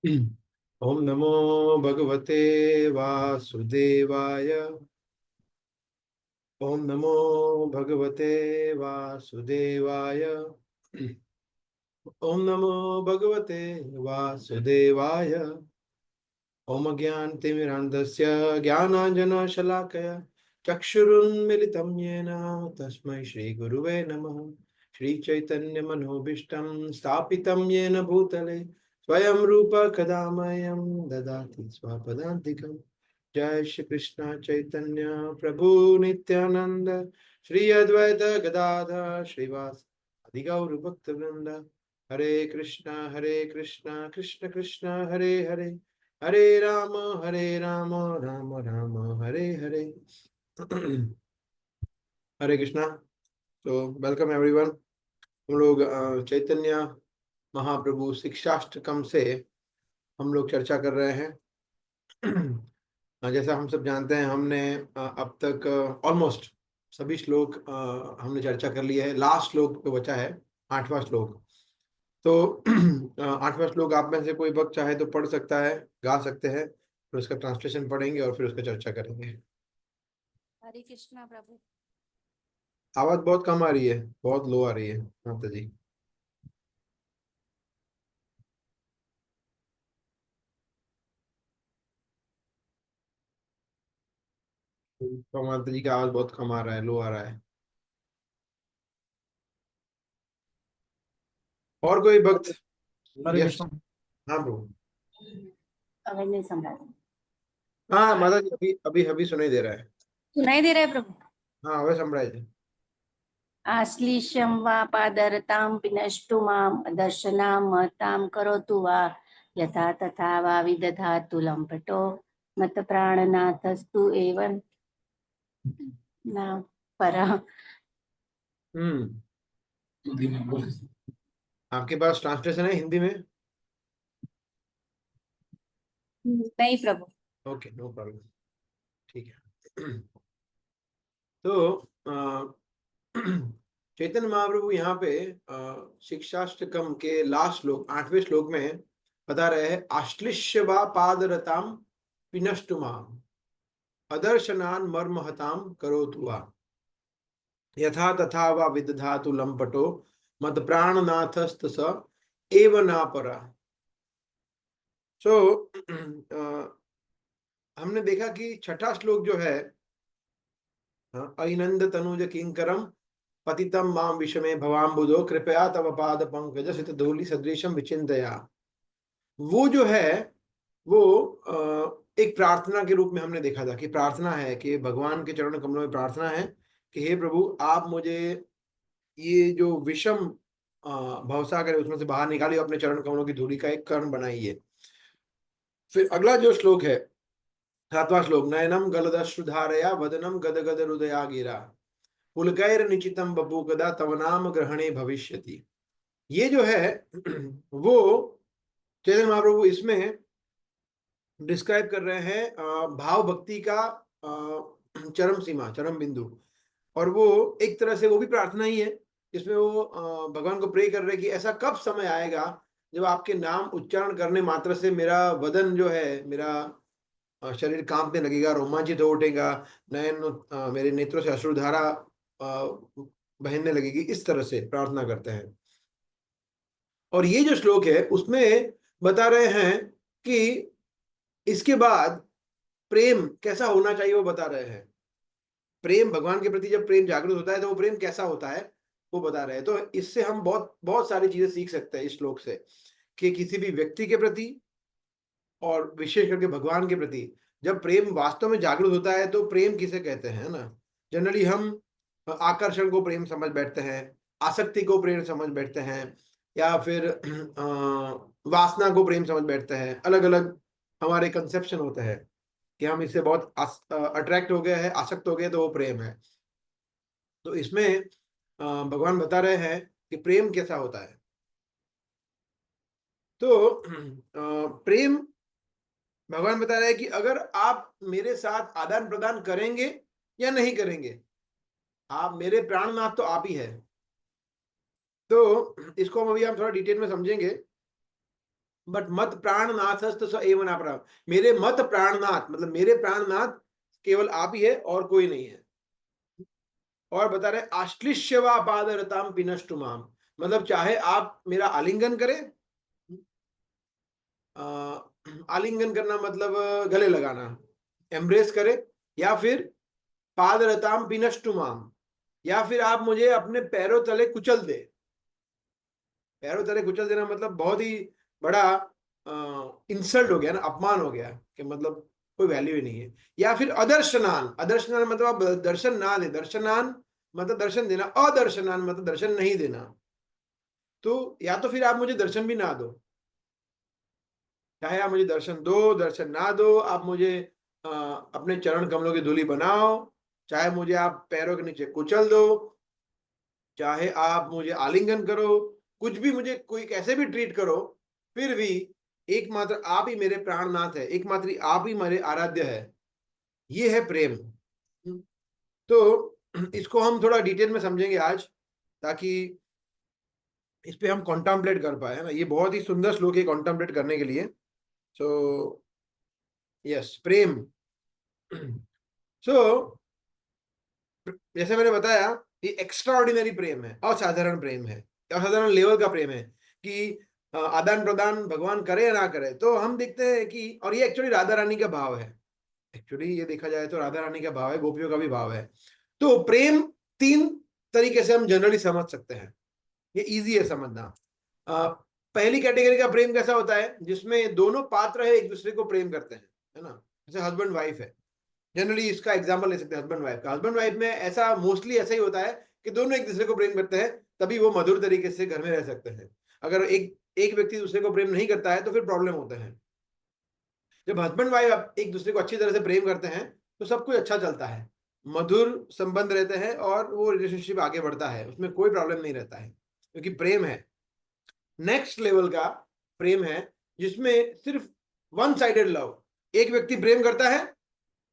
ओम नमो भगवते वासुदेवाय। ओम नमो भगवते वासुदेवाय। ओम नमो भगवते वासुदेवाय। ओम ज्ञानतिमिरान्धस्य ज्ञानाञ्जनशलाकया चक्षुरुन्मिलितं येन तस्मै श्रीगुरुवे नमः। श्रीचैतन्यमनोभीष्टं स्थापितं येन भूतले स्वयं रूप कदा मह्यं ददाति स्वपदान्तिकम्। जय श्री कृष्ण चैतन्य प्रभु नित्यानंद श्री अद्वैत गदाधर श्रीवास आदि गौर भक्त वृंद। हरे कृष्णा कृष्ण कृष्ण हरे हरे, हरे राम राम राम हरे हरे। हरे कृष्णा। तो वेलकम एवरीवन। हम लोग चैतन्य महाप्रभु शिक्षाष्टकम से हम लोग चर्चा कर रहे हैं। जैसा हम सब जानते हैं, हमने अब तक ऑलमोस्ट सभी श्लोक हमने चर्चा कर लिया है। लास्ट श्लोक तो बचा है, 8वां श्लोक। तो 8वां श्लोक आप में से कोई भक्त चाहे तो पढ़ सकता है, गा सकते हैं, फिर उसका ट्रांसलेशन पढ़ेंगे और फिर उसका चर्चा करेंगे। हरे कृष्णा प्रभु। आवाज बहुत कम आ रही है, बहुत लो आ रही है माता जी। तो माता जी का आवाज बहुत कम आ रहा है, लो आ रहा है। और कोई भक्त? हरे यस। कृष्ण। हाँ प्रभु। अवैध नहीं संभला। हाँ माता जी, अभी अभी अभी सुनाई दे रहा है। सुनाई दे रहा है प्रभु। हाँ वह संभळाय थे। आश्लिष्यं वा पादरतां पिनष्टु मां दर्शनां तां करोतु वा यथा तथा वा विदधातु लम्पटो मत प्राणनाथस्तु एवं न परः। हम्म। आपके पास ट्रांसलेशन है हिंदी में? नहीं प्रभु। Okay, no problem. ठीक है। तो चैतन्य महाप्रभु यहाँ पे शिक्षाष्टकम के लास्ट श्लोक 8वें श्लोक में बता रहे हैं, आश्लिष्य वा पादरताम पिनष्टुमाम अदर्शनान मर्महताम करोतु वा यथा तथा वा विदधातु लंपटो मद प्राणनाथस्त स एव ना परा। सो हमने देखा कि छठा श्लोक जो है, अनंद तनुज किंकरम पतितम माम विषमे भवाम्बुदो कृपया तव पाद पंकज सित धूलि सदृशम विचिंतया। वो जो है वो एक प्रार्थना के रूप में हमने देखा था कि प्रार्थना है कि भगवान के चरण कमलों में प्रार्थना है कि हे प्रभु, आप मुझे ये जो विषम भवसागर है उसमें से बाहर निकालिए, अपने चरण कमलों की धूलि का एक कर्ण बनाइए। फिर अगला जो श्लोक है, 7वां श्लोक, नयनम गलदश्रुधारया वदनम गदगद हृदया गिरा पुलकैर निचितम बपू कदा तव नाम ग्रहणे भविष्यति। ये जो है वो चैतन्य महाप्रभु इसमें डिस्क्राइब कर रहे हैं भाव भक्ति का चरम सीमा, चरम बिंदु। और वो एक तरह से वो भी प्रार्थना ही है, जिसमें वो भगवान को प्रे कर रहे हैं कि ऐसा कब समय आएगा जब आपके नाम उच्चारण करने मात्र से मेरा वदन जो है, मेरा शरीर कांपने लगेगा, रोमांचित हो उठेगा, नयन मेरे नेत्रों से अश्रुधारा बहने लगेगी। इस तरह से प्रार्थना करते हैं। और ये जो श्लोक है उसमें बता रहे हैं कि इसके बाद प्रेम कैसा होना चाहिए, वो बता रहे हैं। प्रेम भगवान के प्रति जब प्रेम जागृत होता है तो वो प्रेम कैसा होता है वो बता रहे हैं। तो इससे हम बहुत बहुत सारी चीजें सीख सकते हैं इस श्लोक से, कि किसी भी व्यक्ति के प्रति और विशेष करके भगवान के प्रति जब प्रेम वास्तव में जागृत होता है तो प्रेम किसे कहते हैं ना। जनरली हम आकर्षण को प्रेम समझ बैठते हैं, आसक्ति को प्रेम समझ बैठते हैं, या फिर वासना को प्रेम समझ बैठते हैं। अलग अलग हमारे कंसेप्शन होते हैं कि हम इससे बहुत अट्रैक्ट हो गए हैं, आसक्त हो गए, तो वो प्रेम है। तो इसमें भगवान बता रहे हैं कि प्रेम कैसा होता है। तो प्रेम, भगवान बता रहे हैं कि अगर आप मेरे साथ आदान प्रदान करेंगे या नहीं करेंगे, आप मेरे प्राणनाथ तो आप ही है। तो इसको हम अभी हम थोड़ा डिटेल में समझेंगे। बट मत प्राणनाथस्तु स एव नापरा, मेरे मत प्राणनाथ मतलब मेरे प्राणनाथ केवल आप ही है और कोई नहीं है। और बता रहे आश्लिष्य वा पादरताम पिनष्टुमाम, मतलब चाहे आप मेरा आलिंगन करें, आलिंगन करना मतलब गले लगाना, एम्ब्रेस करे, या फिर पादरताम पिनष्टुमाम, या फिर आप मुझे अपने पैरों तले कुचल दे। पैरों तले कुचल देना मतलब बहुत ही बड़ा इंसल्ट हो गया ना, अपमान हो गया कि मतलब कोई वैल्यू ही नहीं है। या फिर अदर्शनान, अदर्शनान मतलब आप दर्शन ना दे, दर्शनान मतलब दर्शन देना, अदर्शनान मतलब दर्शन नहीं देना। तो या तो फिर आप मुझे दर्शन भी ना दो, चाहे आप मुझे दर्शन दो दर्शन ना दो, आप मुझे अपने चरण कमलों की धूली बनाओ, चाहे मुझे आप पैरों के नीचे कुचल दो, चाहे आप मुझे आलिंगन करो, कुछ भी मुझे कोई कैसे भी ट्रीट करो, फिर भी एकमात्र आप ही मेरे प्राणनाथ है, एकमात्र आप ही मेरे आराध्य है। ये है प्रेम। तो इसको हम थोड़ा डिटेल में समझेंगे आज, ताकि इस पे हम कॉन्टेम्पलेट कर पाए, है ना। ये बहुत ही सुंदर श्लोक है कॉन्टेम्पलेट करने के लिए। सो यस, प्रेम। सो जैसे मैंने बताया, ये एक्स्ट्रा ऑर्डिनरी प्रेम है, असाधारण प्रेम है, असाधारण लेवल का प्रेम है कि आदान प्रदान भगवान करे या ना करे, तो हम देखते हैं कि, और ये एक्चुअली राधा रानी का भाव है। एक्चुअली ये देखा जाए तो राधा रानी का भाव है, गोपियों का भी भाव है। तो प्रेम तीन तरीके से हम जनरली समझ सकते हैं, ये इजी है समझना। पहली कैटेगरी का प्रेम कैसा होता है, जिसमें दोनों पात्र है एक दूसरे को प्रेम करते हैं, है ना। जैसे हस्बैंड वाइफ है, जनरली इसका एग्जांपल ले सकते हैं हस्बैंड वाइफ का। हस्बैंड वाइफ में ऐसा मोस्टली ऐसा ही होता है कि दोनों एक दूसरे को प्रेम करते हैं, तभी वो मधुर तरीके से घर में रह सकते हैं। अगर एक एक व्यक्ति दूसरे को प्रेम नहीं करता है तो फिर प्रॉब्लम होता है। जब हस्बैंड वाइफ एक दूसरे को अच्छी तरह से प्रेम करते हैं तो सब कुछ अच्छा चलता है, मधुर संबंध रहते हैं और वो रिलेशनशिप आगे बढ़ता है, उसमें कोई प्रॉब्लम नहीं रहता है, क्योंकि प्रेम है। नेक्स्ट लेवल का प्रेम है जिसमें सिर्फ वन साइडेड लव, एक व्यक्ति प्रेम करता है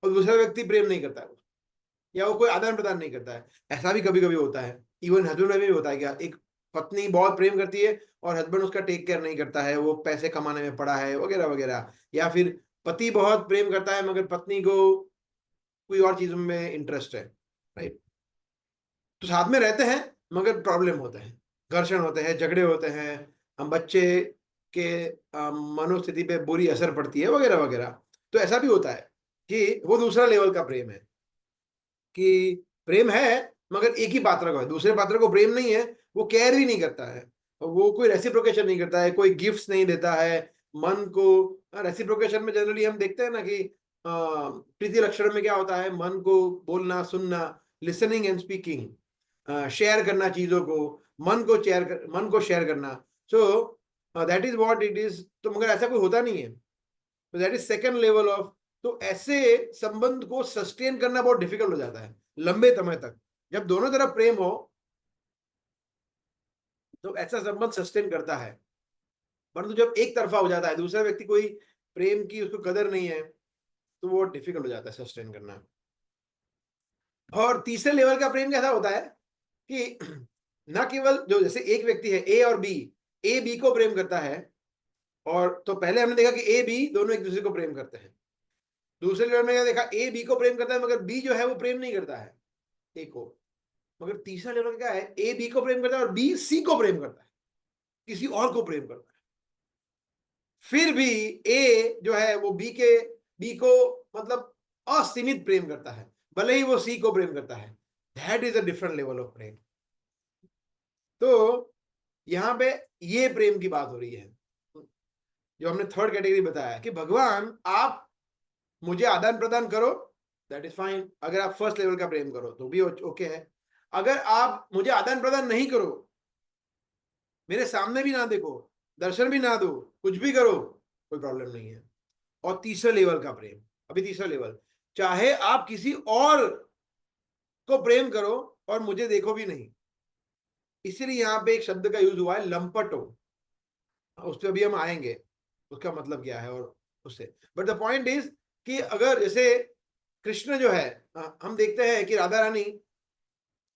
और दूसरा व्यक्ति प्रेम नहीं करता है, या वो कोई आदान प्रदान नहीं करता है। ऐसा भी कभी कभी होता है, इवन हस्बैंड में भी होता है। क्या एक पत्नी बहुत प्रेम करती है और हस्बैंड उसका टेक केयर नहीं करता है, वो पैसे कमाने में पड़ा है वगैरह वगैरह। या फिर पति बहुत प्रेम करता है मगर पत्नी को कोई और चीजों में इंटरेस्ट है, राइट। तो साथ में रहते हैं मगर प्रॉब्लम होते हैं, घर्षण होते हैं, झगड़े होते हैं, हम बच्चे के मनोस्थिति पे बुरी असर पड़ती है वगैरह वगैरह। तो ऐसा भी होता है कि वो दूसरा लेवल का प्रेम है, कि प्रेम है मगर एक ही पात्र को है, दूसरे पात्र को प्रेम नहीं है, वो केयर भी नहीं करता है, वो कोई रेसिप्रोकेशन नहीं करता है, कोई गिफ्ट्स नहीं देता है मन को। रेसिप्रोकेशन में जनरली हम देखते हैं ना कि प्रीति लक्षण में क्या होता है, मन को बोलना सुनना, लिसनिंग एंड स्पीकिंग, शेयर करना चीजों को, मन को शेयर करना। So that is what it is. तो मगर ऐसा कोई होता नहीं है, तो that is second level of. तो ऐसे संबंध को सस्टेन करना बहुत डिफिकल्ट हो जाता है लंबे समय तक। जब दोनों तरफ प्रेम हो तो ऐसा संबंध सस्टेन करता है, परंतु जब एक तरफा हो जाता है, दूसरा व्यक्ति कोई प्रेम की उसको कदर नहीं है, तो वो डिफिकल्ट हो जाता है सस्टेन करना। और तीसरे लेवल का प्रेम कैसा होता है कि न केवल जो जैसे एक व्यक्ति है ए और बी, ए बी को प्रेम करता है, और तो पहले हमने देखा कि ए बी दोनों एक दूसरे को प्रेम करते हैं। दूसरे लेवल में क्या देखा, ए बी को प्रेम करता है मगर बी जो है वो प्रेम नहीं करता है ए को। मगर तीसरा लेवल क्या है, ए बी को प्रेम करता है और बी सी को प्रेम करता है, किसी और को प्रेम करता है। फिर भी ए जो है वो बी को मतलब असीमित प्रेम करता है, भले ही वो सी को प्रेम करता है। That is a different level of prem. तो यहां पे ये प्रेम की बात हो रही है, जो हमने थर्ड कैटेगरी बताया कि भगवान आप मुझे आदान प्रदान करो, दैट इज फाइन। अगर आप फर्स्ट लेवल का प्रेम करो तो भी ओके है। अगर आप मुझे आदान प्रदान नहीं करो, मेरे सामने भी ना देखो, दर्शन भी ना दो, कुछ भी करो, कोई प्रॉब्लम नहीं है। और तीसरे लेवल का प्रेम, अभी तीसरा लेवल, चाहे आप किसी और को प्रेम करो और मुझे देखो भी नहीं। इसीलिए यहां पे एक शब्द का यूज हुआ है लंपटो, उस पर अभी हम आएंगे उसका मतलब क्या है और उससे। बट द पॉइंट इज कि अगर जैसे कृष्ण जो है, हम देखते हैं कि राधा रानी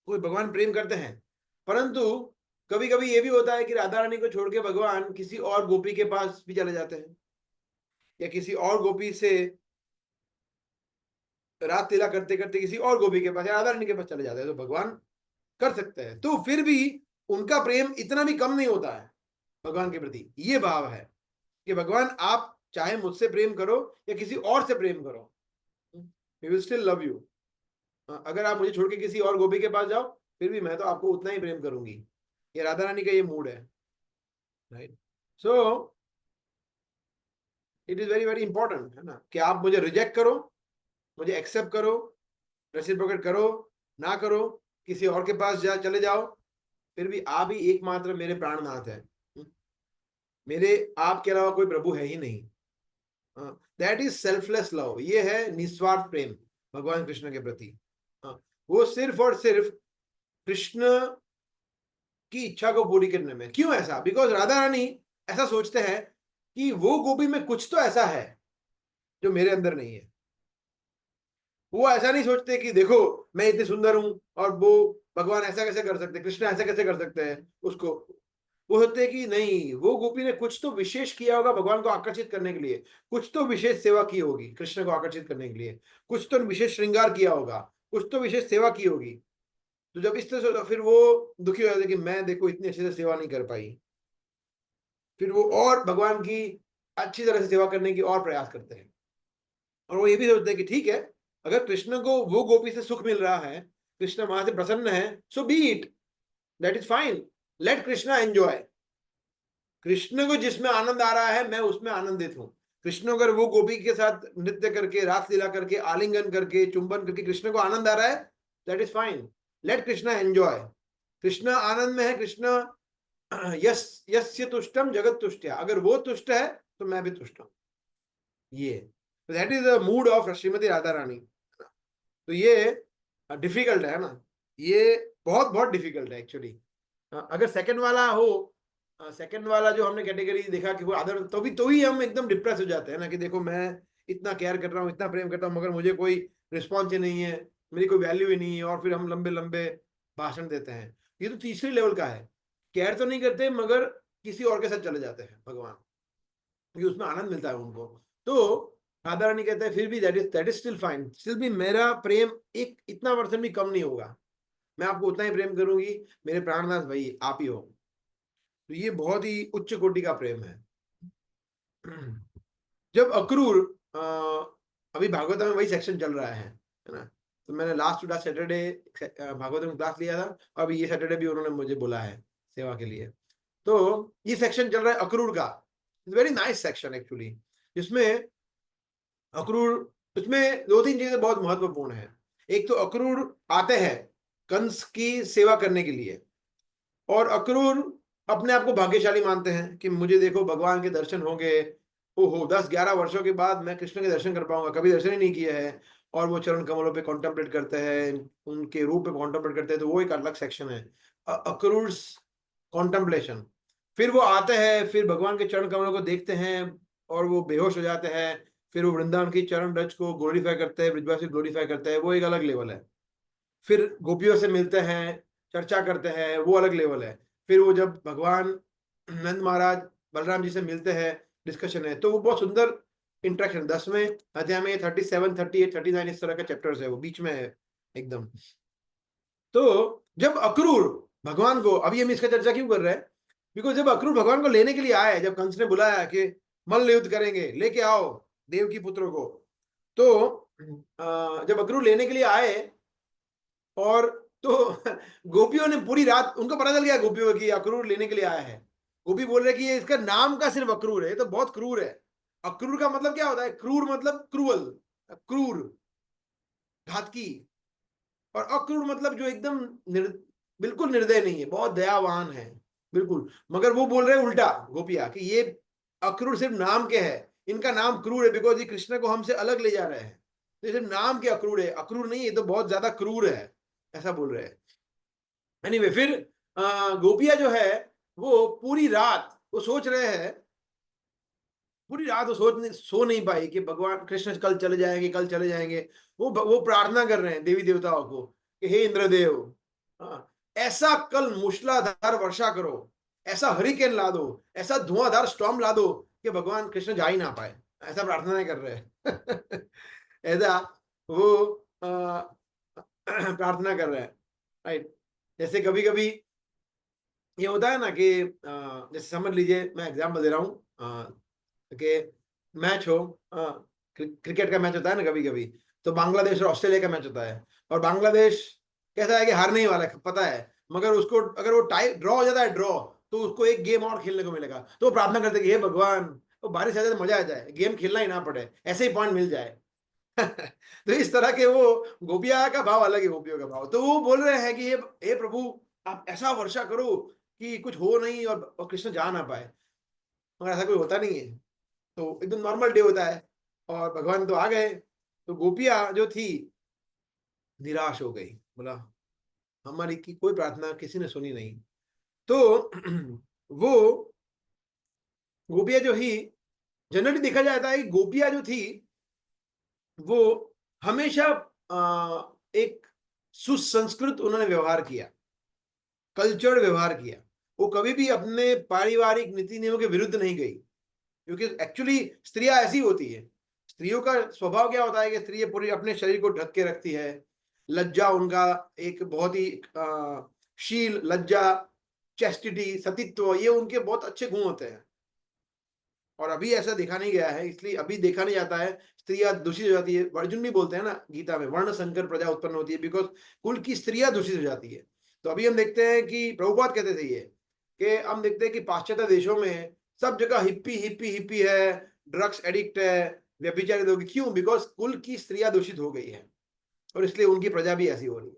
कोई भगवान प्रेम करते हैं, परंतु कभी कभी ये भी होता है कि राधा रानी को छोड़ के भगवान किसी और गोपी के पास भी चले जाते हैं, या किसी और गोपी से रात लीला करते करते किसी और गोपी के पास या राधा रानी के पास चले जाते हैं, तो भगवान कर सकते हैं। तो फिर भी उनका प्रेम इतना भी कम नहीं होता है भगवान के प्रति। ये भाव है कि भगवान आप चाहे मुझसे प्रेम करो या किसी और से प्रेम करो, we will still love you. अगर आप मुझे छोड़ के किसी और गोपी के पास जाओ फिर भी मैं तो आपको उतना ही प्रेम करूंगी। ये राधा रानी का ये मूड है, right. So it is very very important, है ना, कि आप मुझे रिजेक्ट करो, मुझे एक्सेप्ट करो, रेसिप्रोकेट करो ना करो, किसी और के पास जा चले जाओ, फिर भी आप ही एकमात्र मेरे प्राणनाथ है। मेरे आपके अलावा कोई प्रभु है ही नहीं। That is selfless love. ये है निस्वार्थ प्रेम भगवान कृष्ण के प्रति। वो सिर्फ और सिर्फ कृष्ण की इच्छा को पूरी करने में। क्यों ऐसा? बिकॉज राधा रानी ऐसा सोचते हैं कि वो गोपी में कुछ तो ऐसा है जो मेरे अंदर नहीं है। वो ऐसा नहीं सोचते कि देखो मैं इतनी सुंदर हूं और वो भगवान ऐसा कैसे कर सकते, कृष्ण ऐसा कैसे कर सकते हैं उसको। वो होते हैं कि नहीं, वो गोपी ने कुछ तो विशेष किया होगा भगवान को आकर्षित करने के लिए, कुछ तो विशेष सेवा की होगी कृष्ण को आकर्षित करने के लिए, कुछ तो विशेष श्रृंगार किया होगा, कुछ तो विशेष सेवा की होगी। तो जब इस तरह से फिर वो दुखी हो जाते कि मैं देखो इतनी अच्छे से सेवा नहीं कर पाई। फिर वो और भगवान की अच्छी तरह से सेवा करने की और प्रयास करते हैं। और वो ये भी सोचते हैं कि ठीक है, अगर कृष्ण को वो गोपी से सुख मिल रहा है, कृष्ण वहां से प्रसन्न है, so be it, that is fine, let Krishna enjoy. Krishna को जिसमें आनंद आ रहा है मैं उसमें आनंदित हूं। कृष्ण अगर वो गोपी के साथ नृत्य करके, रास लीला करके, आलिंगन करके, चुंबन करके कृष्ण को आनंद आ रहा है, that is fine, let Krishna enjoy. Krishna आनंद में है, कृष्ण यस यस्य तुष्टम जगत तुष्टया, अगर वो तुष्ट है तो मैं भी तुष्ट हूं। ये that is the mood of Shrimati Radha Rani. तो ये डिफिकल्ट है ना, ये बहुत बहुत डिफिकल्ट है एक्चुअली। अगर सेकंड वाला हो, सेकंड वाला जो हमने कैटेगरी देखा कि वो आदर, तो भी हम एकदम डिप्रेस हो जाते हैं ना, कि देखो मैं इतना केयर कर रहा हूँ, इतना प्रेम करता हूँ, मगर मुझे कोई रिस्पॉन्स ही नहीं है, मेरी कोई वैल्यू ही नहीं है, और फिर हम लंबे लंबे भाषण देते हैं। ये तो तीसरी लेवल का है, केयर तो नहीं करते मगर किसी और के साथ चले जाते हैं भगवान, क्योंकि उसमें आनंद मिलता है उनको। तो राधा रानी कहते हैं फिर भी that is still fine, still भी मेरा प्रेम एक इतना परसेंट भी कम नहीं होगा, मैं आपको उतना ही प्रेम करूंगी, मेरे प्राणनाथ भाई आप ही हो। तो ये बहुत ही उच्च कोटि का प्रेम है। जब अक्रूर, अभी भागवत में वही सेक्शन चल रहा है ना, तो मैंने लास्ट सैटरडे भागवत में क्लास लिया था, अभी ये सैटरडे भी उन्होंने मुझे बोला है सेवा के लिए। तो ये सेक्शन चल रहा है अक्रूर का, it's very nice section actually. जिसमें अक्रूर, उसमें दो तीन चीजें बहुत महत्वपूर्ण है। एक तो अक्रूर आते हैं कंस की सेवा करने के लिए, और अक्रूर अपने आप को भाग्यशाली मानते हैं कि मुझे देखो भगवान के दर्शन होंगे, ओहो 10-11 वर्षों के बाद मैं कृष्ण के दर्शन कर पाऊंगा, कभी दर्शन ही नहीं किए हैं। और वो चरण कमलों पे कॉन्टेम्पलेट करते हैं, उनके रूप पे कॉन्टेम्पलेट करते हैं, तो वो एक अलग सेक्शन है, अक्रूर कॉन्टेम्पलेशन। फिर वो आते हैं, फिर भगवान के चरण कमलों को देखते हैं और वो बेहोश हो जाते हैं, फिर वो वृंदावन की चरण रज को ग्लोरीफाई करते हैं, ब्रिजवासी ग्लोरीफाई करते हैं, वो एक अलग लेवल है। फिर गोपियों से मिलते हैं, चर्चा करते हैं, वो अलग लेवल है। फिर वो जब भगवान नंद महाराज बलराम जी से मिलते हैं, डिस्कशन है, तो वो बहुत सुंदर इंटरेक्शन 10वें अध्याय में 37, 38, 39 इस तरह के चैप्टर्स है, वो बीच में है एकदम। तो जब अक्रूर भगवान को, अभी हम इसका चर्चा क्यों कर रहे हैं, बिकॉज जब अक्रूर भगवान को लेने के लिए आए, जब कंस ने बुलाया कि मल्ल युद्ध करेंगे, लेके आओ देव की पुत्रों को, तो जब अक्रूर लेने के लिए आए, और तो गोपियों ने पूरी रात, उनको पता चल गया गोपियों की अक्रूर लेने के लिए आया है। गोपी बोल रहे कि ये इसका नाम का सिर्फ अक्रूर है, ये तो बहुत क्रूर है। अक्रूर का मतलब क्या होता है? क्रूर मतलब क्रूअल, क्रूर, घातकी। और अक्रूर मतलब जो एकदम बिल्कुल निर्दय नहीं है, बहुत दयावान है बिल्कुल। मगर वो बोल रहे हैं उल्टा गोपिया कि ये अक्रूर सिर्फ नाम के है, इनका नाम क्रूर है, बिकॉज ये कृष्ण को हमसे अलग ले जा रहे हैं, तो ये सिर्फ नाम के अक्रूर है, अक्रूर नहीं, ये तो बहुत ज्यादा क्रूर है, ऐसा बोल रहे हैं। एनीवे फिर गोपिया जो है वो पूरी रात वो सोच रहे हैं, पूरी रात वो सो नहीं पाई कि भगवान कृष्ण कल चले जाएंगे, कल चले जाएंगे। वो प्रार्थना कर रहे हैं देवी देवताओं को कि हे इंद्रदेव, ऐसा कल मूसलाधार वर्षा करो, ऐसा हरिकेन ला दो, ऐसा धुआंधार स्टॉर्म ला दो कि भगवान कृष्ण जा ही ना पाए। ऐसा प्रार्थना नहीं कर रहे हैं ऐसा वो प्रार्थना कर रहे हैं, राइट। जैसे कभी कभी ये होता है ना कि जैसे समझ लीजिए, मैं एग्जांपल दे रहा हूँ कि मैच हो, क्रिकेट का मैच होता है ना कभी कभी, तो बांग्लादेश और ऑस्ट्रेलिया का मैच होता है, और बांग्लादेश कैसा है कि हारने ही वाला है, पता है, मगर उसको अगर वो टाई ड्रॉ हो जाता है, ड्रॉ, तो उसको एक गेम और खेलने को मिलेगा, तो वो प्रार्थना करते हैं कि हे भगवान, वो बारिश आ जाए तो मजा आ जाए, गेम खेलना ही ना पड़े, ऐसे ही पॉइंट मिल जाए तो इस तरह के वो गोपिया का भाव अलग है, गोपियों का भाव, तो वो बोल रहे हैं कि हे प्रभु, आप ऐसा वर्षा करो कि कुछ हो नहीं और कृष्ण जा ना पाए, मगर ऐसा कोई होता नहीं है। तो एकदम नॉर्मल डे होता है और भगवान तो आ गए, तो गोपियां जो थी निराश हो गई, बोला हमारी की कोई प्रार्थना किसी ने सुनी नहीं। तो वो गोपियां जो ही, जनरली देखा जाता है कि गोपियां जो थी वो हमेशा एक सुसंस्कृत उन्होंने व्यवहार किया, कल्चर्ड व्यवहार किया, वो कभी भी अपने पारिवारिक नीति नियमों के विरुद्ध नहीं गई, क्योंकि एक्चुअली स्त्रियां ऐसी होती है, स्त्रियों का स्वभाव क्या होता है कि स्त्री पूरी अपने शरीर को ढक के रखती है, लज्जा उनका एक बहुत ही शील, लज्जा, चेस्टिटी, सतीत्व, ये उनके बहुत अच्छे गुण होते हैं। और अभी ऐसा देखा नहीं गया है, इसलिए अभी देखा नहीं जाता है, स्त्रियां दूषित हो जाती है, अर्जुन भी बोलते हैं ना गीता में, वर्ण संकर प्रजा उत्पन्न होती है, बिकॉज कुल की स्त्रियां दूषित हो जाती है। तो अभी हम देखते हैं कि प्रभुपाद कहते थे ये, कि हम देखते हैं कि पाश्चात्य देशों में सब जगह हिप्पी हिप्पी हिप्पी है, ड्रग्स एडिक्ट है, व्यभिचारी लोग, क्यों? बिकॉज कुल की स्त्रियां दूषित हो गई है और इसलिए उनकी प्रजा भी ऐसी हो रही है।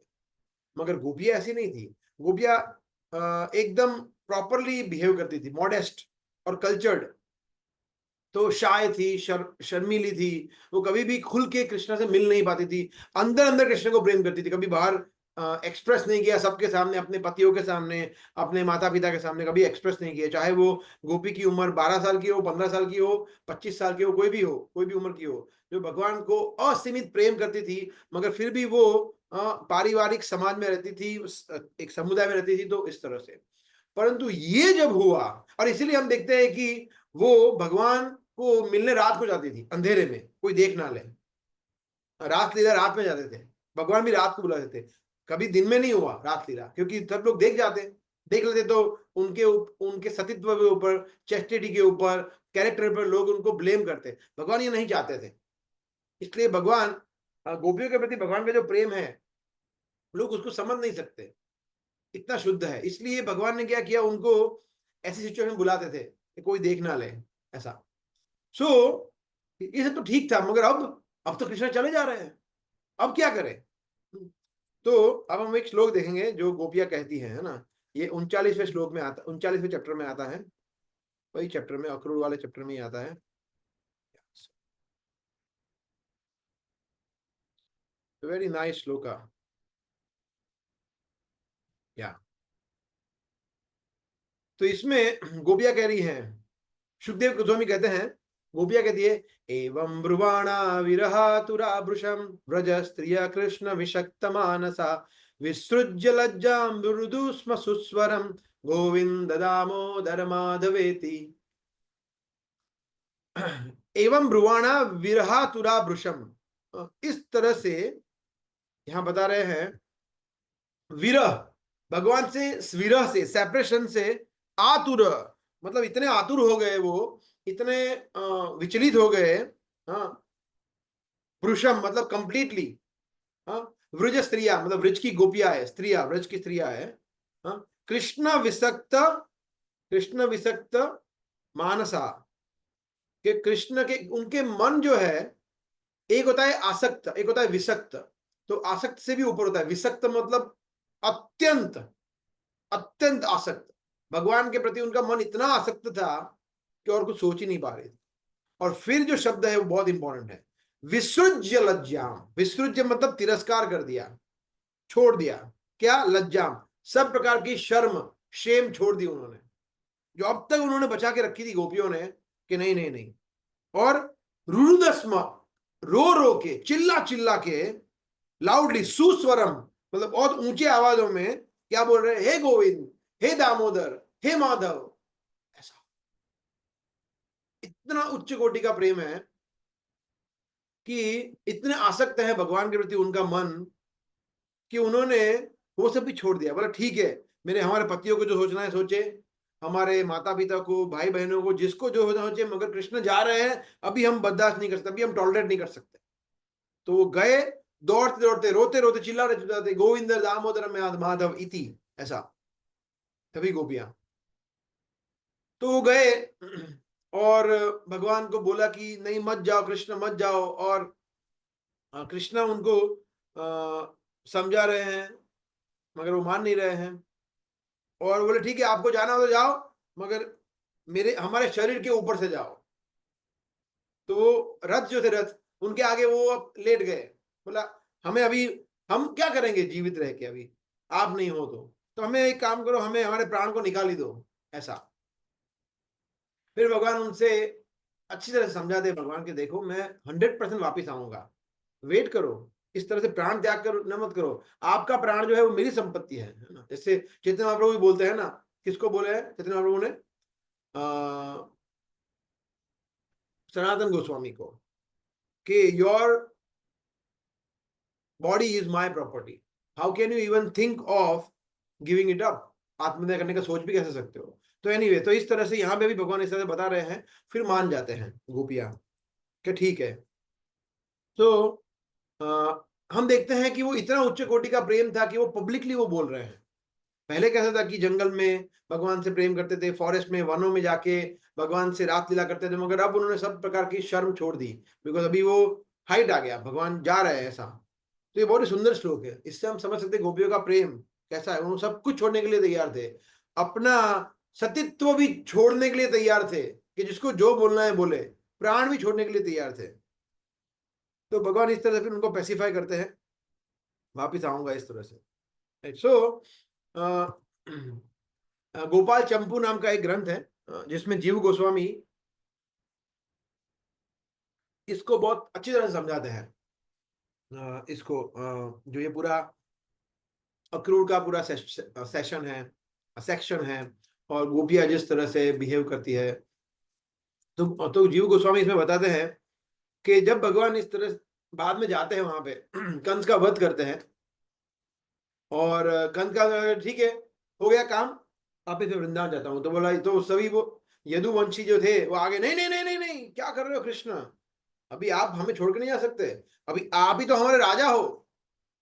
मगर गोपियां ऐसी नहीं थी, गोपियां एकदम प्रॉपरली बिहेव करती थी, मॉडेस्ट और कल्चर्ड। तो शाय थी, शर्मीली थी, वो कभी भी खुल के कृष्ण से मिल नहीं पाती थी, अंदर अंदर कृष्ण को प्रेम करती थी, कभी बाहर एक्सप्रेस नहीं किया सबके सामने, अपने पतियों के सामने, अपने माता पिता के सामने कभी एक्सप्रेस नहीं किया, चाहे वो गोपी की उम्र 12 साल की हो, 15 साल की हो, 25 साल की हो, कोई भी हो, कोई भी उम्र की हो, जो भगवान को असीमित प्रेम करती थी, मगर फिर भी वो पारिवारिक समाज में रहती थी, एक समुदाय में रहती थी, तो इस तरह से। परंतु ये जब हुआ, और इसीलिए हम देखते हैं कि वो भगवान को मिलने रात को जाती थी, अंधेरे में, कोई देख ना ले, रात लीला रात में जाते थे, भगवान भी रात को बुलाते थे, कभी दिन में नहीं हुआ रात लीला, क्योंकि सब लोग देख लेते तो उनके सतीत्व के ऊपर, चेस्टिटी के ऊपर, कैरेक्टर पर लोग उनको ब्लेम करते, भगवान ये नहीं चाहते थे। इसलिए भगवान, गोपियों के प्रति भगवान का जो प्रेम है, लोग उसको समझ नहीं सकते, इतना शुद्ध है। इसलिए भगवान ने क्या किया, उनको ऐसी सिचुएशन बुलाते थे कि कोई देख ना ले, ऐसा। सो ये सब तो ठीक था, मगर अब तो कृष्ण चले जा रहे हैं, अब क्या करें? तो अब हम एक श्लोक देखेंगे जो गोपियां कहती हैं, है ना, ये 39वें श्लोक में आता, 39वें चैप्टर में आता है, वही चैप्टर में, अक्रूर वाले चैप्टर में ही आता है। वेरी नाइस श्लोका, या। तो इसमें गोपियां कह रही हैं, सुखदेव गोस्वामी कहते हैं, गोपियां कहती है, एवं ब्रुवाणा विरहातुरा भृशम व्रज स्त्रिय कृष्ण विषक्त मानसा विसृज्य लज्जां मृदु स्म सुस्वरम गोविंद दामोदर माधवेति। एवं ब्रुवाणा विरहातुरा भृशम, इस तरह से यहां बता रहे हैं, विरह, भगवान से, विरह से, सेपरेशन से, आतुर, मतलब इतने आतुर हो गए वो, इतने विचलित हो गए, हाँ, पुरुषम मतलब कंप्लीटली, हाँ, व्रज स्त्रिया मतलब व्रज की गोपिया है, स्त्रिया, व्रज की स्त्रिया है, हाँ, कृष्ण विसक्त, कृष्ण विसक्त मानसा, के कृष्ण के उनके मन जो है, एक होता है आसक्त, एक होता है विसक्त, तो आसक्त से भी ऊपर होता है विसक्त, मतलब अत्यंत, अत्यंत आसक्त, भगवान के प्रति उनका मन इतना आसक्त था कि और कुछ सोच ही नहीं पा रहे थे। और फिर जो शब्द है वो बहुत इंपॉर्टेंट है, विसृज्य लज्जाम, विसृज्य मतलब तिरस्कार कर दिया, छोड़ दिया, क्या? लज्जाम, सब प्रकार की शर्म, शेम छोड़ दी उन्होंने, जो अब तक उन्होंने बचा के रखी थी गोपियों ने, कि नहीं नहीं नहीं। और रुरुदस्म, रो रो के, चिल्ला चिल्ला के, लाउडली, सुस्वरम मतलब बहुत ऊंचे आवाजों में क्या बोल रहे हैं? हे गोविंद, हे दामोदर, हे माधव। ऐसा इतना उच्च कोटि का प्रेम है कि इतने आसक्त हैं भगवान के प्रति उनका मन कि उन्होंने वो सब भी छोड़ दिया। बोला ठीक है, मेरे हमारे पतियों को जो सोचना है सोचे, हमारे माता पिता को, भाई बहनों को, जिसको जो होना सोचे, मगर कृष्ण जा रहे हैं, अभी हम बर्दाश्त नहीं कर सकते, अभी हम टॉलरेट नहीं कर सकते। तो वो गए, दौड़ते दौड़ते, रोते रोते, चिल्लाते चिल्लाते, गोविंद दामोदर माधव इति, ऐसा सभी गोपियां। तो वो गए और भगवान को बोला कि नहीं मत जाओ कृष्ण, मत जाओ। और कृष्ण उनको समझा रहे हैं, मगर वो मान नहीं रहे हैं। और बोले ठीक है, आपको जाना हो तो जाओ, मगर मेरे हमारे शरीर के ऊपर से जाओ। तो वो रथ जो थे, रथ उनके आगे वो अब लेट गए। बोला हमें अभी, हम क्या करेंगे जीवित रह के, अभी आप नहीं हो तो हमें एक काम करो, हमें हमारे प्राण को निकाल ही दो, ऐसा। फिर भगवान उनसे अच्छी तरह से समझाते, भगवान के देखो मैं 100% वापिस आऊंगा, वेट करो, इस तरह से प्राण त्याग करो न, मत करो। आपका प्राण जो है वो मेरी संपत्ति है ना। जैसे चैतन्य महाप्रभु भी बोलते हैं ना, किसको बोले हैं चैतन्य महाप्रभु ने? सनातन गोस्वामी को, कि your body is my property, how can you even think of giving it up? आत्महत्या करने का सोच भी कैसे सकते हो? तो एनीवे, तो इस तरह से यहाँ पे भी भगवान इस तरह से बता रहे हैं। फिर मान जाते हैं गोपियां कि ठीक है। तो हम देखते हैं कि वो इतना उच्च कोटि का प्रेम था कि वो पब्लिकली वो बोल रहे हैं। पहले कैसा था कि जंगल में भगवान से प्रेम करते थे, फॉरेस्ट में, वनों में जाके भगवान से रात लीला करते थे, मगर अब उन्होंने सब प्रकार की शर्म छोड़ दी, बिकॉज अभी वो हाइट आ गया, भगवान जा रहे हैं, ऐसा। तो ये बहुत ही सुंदर श्लोक है, इससे हम समझ सकते हैं गोपियों का प्रेम कैसा है। वो सब कुछ छोड़ने के लिए तैयार थे, अपना सतीत्व भी छोड़ने के लिए तैयार थे, कि जिसको जो बोलना है बोले, प्राण भी छोड़ने के लिए तैयार थे। तो भगवान इस तरह से फिर उनको पैसिफाई करते हैं, वापिस आऊंगा इस तरह से। सो गोपाल चंपू नाम का एक ग्रंथ है, जिसमें जीव गोस्वामी इसको बहुत अच्छी तरह से समझाते हैं। इसको जो ये पूरा अक्रूर का पूरा सेशन है, सेक्शन है, और गोपियां जिस तरह से बिहेव करती है। तो जीव गोस्वामी इसमें बताते हैं कि जब भगवान इस तरह बाद में जाते हैं वहां पे कंस का वध करते हैं, और कंस का ठीक है, हो गया काम, वापिस मैं वृंदावन जाता हूँ। तो बोला, तो सभी वो यदुवंशी जो थे वो आगे, नहीं नहीं नहीं नहीं नहीं, क्या कर रहे हो कृष्ण, अभी आप हमें छोड़ के नहीं जा सकते, अभी आप ही तो हमारे राजा हो।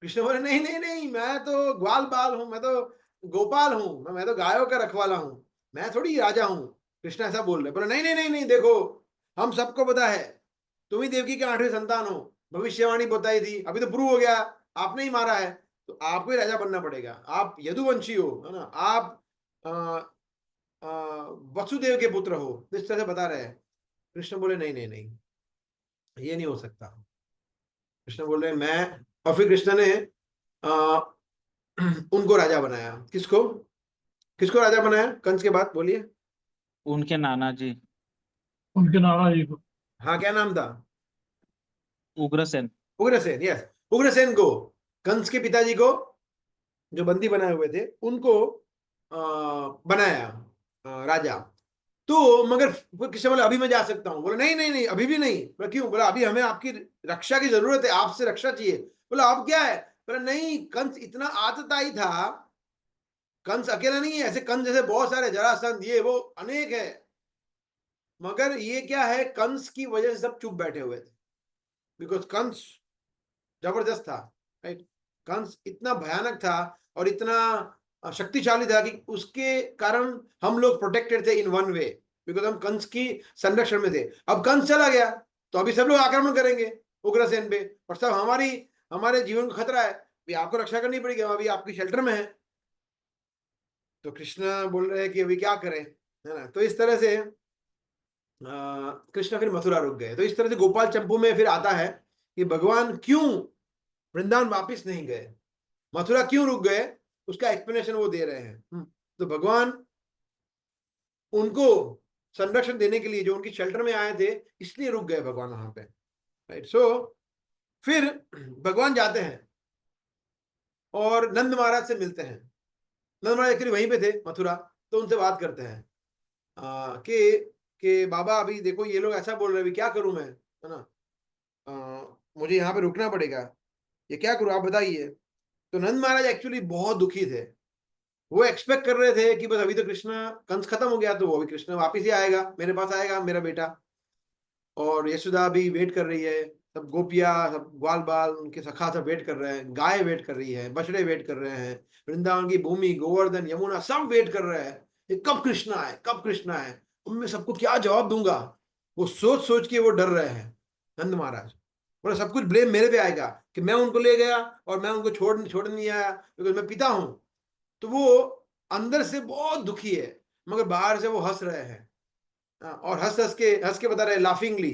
कृष्ण बोले नहीं नहीं नहीं, मैं तो ग्वाल बाल हूं, मैं तो गोपाल हूं, मैं तो गायों का रखवाला हूं, मैं थोड़ी राजा हूं। कृष्ण ऐसा बोल रहे, बोले नहीं नहीं नहीं नहीं, देखो हम सबको पता है, तुम ही देवकी के 8वें संतान हो, भविष्यवाणी बताई थी, अभी तो प्रूव हो गया, आपने ही मारा है, तो आपको ही राजा बनना पड़ेगा, आप यदुवंशी हो, है ना, आप आ, आ, वसुदेव के पुत्र हो, इस तरह से बता रहे हैं। कृष्ण बोले नहीं नहीं नहीं, ये नहीं हो सकता। कृष्ण बोल रहे मैं, और फिर कृष्ण ने आ, उनको राजा बनाया। किसको, किसको राजा बनाया कंस के बाद, बोलिए? उनके नाना जी उनके नाना जी को। हाँ, क्या नाम था? उग्रसेन। उग्रसेन, यस। उग्रसेन को, कंस के पिताजी को, जो बंदी बनाए हुए थे उनको बनाया राजा। तो मगर कृष्ण बोला अभी मैं जा सकता हूँ। बोला नहीं नहीं नहीं, अभी भी नहीं। बोला क्यों? बोला अभी हमें आपकी रक्षा की जरूरत है, आपसे रक्षा चाहिए। बोला अब क्या है? बोला नहीं, कंस इतना आतताई था, कंस अकेला नहीं है, ऐसे कंस जैसे बहुत सारे, जरासंध, ये वो अनेक है, मगर ये क्या है, कंस की वजह से सब चुप बैठे हुए थे, बिकॉज कंस जबरदस्त था, राइट। कंस इतना भयानक था और इतना शक्तिशाली था कि उसके कारण हम लोग प्रोटेक्टेड थे इन वन वे, बिकॉज हम कंस की संरक्षण में थे। अब कंस चला गया तो अभी सब लोग आक्रमण करेंगे उग्रसेन पे, और सब हमारे जीवन को खतरा है, अभी आपको रक्षा करनी पड़ेगी, हम अभी आपकी शेल्टर में है। तो कृष्ण बोल रहे हैं कि अभी क्या करें, है ना। तो इस तरह से कृष्ण फिर मथुरा रुक गए। तो इस तरह से गोपाल चंपू में फिर आता है कि भगवान क्यों वृंदावन वापिस नहीं गए, मथुरा क्यों रुक गए, उसका एक्सप्लेनेशन वो दे रहे हैं। तो भगवान उनको संरक्षण देने के लिए, जो उनकी शेल्टर में आए थे, इसलिए रुक गए भगवान वहां पे, राइट। सो फिर भगवान जाते हैं और नंद महाराज से मिलते हैं। नंद महाराज एक्चुअली वहीं पे थे मथुरा, तो उनसे बात करते हैं कि बाबा अभी देखो ये लोग ऐसा बोल रहे हैं, अभी क्या करूं मैं, है ना, मुझे यहाँ पे रुकना पड़ेगा, ये क्या करूं आप बताइए। तो नंद महाराज एक्चुअली बहुत दुखी थे। वो एक्सपेक्ट कर रहे थे कि बस अभी तो कृष्ण कंस खत्म हो गया, तो वो अभी कृष्ण वापिस ही आएगा, मेरे पास आएगा मेरा बेटा, और यशोदा भी वेट कर रही है, सब गोपियां, सब ग्वाल बाल उनके सखा सब वेट कर रहे हैं, गाय वेट कर रही है, बछड़े वेट कर रहे हैं, वृंदावन की भूमि, गोवर्धन, यमुना सब वेट कर रहे हैं, ये कब कृष्ण आए, कब कृष्ण आए, उनमें सबको क्या जवाब दूंगा। वो सोच सोच के वो डर रहे हैं नंद महाराज, बोले सब कुछ ब्लेम मेरे पे आएगा कि मैं उनको ले गया और मैं उनको छोड़ नहीं आया, क्योंकि मैं पिता हूं। तो वो अंदर से बहुत दुखी है, मगर बाहर से वो हंस रहे हैं। और हंस के बता रहे हैं लाफिंगली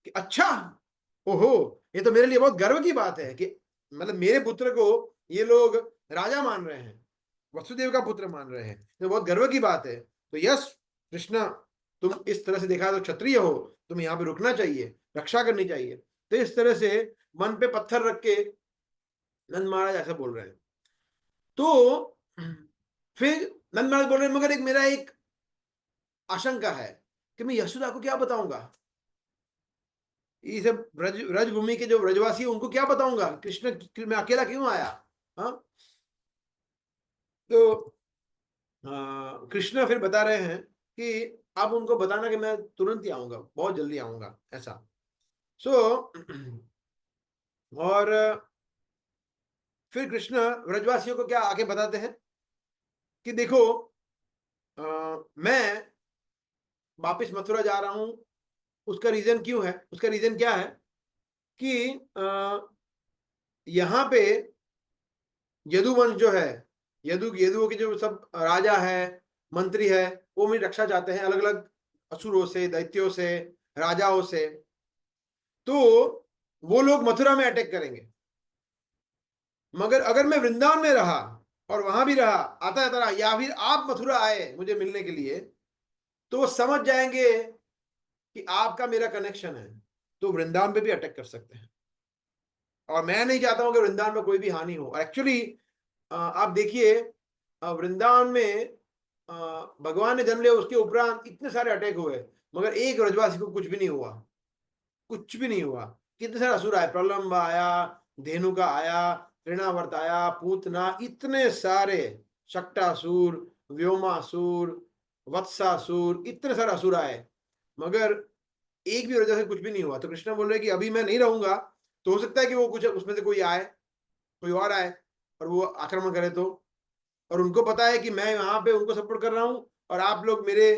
कि अच्छा, ओहो, ये तो मेरे लिए बहुत गर्व की बात है कि मतलब मेरे पुत्र को ये लोग राजा मान रहे हैं, वसुदेव का पुत्र मान रहे हैं, तो बहुत गर्व की बात है। तो यस कृष्णा, तुम इस तरह से देखा तो क्षत्रिय हो, तुम यहाँ पे रुकना चाहिए, रक्षा करनी चाहिए। तो इस तरह से मन पे पत्थर रख के नंद महाराज ऐसा बोल रहे हैं। तो फिर नंद महाराज बोल रहे हैं, मगर मेरा एक आशंका है कि मैं यशोदा को क्या बताऊंगा, ये सब ब्रजभूमि के जो ब्रजवासी उनको क्या बताऊंगा, कृष्ण मैं अकेला क्यों आया। हाँ, तो कृष्ण फिर बता रहे हैं कि आप उनको बताना कि मैं तुरंत ही आऊंगा, बहुत जल्दी आऊंगा, ऐसा। सो और फिर कृष्ण ब्रजवासियों को क्या आके बताते हैं कि देखो मैं वापिस मथुरा जा रहा हूं, उसका रीजन क्यों है, उसका रीजन क्या है कि यहाँ पे यदुवंश जो है, यदुओं के जो सब राजा है, मंत्री है, वो मेरी रक्षा चाहते हैं अलग अलग असुरों से, दैत्यों से, राजाओं से। तो वो लोग मथुरा में अटैक करेंगे, मगर अगर मैं वृंदावन में रहा और वहां भी रहा, आता जाता रहा, या फिर आप मथुरा आए मुझे मिलने के लिए, तो वो समझ जाएंगे कि आपका मेरा कनेक्शन है, तो वृंदावन पे भी अटैक कर सकते हैं। और मैं नहीं चाहता हूं कि वृंदावन में कोई भी हानि हो। एक्चुअली आप देखिए वृंदावन में भगवान ने जन्म लिया, उसके उपरांत इतने सारे अटैक हुए, मगर एक ब्रजवासी को कुछ भी नहीं हुआ, कुछ भी नहीं हुआ। कितने सारे असुर आए, प्रलंब आया, धेनुका आया, तृणावर्त आया, पूतना, इतने सारे, शक्टासुर, व्योमासुर, वत्सासुर, इतने सारे असुर आए, मगर एक भी वजह से कुछ भी नहीं हुआ। तो कृष्ण बोल रहे कि अभी मैं नहीं रहूंगा, तो हो सकता है कि वो कुछ उसमें से कोई आए, कोई और आए और वो आक्रमण करे तो, और उनको पता है कि मैं यहाँ पे उनको सपोर्ट कर रहा हूँ और आप लोग मेरे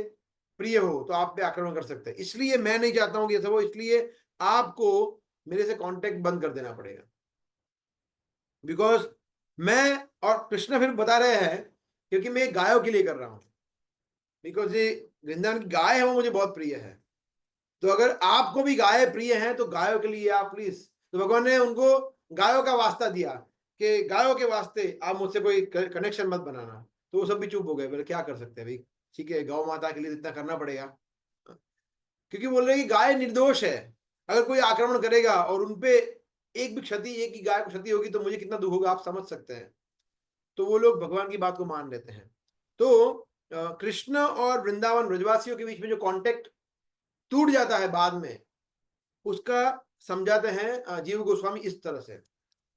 प्रिय हो, तो आप पे आक्रमण कर सकते हैं, इसलिए मैं नहीं चाहता हूँ कि ऐसा हो, इसलिए आपको मेरे से कांटेक्ट बंद कर देना पड़ेगा, बिकॉज मैं, और कृष्ण फिर बता रहे हैं क्योंकि मैं गायों के लिए कर रहा हूँ, बिकॉज ये वृंदावन की गाय है वो मुझे बहुत प्रिय है। तो अगर आपको भी गाय प्रिय हैं तो गायों के लिए आप प्लीज, तो भगवान ने उनको गायों का वास्ता दिया कि गायों के वास्ते आप मुझसे कोई कनेक्शन मत बनाना। तो वो सब भी चुप हो गए, बोले क्या कर सकते हैं भाई, ठीक है गौ माता के लिए इतना करना पड़ेगा, क्योंकि बोल रहे कि गाय निर्दोष है, अगर कोई आक्रमण करेगा और उनपे एक भी क्षति, एक ही गाय को क्षति होगी तो मुझे कितना दुख होगा, आप समझ सकते हैं। तो वो लोग भगवान की बात को मान लेते हैं। तो कृष्ण और वृंदावन ब्रजवासियों के बीच में जो कांटेक्ट टूट जाता है बाद में, उसका समझाते हैं जीव गोस्वामी इस तरह से।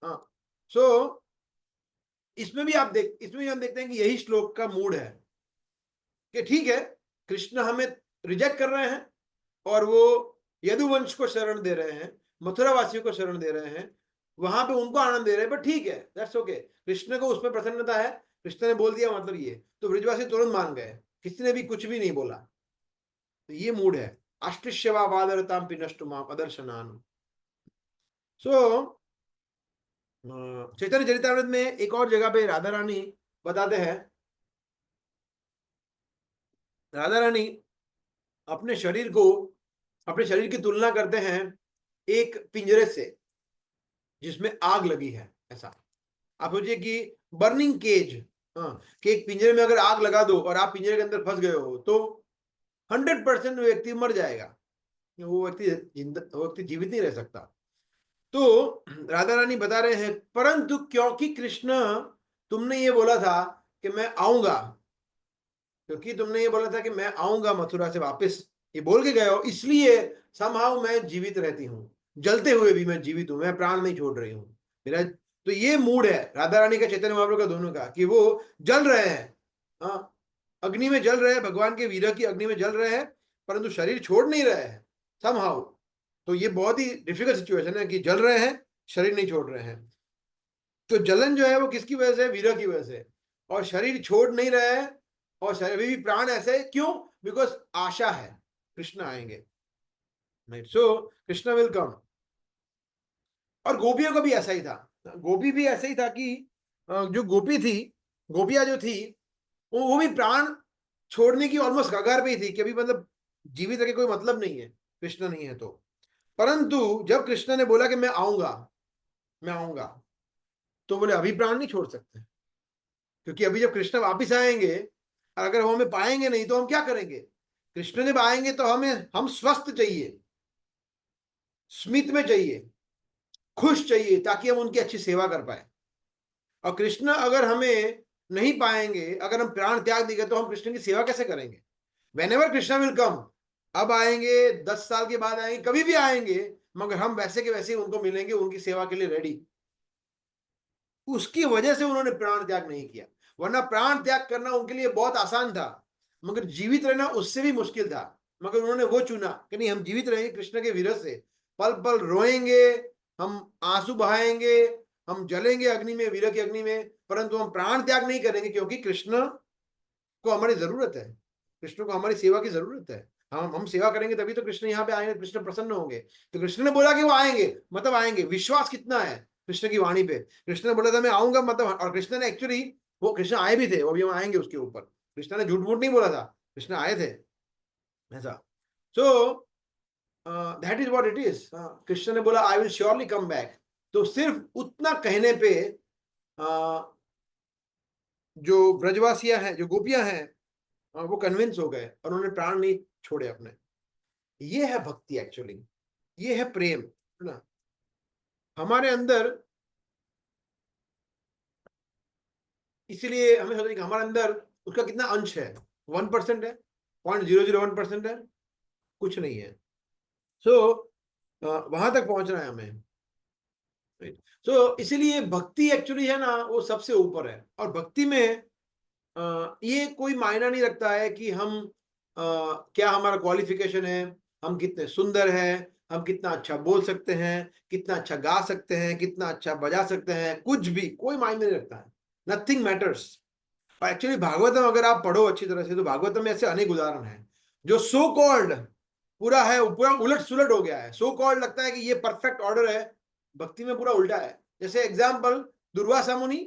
हाँ, सो इसमें भी हम देखते हैं कि यही श्लोक का मूड है कि ठीक है कृष्ण हमें रिजेक्ट कर रहे हैं और वो यदुवंश को शरण दे रहे हैं, मथुरा वासियों को शरण दे रहे हैं, वहां पे उनको आनंद दे रहे हैं, बट ठीक है, दैट्स ओके, कृष्ण को उसमें प्रसन्नता है, कृष्ण ने बोल दिया मतलब ये, तो ब्रजवासी तुरंत मान गए, किसी ने भी कुछ भी नहीं बोला। तो ये मूड है, अष्टिश्यवा वादरताम पिनष्टुमाम अदर्शनान। सो चैतन्य चरितामृत में एक और जगह पे राधा रानी बताते हैं, राधा रानी अपने शरीर की तुलना करते हैं एक पिंजरे से जिसमें आग लगी है, ऐसा आप सोचिए कि बर्निंग केज, हाँ, कि एक पिंजरे में अगर आग लगा दो और आप पिंजरे के अंदर फंस गए हो तो 100% व्यक्ति मर जाएगा, वो व्यक्ति जीवित नहीं रह सकता। तो राधा रानी बता रहे हैं, परंतु क्योंकि कृष्ण तुमने ये बोला था कि मैं आऊंगा, क्योंकि तुमने ये बोला था कि मैं आऊंगा मथुरा से वापस, ये बोल के गए हो, इसलिए समहाउ मैं जीवित रहती हूँ, जलते हुए भी मैं जीवित हूं, मैं प्राण नहीं छोड़ रही हूँ मेरा। तो ये मूड है राधा रानी का, चैतन्य महाप्रभु का, दोनों का, कि वो जल रहे हैं, हाँ, अग्नि में जल रहे हैं, भगवान के विरह की अग्नि में जल रहे हैं, परंतु शरीर छोड़ नहीं रहे हैं समहाउ। तो ये बहुत ही डिफिकल्ट सिचुएशन है कि जल रहे हैं, शरीर नहीं छोड़ रहे हैं। तो जलन जो है वो किसकी वजह से? विरह की वजह से। और शरीर छोड़ नहीं रहे हैं, और शरीर अभी भी प्राण ऐसे, क्यों? बिकॉज आशा है कृष्ण आएंगे, सो कृष्ण विल कम। और गोपियों का भी ऐसा ही था, गोपी भी ऐसा ही था कि जो गोपी थी, गोपियां जो थी, वो भी प्राण छोड़ने की ऑलमोस्ट कगार पे ही थी कि अभी मतलब जीवित रह के कोई मतलब नहीं है, कृष्ण नहीं है तो। परंतु जब कृष्ण ने बोला कि मैं आऊंगा, मैं आऊंगा, तो बोले अभी प्राण नहीं छोड़ सकते, क्योंकि अभी जब कृष्ण वापिस आएंगे, अगर वो हमें पाएंगे नहीं तो हम क्या करेंगे? कृष्ण जब आएंगे तो हम स्वस्थ चाहिए, स्मित में चाहिए, खुश चाहिए, ताकि हम उनकी अच्छी सेवा कर पाए। और कृष्ण अगर हमें नहीं पाएंगे, अगर हम प्राण त्याग देंगे, तो हम कृष्ण की सेवा कैसे करेंगे? वेनेवर कृष्ण विल कम, अब आएंगे, 10 साल के बाद आएंगे, कभी भी आएंगे, मगर हम वैसे के वैसे ही उनको मिलेंगे, उनकी सेवा के लिए रेडी। उसकी वजह से उन्होंने प्राण त्याग नहीं किया, वरना प्राण त्याग करना उनके लिए बहुत आसान था, मगर जीवित रहना उससे भी मुश्किल था। मगर उन्होंने वो चुना कि नहीं, हम जीवित रहेंगे कृष्ण के विरह से, पल पल रोएंगे, हम आंसू बहाएंगे, हम जलेंगे अग्नि में, विरह की अग्नि में, परंतु हम प्राण त्याग नहीं करेंगे, क्योंकि कृष्ण को हमारी जरूरत है, कृष्ण को हमारी सेवा की जरूरत है। हम सेवा करेंगे तभी तो कृष्ण यहाँ पे आएंगे, कृष्ण प्रसन्न होंगे। तो कृष्ण ने बोला कि वो आएंगे, मतलब आएंगे। विश्वास कितना है कृष्ण की वाणी पे? कृष्ण ने बोला था मैं आऊंगा, मतलब, और कृष्ण ने एक्चुअली, वो कृष्ण आए भी थे, वो भी हम आएंगे उसके ऊपर। कृष्ण ने झूठ मूठ नहीं बोला था, कृष्ण आए थे, ऐसा। So that is what it is. Krishna ने बोला I will surely come back. तो सिर्फ उतना कहने पे जो ब्रजवासियां हैं, जो गोपियां हैं, वो कन्विंस हो गए और उन्होंने प्राण नहीं छोड़े अपने। ये है भक्ति एक्चुअली, ये है प्रेम, है ना? हमारे अंदर, इसलिए हमें सोचना कि हमारे अंदर उसका कितना अंश है? 1% है, 0.001% है, कुछ नहीं है। सो वहां तक पहुंचना है हमें। सो इसीलिए भक्ति एक्चुअली है ना, वो सबसे ऊपर है। और भक्ति में ये कोई मायना नहीं रखता है कि हम क्या हमारा क्वालिफिकेशन है, हम कितने सुंदर हैं, हम कितना अच्छा बोल सकते हैं, कितना अच्छा गा सकते हैं, कितना अच्छा बजा सकते हैं, कुछ भी कोई मायने नहीं रखता है। Nothing matters. और एक्चुअली भागवतम अगर आप पढ़ो अच्छी तरह से, तो भागवतम में ऐसे अनेक उदाहरण हैं जो सो कॉल्ड पूरा है, पूरा उलट सुलट हो गया है। सो कॉल्ड लगता है कि ये परफेक्ट ऑर्डर है, भक्ति में पूरा उल्टा है। जैसे एग्जाम्पल, दुर्वासा मुनि,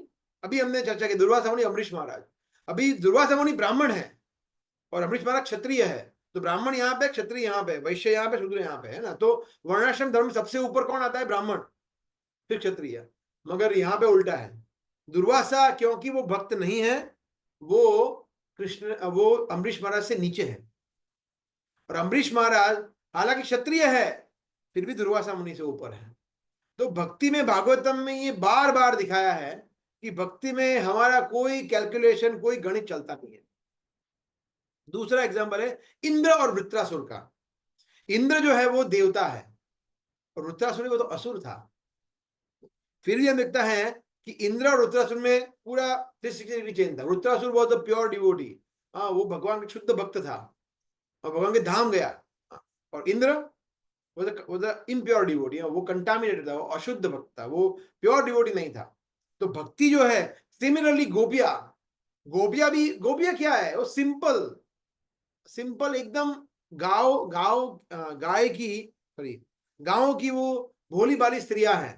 अभी हमने चर्चा की, दुर्वासा मुनि, अमरीश महाराज। अभी दुर्वासा मुनि ब्राह्मण है और अमरीश महाराज क्षत्रिय है, तो ब्राह्मण यहाँ पे, क्षत्रिय यहाँ पे, वैश्य यहाँ पे, शूद्र यहाँ पे, है ना? तो वर्णाश्रम धर्म सबसे ऊपर कौन आता है? ब्राह्मण, फिर क्षत्रिय। मगर यहाँ पे उल्टा है। दुर्वासा क्योंकि वो भक्त नहीं है, वो अमरीश महाराज से नीचे है। और अमरीश महाराज हालांकि क्षत्रिय है, फिर भी दुर्वासा मुनि से ऊपर है। तो भक्ति में, भागवतम में ये बार बार दिखाया है कि भक्ति में हमारा कोई कैलकुलेशन, कोई गणित चलता नहीं है। दूसरा एग्जांपल है इंद्र और वृत्रासुर का। इंद्र जो है वो देवता है, और वृत्रासुर वो तो असुर था। फिर भी हम देखता है कि इंद्र और वृत्रासुर में पूरा 360 डिग्री चेंज था। वृत्रासुर बहुत प्योर डिवोटी, हाँ, वो भगवान का शुद्ध भक्त था और भगवान के धाम गया। और इंद्र वो इम्प्योर डिवोटी, वो कंटामिनेटेड था, वो अशुद्ध भक्त था, वो प्योर डिवोटी नहीं था। तो भक्ति जो है, सिमिलरली गोपिया, गोपिया क्या है? वो सिंपल, सिंपल एकदम, गांव गांव गाय की, सॉरी, गांव की वो भोली भाली स्त्रियां हैं।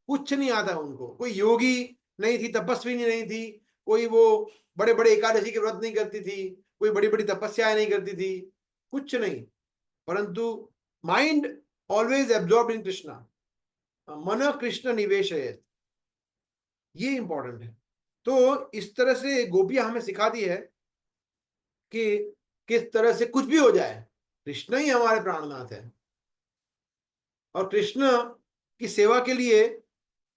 कुछ नहीं आता उनको, कोई योगी नहीं थी, तपस्वी नहीं थी, कोई वो बड़े बड़े एकादशी के व्रत नहीं करती थी, कोई बड़ी बड़ी तपस्याएं नहीं करती थी, कुछ नहीं, परंतु mind always absorb in Krishna, मन कृष्ण निवेश है, ये इंपॉर्टेंट है। तो इस तरह से गोपियां हमें सिखाती है कि किस तरह से कुछ भी हो जाए, कृष्ण ही हमारे प्राणनाथ है। और कृष्ण की सेवा के लिए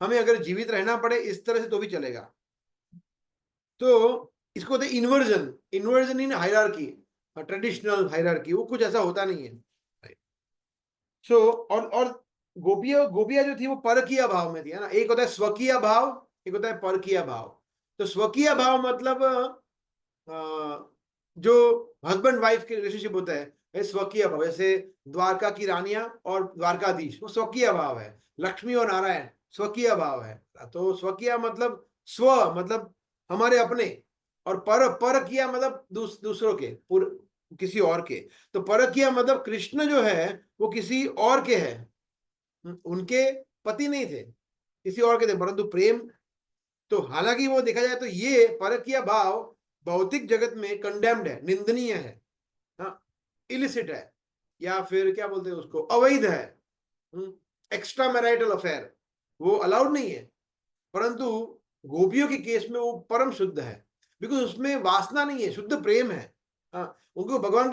हमें अगर जीवित रहना पड़े इस तरह से तो भी चलेगा। तो इसको होता है इन्वर्जन, इन्वर्जन इन हायरार्की, ट्रेडिशनल हायरार्की, वो कुछ ऐसा होता नहीं है। सो और गोपियां जो थी वो परकीय भाव में थी, है ना। एक होता है स्वकीय भाव, एक होता है परकीय भाव। तो स्वकीय भाव मतलब जो हस्बैंड वाइफ के रिलेशनशिप होता है, ये स्वकीय भाव। जैसे द्वारका की रानियां और द्वारकाधीश, वो स्वकीय भाव है। लक्ष्मी और नारायण स्वकीय भाव है। तो स्वकीय मतलब स्व, मतलब हमारे अपने, और पर किया मतलब दूसरों के, किसी और के। तो पर किया मतलब कृष्ण जो है वो किसी और के है, उनके पति नहीं थे, किसी और के थे, परंतु प्रेम। तो हालांकि वो देखा जाए तो ये परकीय भाव भौतिक जगत में कंडेम्ड है, निंदनीय है, हाँ, इलिसिट है, या फिर क्या बोलते हैं उसको, अवैध है, एक्स्ट्रा मैरिटल अफेयर, वो अलाउड नहीं है। परंतु गोपियों के केस में वो परम शुद्ध है, बिकॉज उसमें वासना नहीं है, शुद्ध प्रेम है। हाँ, उनको भगवान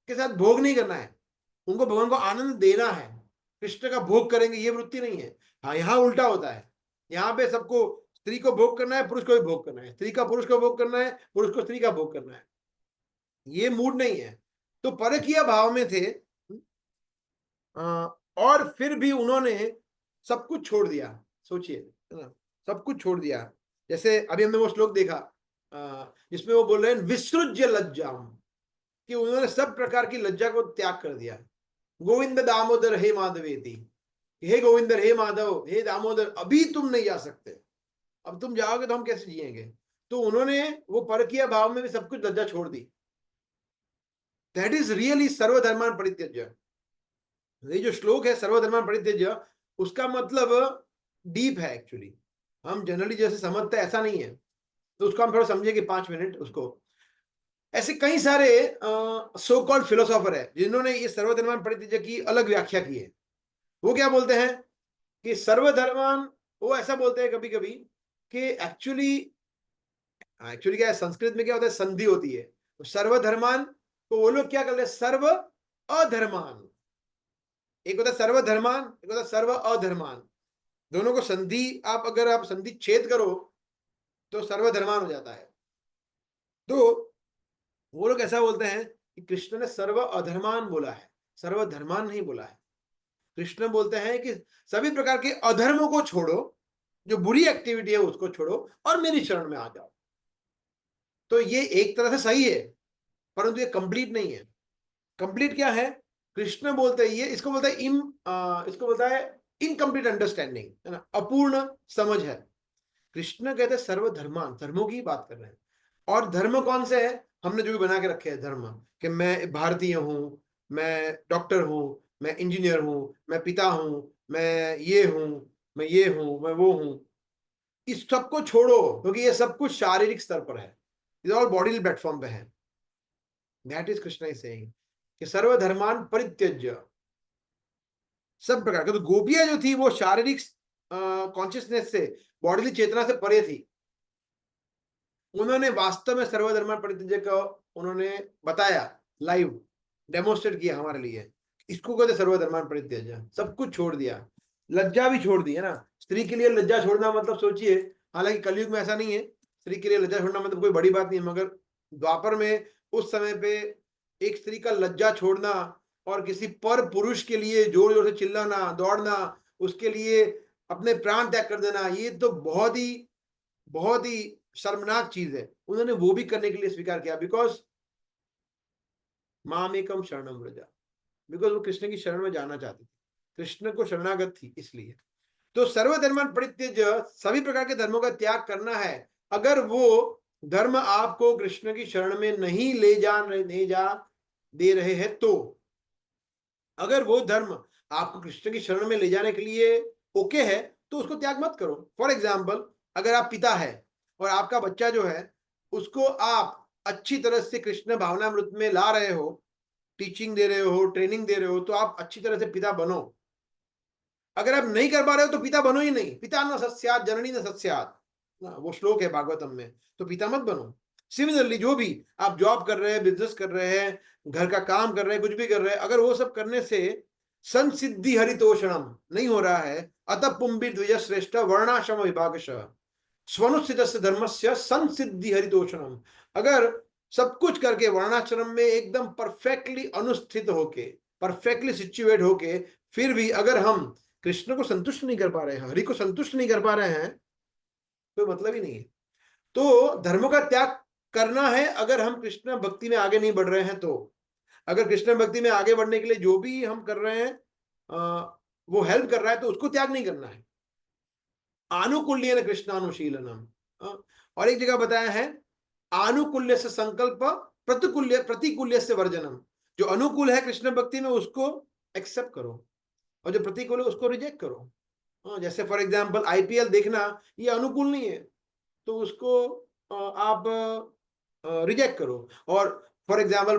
के साथ भोग नहीं करना है, उनको भगवान को आनंद देना है, कृष्ण का भोग करेंगे ये वृत्ति नहीं है। हाँ, यहाँ उल्टा होता है, यहाँ पे सबको स्त्री को भोग करना है, पुरुष को भी भोग करना है, स्त्री का पुरुष को भोग करना है, पुरुष को स्त्री का भोग करना है, ये मूड नहीं है। तो परकीय भाव में थे, और फिर भी उन्होंने सब कुछ छोड़ दिया। सोचिए, है ना, सब कुछ छोड़ दिया। जैसे अभी हमने वो श्लोक देखा जिसमें वो बोल रहे हैं विसृज्य लज्जाम, कि उन्होंने सब प्रकार की लज्जा को त्याग कर दिया। गोविंद दामोदर हे माधवेति, हे गोविंदर, हे माधव, हे दामोदर, अभी तुम नहीं जा सकते, अब तुम जाओगे तो हम कैसे जिएंगे। तो उन्होंने वो परकीय भाव में भी सब कुछ लज्जा छोड़ दी। दैट इज रियली सर्वधर्मान परित्यज्य। ये जो श्लोक है सर्वधर्मान परित्यज्य, उसका मतलब डीप है एक्चुअली। हम जनरली जैसे समझते हैं ऐसा नहीं है, तो उसको हम थोड़ा समझेंगे 5 मिनट उसको। ऐसे कई सारे सो कॉल्ड फिलोसोफर है जिन्होंने ये सर्वधर्मान परित्यज्य की अलग व्याख्या की है। वो क्या बोलते हैं कि सर्वधर्मान, वो ऐसा बोलते हैं कभी कभी कि एक्चुअली क्या है, संस्कृत में क्या होता है, संधि होती है। तो सर्वधर्मान तो वो लोग क्या करते हैं, सर्व अधर्मान। एक होता है सर्वधर्मान, एक होता है सर्व अधर्मान। दोनों को संधि, अगर आप संधि छेद करो तो सर्वधर्मान हो जाता है। तो वो लोग ऐसा बोलते हैं कि कृष्ण ने सर्व अधर्मान बोला है, सर्वधर्मान नहीं बोला है। कृष्ण बोलते हैं कि सभी प्रकार के अधर्मों को छोड़ो, जो बुरी एक्टिविटी है उसको छोड़ो और मेरी शरण में आ जाओ। तो ये एक तरह से सही है, परंतु ये कंप्लीट नहीं है। कंप्लीट क्या है, कृष्ण बोलते हैं ये, इसको बोलता है इसको बोलता है इनकम्प्लीट अंडरस्टैंडिंग, है ना, अपूर्ण समझ है। कृष्ण कहते हैं सर्वधर्मान, धर्मों की बात कर रहे हैं। और धर्म कौन से है, हमने जो भी बना के रखे हैं धर्म, कि मैं भारतीय हूं, मैं डॉक्टर हूं, मैं इंजीनियर हूं, मैं पिता हूं, मैं ये हूं, मैं ये हूं, मैं वो हूं, इस सबको छोड़ो, क्योंकि ये सब कुछ शारीरिक स्तर पर है, ये ऑल बॉडी प्लेटफॉर्म पे है। That is Krishna is saying कि सर्वधर्मान परित्यज्य, सब प्रकार का। तो गोपियां जो थी वो शारीरिक कॉन्शियसनेस से, बॉडीली चेतना से परे थी। उन्होंने वास्तव में सर्वधर्मान परित्यज्य को उन्होंने बताया, लाइव डेमोन्स्ट्रेट किया हमारे लिए। इसको कहते सर्वधर्मान परित्यज्य, सब कुछ छोड़ दिया, लज्जा भी छोड़ दी, है ना। स्त्री के लिए लज्जा छोड़ना मतलब सोचिए, हालांकि कलयुग में ऐसा नहीं है, स्त्री के लिए लज्जा छोड़ना मतलब कोई बड़ी बात नहीं है, मगर द्वापर में उस समय पे एक स्त्री का लज्जा छोड़ना और किसी पर पुरुष के लिए जोर जोर से चिल्लाना, दौड़ना, उसके लिए अपने प्राण त्याग कर देना, ये तो बहुत ही शर्मनाक चीज है। उन्होंने वो भी करने के लिए स्वीकार किया, बिकॉज मामेकम शरणम व्रजा, बिकॉज वो कृष्ण की शरण में जाना चाहती थी, कृष्ण को शरणागत थी इसलिए। तो सर्वधर्मान परित्यज्य, सभी प्रकार के धर्मों का त्याग करना है। अगर वो धर्म आपको कृष्ण की शरण में नहीं ले जा दे रहे हैं, तो अगर वो धर्म आपको कृष्ण की शरण में ले जाने के लिए ओके है, तो उसको त्याग मत करो। फॉर एग्जाम्पल, अगर आप पिता है और आपका बच्चा जो है उसको आप अच्छी तरह से कृष्ण भावनामृत में ला रहे हो, टीचिंग दे रहे हो, ट्रेनिंग दे रहे हो, तो आप अच्छी तरह से पिता बनो। अगर आप नहीं कर पा रहे हो तो पिता बनो ही नहीं। पिता न सत्स्यात् जननी न सत्स्यात्, वो श्लोक है भागवतम में, तो पिता मत बनो। सिमिलरली जो भी आप जॉब कर रहे हैं, बिजनेस कर रहे हैं, घर का काम कर रहे हैं, कुछ भी कर रहे हैं, अगर वो सब करने से संसिद्धि हरितोषणम नहीं हो रहा है, अतः पुंबी द्विज श्रेष्ठ वर्णाश्रम विभागश, स्वनुस्थितस्य धर्मस्य संसिद्धि हरितोषणम। अगर सब कुछ करके वर्णाश्रम में एकदम परफेक्टली अनुस्थित होके, परफेक्टली सिचुएट होके, फिर भी अगर हम कृष्ण को संतुष्ट नहीं कर पा रहे हैं, हरि को संतुष्ट नहीं कर पा रहे हैं, कोई मतलब ही नहीं है। तो धर्म का त्याग करना है अगर हम कृष्ण भक्ति में आगे नहीं बढ़ रहे हैं। तो अगर कृष्ण भक्ति में आगे बढ़ने के लिए जो भी हम कर रहे हैं वो हेल्प कर रहा है, तो उसको त्याग नहीं करना है। आनुकूल्येन कृष्णानुशीलनम। और एक जगह बताया है आनुकूल्य से संकल्प, प्रतिकूल्य से वर्जनम। जो अनुकूल है कृष्ण भक्ति में उसको एक्सेप्ट करो, और जो प्रतिकूल है उसको रिजेक्ट करो। जैसे फॉर एग्जांपल आईपीएल देखना ये अनुकूल नहीं है, तो उसको आप रिजेक्ट करो। और फॉर एग्जांपल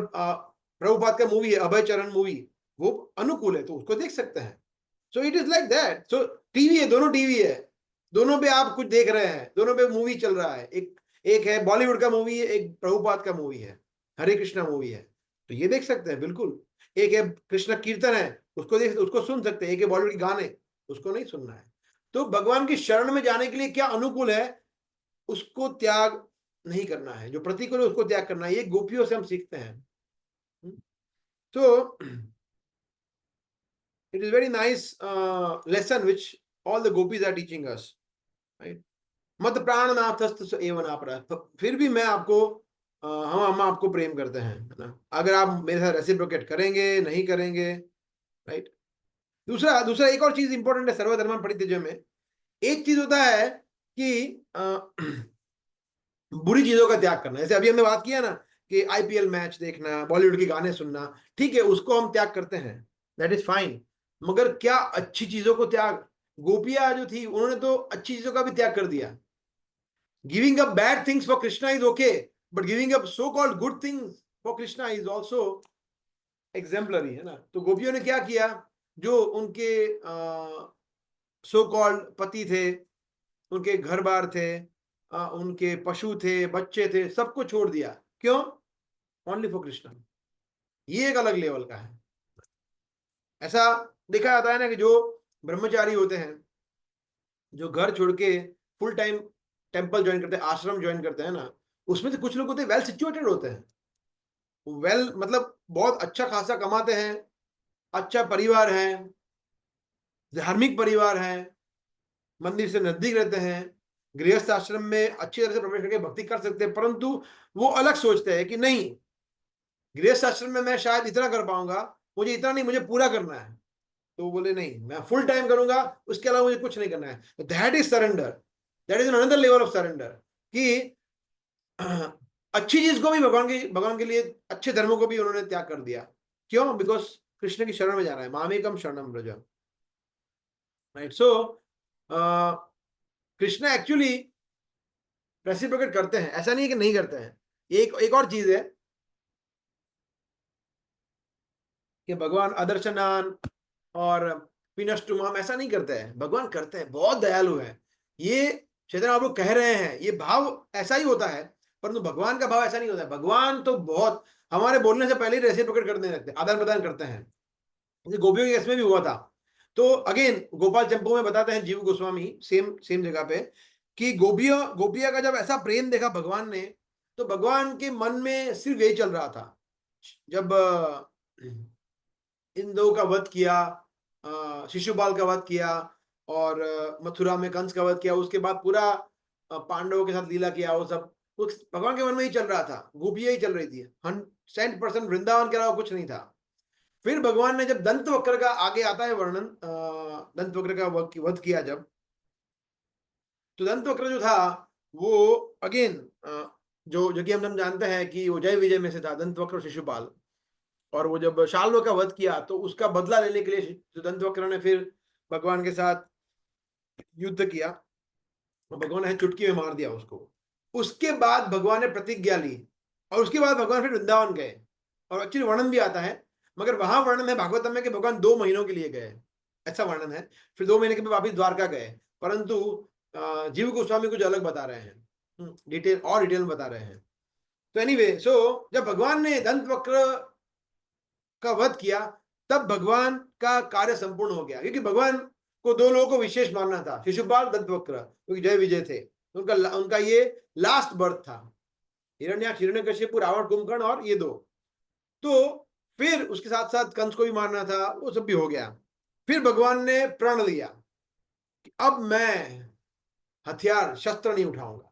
प्रभुपाद का मूवी है अभय चरण मूवी, वो अनुकूल है तो उसको देख सकते हैं। So it is like that. So TV है, दोनों टीवी है, दोनों पे आप कुछ देख रहे हैं, दोनों पे मूवी चल रहा है। एक है बॉलीवुड का मूवी है, एक प्रभुपाद का मूवी है, हरे कृष्णा मूवी है, तो ये देख सकते हैं बिल्कुल। एक है कृष्ण कीर्तन है, उसको देख, उसको सुन सकते हैं। एक है बॉलीवुड के गाने, उसको नहीं सुनना है। तो भगवान की शरण में जाने के लिए क्या अनुकूल है उसको त्याग नहीं करना है, जो प्रतिकूल है उसको त्याग करना है। ये गोपियों से हम सीखते हैं। तो it is very nice lesson which all the gopis are teaching us, right? मत प्राणनाथस्त एवं अपराध। फिर भी मैं आपको हम आपको प्रेम करते हैं, है ना। अगर आप मेरे साथ रेसिप्रोकेट करेंगे नहीं करेंगे, राइट। दूसरा दूसरा एक और चीज इंपॉर्टेंट है सर्वधर्म परित्यज्य में। एक चीज होता है कि बुरी चीजों का त्याग करना। जैसे अभी हमने बात किया ना कि आईपीएल मैच देखना, बॉलीवुड के गाने सुनना, ठीक है उसको हम त्याग करते हैं, दैट इज फाइन। मगर क्या अच्छी चीजों को त्याग? गोपियां जो थी उन्होंने तो अच्छी चीजों का भी त्याग कर दिया। Giving up bad things for Krishna is okay, but giving up so called good things for Krishna is also exemplary, है ना। तो गोपियों ने क्या किया? जो उनके सो कॉल्ड पति थे, उनके घर बार थे, उनके पशु थे, बच्चे थे, सबको छोड़ दिया। क्यों? Only for Krishna. ये एक अलग लेवल का है। ऐसा देखा जाता है ना कि जो ब्रह्मचारी होते हैं, जो घर छोड़ के फुल टाइम टेंपल ज्वाइन करते हैं, आश्रम ज्वाइन करते हैं ना, उसमें से कुछ लोग होते हैं वेल सिचुएटेड होते हैं, वेल मतलब बहुत अच्छा खासा कमाते हैं, अच्छा परिवार है, धार्मिक परिवार है, मंदिर से नजदीक रहते हैं, गृहस्थ आश्रम में अच्छी तरह से प्रवेश करके भक्ति कर सकते हैं। परंतु वो अलग सोचते हैं कि नहीं, गृहस्थ आश्रम में मैं शायद इतना कर पाऊंगा, मुझे इतना नहीं, मुझे पूरा करना है। तो बोले नहीं, मैं फुल टाइम करूंगा, उसके अलावा मुझे कुछ नहीं करना है। That is surrender, that is another level of surrender. कि अच्छी चीज को भी भगवान के लिए, अच्छे धर्मों को भी उन्होंने त्याग कर दिया। क्यों? बिकॉज कृष्ण की शरण में जाना है। मामेकम शरणम व्रज, राइट। सो कृष्ण एक्चुअली रेसिप्रोकेट करते हैं, ऐसा नहीं है कि नहीं करते हैं। एक और चीज है कि भगवान अदर्शनान और पिनष्टुमाम ऐसा नहीं करते हैं, भगवान करते हैं, बहुत दयालु है। ये चैतन्य आप लोग कह रहे हैं, ये भाव ऐसा ही होता है, परंतु भगवान का भाव ऐसा नहीं होता है। भगवान तो बहुत हमारे बोलने से पहले ही रेसिप्रोकेट करने लगते हैं, आदान प्रदान करते हैं। जैसे गोपियों के केस में भी हुआ था। तो अगेन गोपाल चंपू में बताते हैं जीव गोस्वामी सेम सेम जगह पे कि गोपिया का जब ऐसा प्रेम देखा भगवान ने, तो भगवान के मन में सिर्फ यही चल रहा था। जब इन दो का वध किया, शिशुपाल का वध किया, और मथुरा में कंस का वध किया, उसके बाद पूरा पांडवों के साथ लीला किया, वो सब कुछ भगवान के मन में ही चल रहा था, गोपियां ही चल रही थी। 100% वृंदावन के अलावा कुछ नहीं था। फिर भगवान ने जब दंत वक्र का, आगे आता है वर्णन, दंत वक्र का वध किया जब, तो दंत वक्र जो था वो अगेन जो कि हम जानते हैं कि वो जय विजय में से था, दंत वक्र शिशुपाल। और वो जब शाल्व का वध किया तो उसका बदला लेने के लिए दंत वक्र ने फिर भगवान के साथ युद्ध किया, और भगवान ने चुटकी में मार दिया उसको। उसके बाद भगवान ने प्रतिज्ञा ली, और उसके बाद भगवान फिर वृंदावन गए। और एक्चुअली वर्णन भी आता है, मगर वहां वर्णन है भागवतम में कि भगवान 2 महीनों के लिए गए, ऐसा वर्णन है। फिर 2 महीने के बाद वापिस द्वारका गए। परंतु जीव गोस्वामी कुछ अलग बता रहे हैं, डिटेल बता रहे हैं। तो एनीवे, सो जब भगवान ने दंत वक्र का वध किया, तब भगवान का कार्य संपूर्ण हो गया। क्योंकि भगवान को 2 लोगों को विशेष मानना था, शिशुपाल, दंत वक्र, क्योंकि जय विजय थे। उनका उनका ये लास्ट बर्थ था, हिरण्याक्ष, हिरण्यकशिपु, रावण, कुंभकर्ण और ये दो। तो फिर उसके साथ साथ कंस को भी मारना था, वो सब भी हो गया। फिर भगवान ने प्रण लिया कि अब मैं हथियार शस्त्र नहीं उठाऊंगा,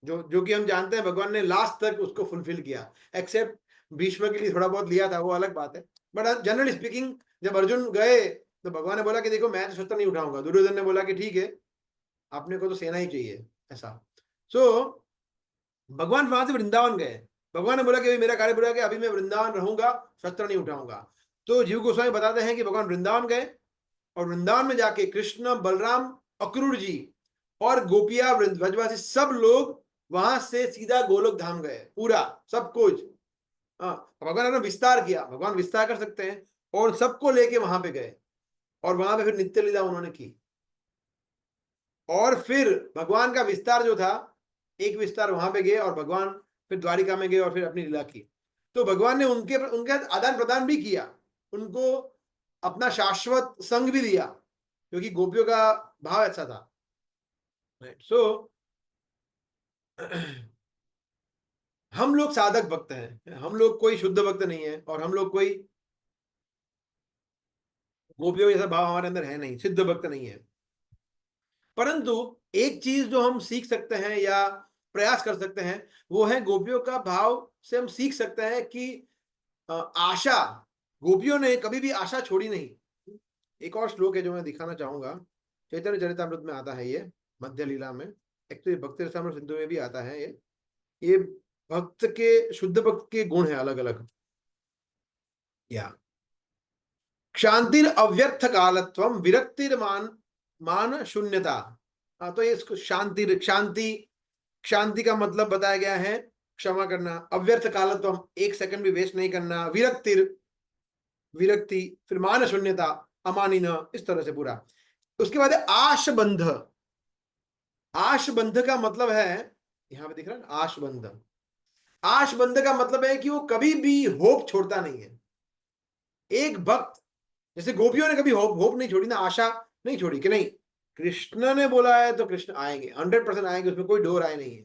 जो कि हम जानते हैं भगवान ने लास्ट तक उसको फुलफिल किया, एक्सेप्ट भीष्म के लिए थोड़ा बहुत लिया था, वो अलग बात है। बट जनरली स्पीकिंग जब अर्जुन गए तो भगवान ने बोला कि देखो मैं तो शस्त्र नहीं उठाऊंगा। दुर्योधन ने बोला कि ठीक है, आपने को तो सेना ही चाहिए, ऐसा। सो भगवान वहां से वृंदावन गए। भगवान ने बोला कि मेरा कार्य पूरा है कि अभी मैं वृंदावन रहूंगा, शस्त्र नहीं उठाऊंगा। तो जीव गोस्वामी बताते हैं कि भगवान वृंदावन गए और वृंदावन में जाके कृष्ण, बलराम, अक्रूर जी और गोपिया, व्रजवासी सब लोग वहां से सीधा गोलोक धाम गए, पूरा सब कुछ। हाँ, भगवान ने विस्तार किया, भगवान विस्तार कर सकते हैं, और सबको लेके वहां पे गए और वहां पे फिर नित्य लीला उन्होंने की। और फिर भगवान का विस्तार जो था, एक विस्तार वहां पे गए और भगवान फिर द्वारिका में गए और फिर अपनी लीला की। तो भगवान ने उनके आदान प्रदान भी किया, उनको अपना शाश्वत संग भी दिया, क्योंकि गोपियों का भाव ऐसा था। सो हम लोग साधक भक्त हैं, हम लोग कोई शुद्ध भक्त नहीं है, और हम लोग कोई गोपियों जैसा भाव हमारे अंदर है नहीं, सिद्ध भक्त नहीं है। परंतु एक चीज जो हम सीख सकते हैं या प्रयास कर सकते हैं, वो है गोपियों का भाव से हम सीख सकते हैं कि आशा, गोपियों ने कभी भी आशा छोड़ी नहीं। एक और श्लोक है जो मैं दिखाना चाहूंगा, चैतन्य चरितामृत में आता है ये, मध्य लीला में। एक तो ये भक्ति रसामृत सिंधु में भी आता है ये भक्त के, शुद्ध भक्त के गुण है अलग अलग। या क्षांतिर अव्यर्थ कालत्वम विरक्तिर मान शून्यता। तो ये इसको शांति, शांति का मतलब बताया गया है क्षमा करना, अव्यर्थ कालत्वम, एक सेकंड भी वेस्ट नहीं करना, विरक्ति, फिर मान शून्यता, अमानिन, इस तरह से पूरा। उसके बाद आशबंध। आशबंध का मतलब है, यहां पे दिख रहा है ना, आशबंध। आशबंध का मतलब है कि वो कभी भी होप छोड़ता नहीं है। एक भक्त, जैसे गोपियों ने कभी होप नहीं छोड़ी ना, आशा नहीं छोड़ी कि नहीं कृष्ण ने बोला है तो कृष्ण आएंगे, 100% आएंगे, उसमें कोई डोर आए नहीं है।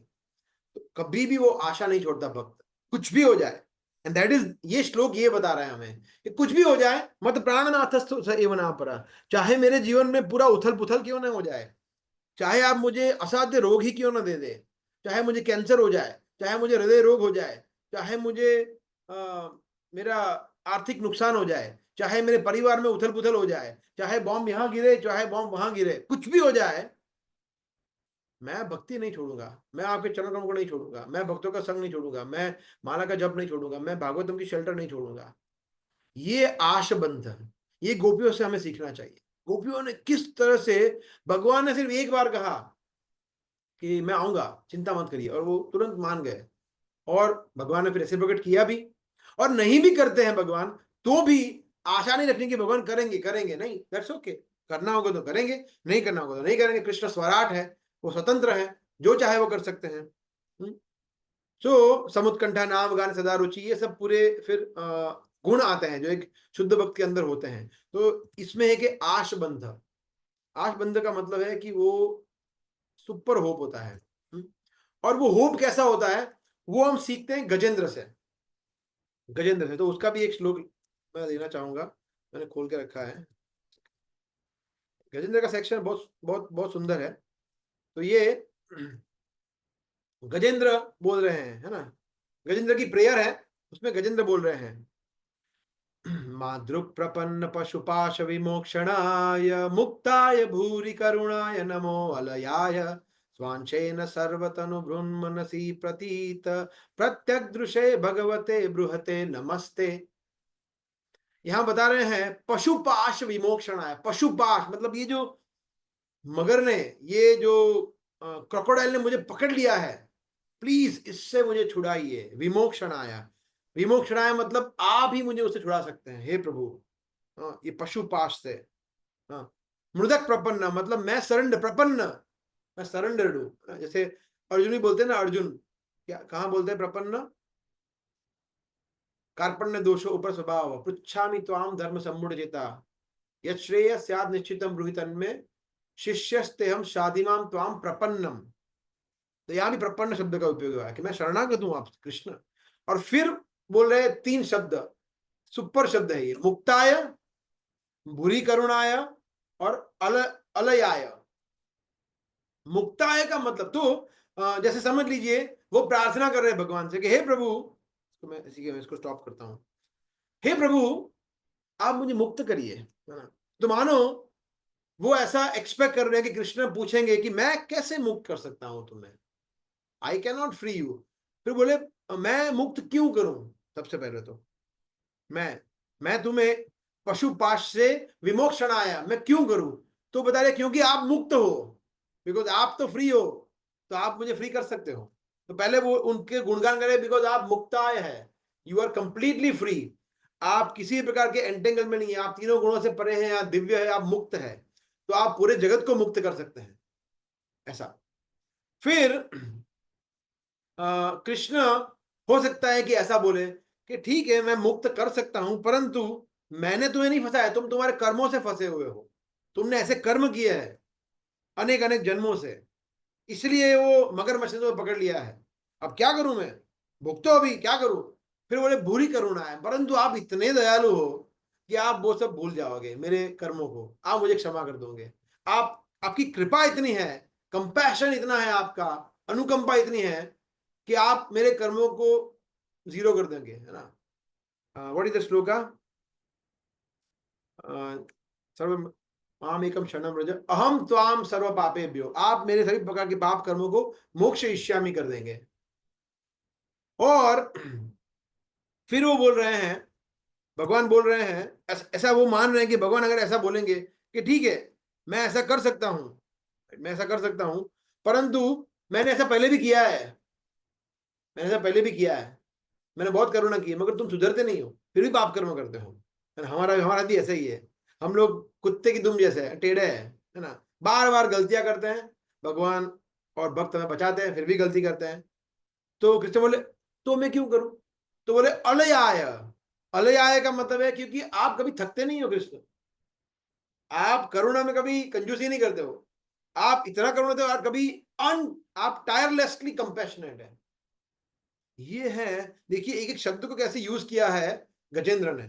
तो कभी भी वो आशा नहीं छोड़ता भक्त, कुछ भी हो जाए। एंड दैट इज, ये श्लोक ये बता रहा है हमें कि कुछ भी हो जाए, मत प्राणनाथस्थो स एव न परा, चाहे मेरे जीवन में पूरा उथल पुथल क्यों ना हो जाए, चाहे आप मुझे असाध्य रोग ही क्यों ना दे दे, चाहे मुझे कैंसर हो जाए, चाहे मुझे हृदय रोग हो जाए, चाहे मुझे मेरा आर्थिक नुकसान हो जाए, चाहे मेरे परिवार में उथल पुथल हो जाए, चाहे बॉम्ब यहां गिरे, चाहे बॉम्ब वहां गिरे, कुछ भी हो जाए, मैं भक्ति नहीं छोड़ूंगा, मैं आपके चरण कमल को नहीं छोड़ूंगा, मैं भक्तों का संग नहीं छोड़ूंगा, मैं माला का जप नहीं छोड़ूंगा, मैं भागवतम की शेल्टर नहीं छोड़ूंगा। ये आशबंधन, ये गोपियों से हमें सीखना चाहिए। गोपियों ने किस तरह से, भगवान ने सिर्फ एक बार कहा कि मैं आऊंगा, चिंता मत करिए, और वो तुरंत मान गए। और भगवान ने फिर ऐसे प्रकट किया भी, और नहीं भी करते हैं भगवान तो भी आशा नहीं रखने की भगवान करेंगे करेंगे, नहीं, दैट्स ओके। करना होगा तो करेंगे, नहीं करना होगा तो नहीं करेंगे। कृष्ण स्वराट है, वो स्वतंत्र है, जो चाहे वो कर सकते हैं। सो समुत्कंठा, नाम गान, सदा रुचि, ये सब पूरे फिर गुण आते हैं जो एक शुद्ध भक्त के अंदर होते हैं। तो इसमें है कि आशबंध, आशबंध का मतलब है कि वो सुपर होप होता है। और वो होप कैसा होता है, वो हम सीखते हैं गजेंद्र से। गजेंद्र से, तो उसका भी एक श्लोक मैं देना चाहूंगा, मैंने खोल के रखा है। गजेंद्र का सेक्शन बहुत बहुत बहुत सुंदर है। तो ये गजेंद्र बोल रहे हैं, है ना, गजेंद्र की प्रेयर है, उसमें गजेंद्र बोल रहे हैं, माद्रुक प्रपन्न पशुपाश विमोक्षणाय मुक्ताय भूरि करुणाय नमो अलयाय स्वांशेन सर्वतनु भ्रून्मनसि प्रतीत प्रत्यक दृशे भगवते बृहते नमस्ते। यहां बता रहे हैं पशुपाश विमोक्षणाय। पशुपाश मतलब ये जो मगर ने, ये जो क्रोकोडाइल ने मुझे पकड़ लिया है, प्लीज इससे मुझे छुड़ाइए। विमोक्षणाय, विमोक्षणाय मतलब आप ही मुझे उससे छुड़ा सकते हैं, हे प्रभु। ये पशुपाश से। हाँ, मृदक प्रपन्न मतलब मैं सरेंडर, प्रपन्न, मैं सरेंडर्ड हूं। जैसे अर्जुन ही बोलते हैं ना, अर्जुन क्या कहाँ बोलते हैं, प्रपन्न कार्पण्य दोषो ऊपर स्वभाव पृच्छामि त्वाम धर्म सम्मूढ़ चेता यत् श्रेय स्यात् निश्चितम ब्रूहि तन्मे शिष्यस्ते हम शादिमाम त्वाम प्रपन्नम। तो यहाँ भी प्रपन्न शब्द का उपयोग हुआ है कि मैं शरणागत हूं आप कृष्ण। और फिर बोल रहे 3 शब्द, सुपर शब्द है ये, मुक्ताय, बुरी करुणाय और अलयाय। मुक्ताय का मतलब तो जैसे समझ लीजिए वो प्रार्थना कर रहे हैं भगवान से कि हे प्रभु, तो मैं इसको स्टॉप करता हूं, हे प्रभु आप मुझे मुक्त करिए, है ना। तो मानो वो ऐसा एक्सपेक्ट कर रहे हैं कि कृष्ण पूछेंगे कि मैं कैसे मुक्त कर सकता हूं तुम्हें, I can not free you. फिर बोले मैं मुक्त क्यों करूं, सबसे पहले तो मैं तुम्हें पशुपाश से विमोक्षण आया, मैं क्यों करूं। तो बता रहे क्योंकि आप मुक्त हो, बिकॉज आप तो फ्री हो, तो आप मुझे फ्री कर सकते हो। तो पहले वो उनके गुणगान करे, बिकॉज आप मुक्ताय है, यू आर कंप्लीटली फ्री, आप किसी प्रकार के एंटेंगल में नहीं है, आप तीनों गुणों से परे हैं, आप दिव्य है, आप मुक्त है, तो आप पूरे जगत को मुक्त कर सकते हैं, ऐसा। फिर कृष्ण हो सकता है कि ऐसा बोले कि ठीक है मैं मुक्त कर सकता हूं, परंतु मैंने तुम्हें नहीं फंसाया, तुम तुम्हारे कर्मों से फंसे हुए हो, तुमने ऐसे कर्म किए हैं अनेक अनेक जन्मों से, इसलिए वो मगरमच्छ ने पकड़ लिया है। अब क्या करूं मैं, भुगतो अभी क्या करूं। फिर बोले बुरी करुणा है, परंतु आप इतने दयालु हो कि आप वो सब भूल जाओगे, मेरे कर्मों को आप मुझे क्षमा कर दोगे। आप, आपकी कृपा इतनी है, कंपैशन इतना है आपका, अनुकंपा इतनी है कि आप मेरे कर्मों को जीरो कर देंगे, है ना। व्हाट इज द श्लोका, सर्व माम एकम शरणम व्रज अहम त्वाम सर्व पापेभ्यो, आप मेरे सभी प्रकार के पाप कर्मों को मोक्ष इष्यामि कर देंगे। और फिर वो बोल रहे हैं, भगवान बोल रहे हैं, ऐसा वो मान रहे हैं कि भगवान अगर ऐसा बोलेंगे कि ठीक है मैं ऐसा कर सकता हूं, मैं ऐसा कर सकता हूं, परंतु मैंने ऐसा पहले भी किया है, मैंने ऐसा पहले भी किया है, मैंने बहुत करुणा की है, मगर तुम सुधरते नहीं हो, फिर भी पाप कर्म करते हो, है ना। हमारा हमारा भी ऐसा ही है, हम लोग कुत्ते की दुम जैसे है, टेढ़े है ना, बार बार गलतियां करते हैं, भगवान और भक्त हमें बचाते हैं, फिर भी गलती करते हैं। तो कृष्ण बोले तो मैं क्यों करूं, तो बोले अलयाय। अलयाय का मतलब है क्योंकि आप कभी थकते नहीं हो कृष्ण, आप करुणा में कभी कंजूसी नहीं करते हो, आप इतना करुणा देते हो, और कभी आप टायरलेसली कंपैशनेट है। ये है, देखिए एक एक शब्द को कैसे यूज किया है गजेंद्र ने,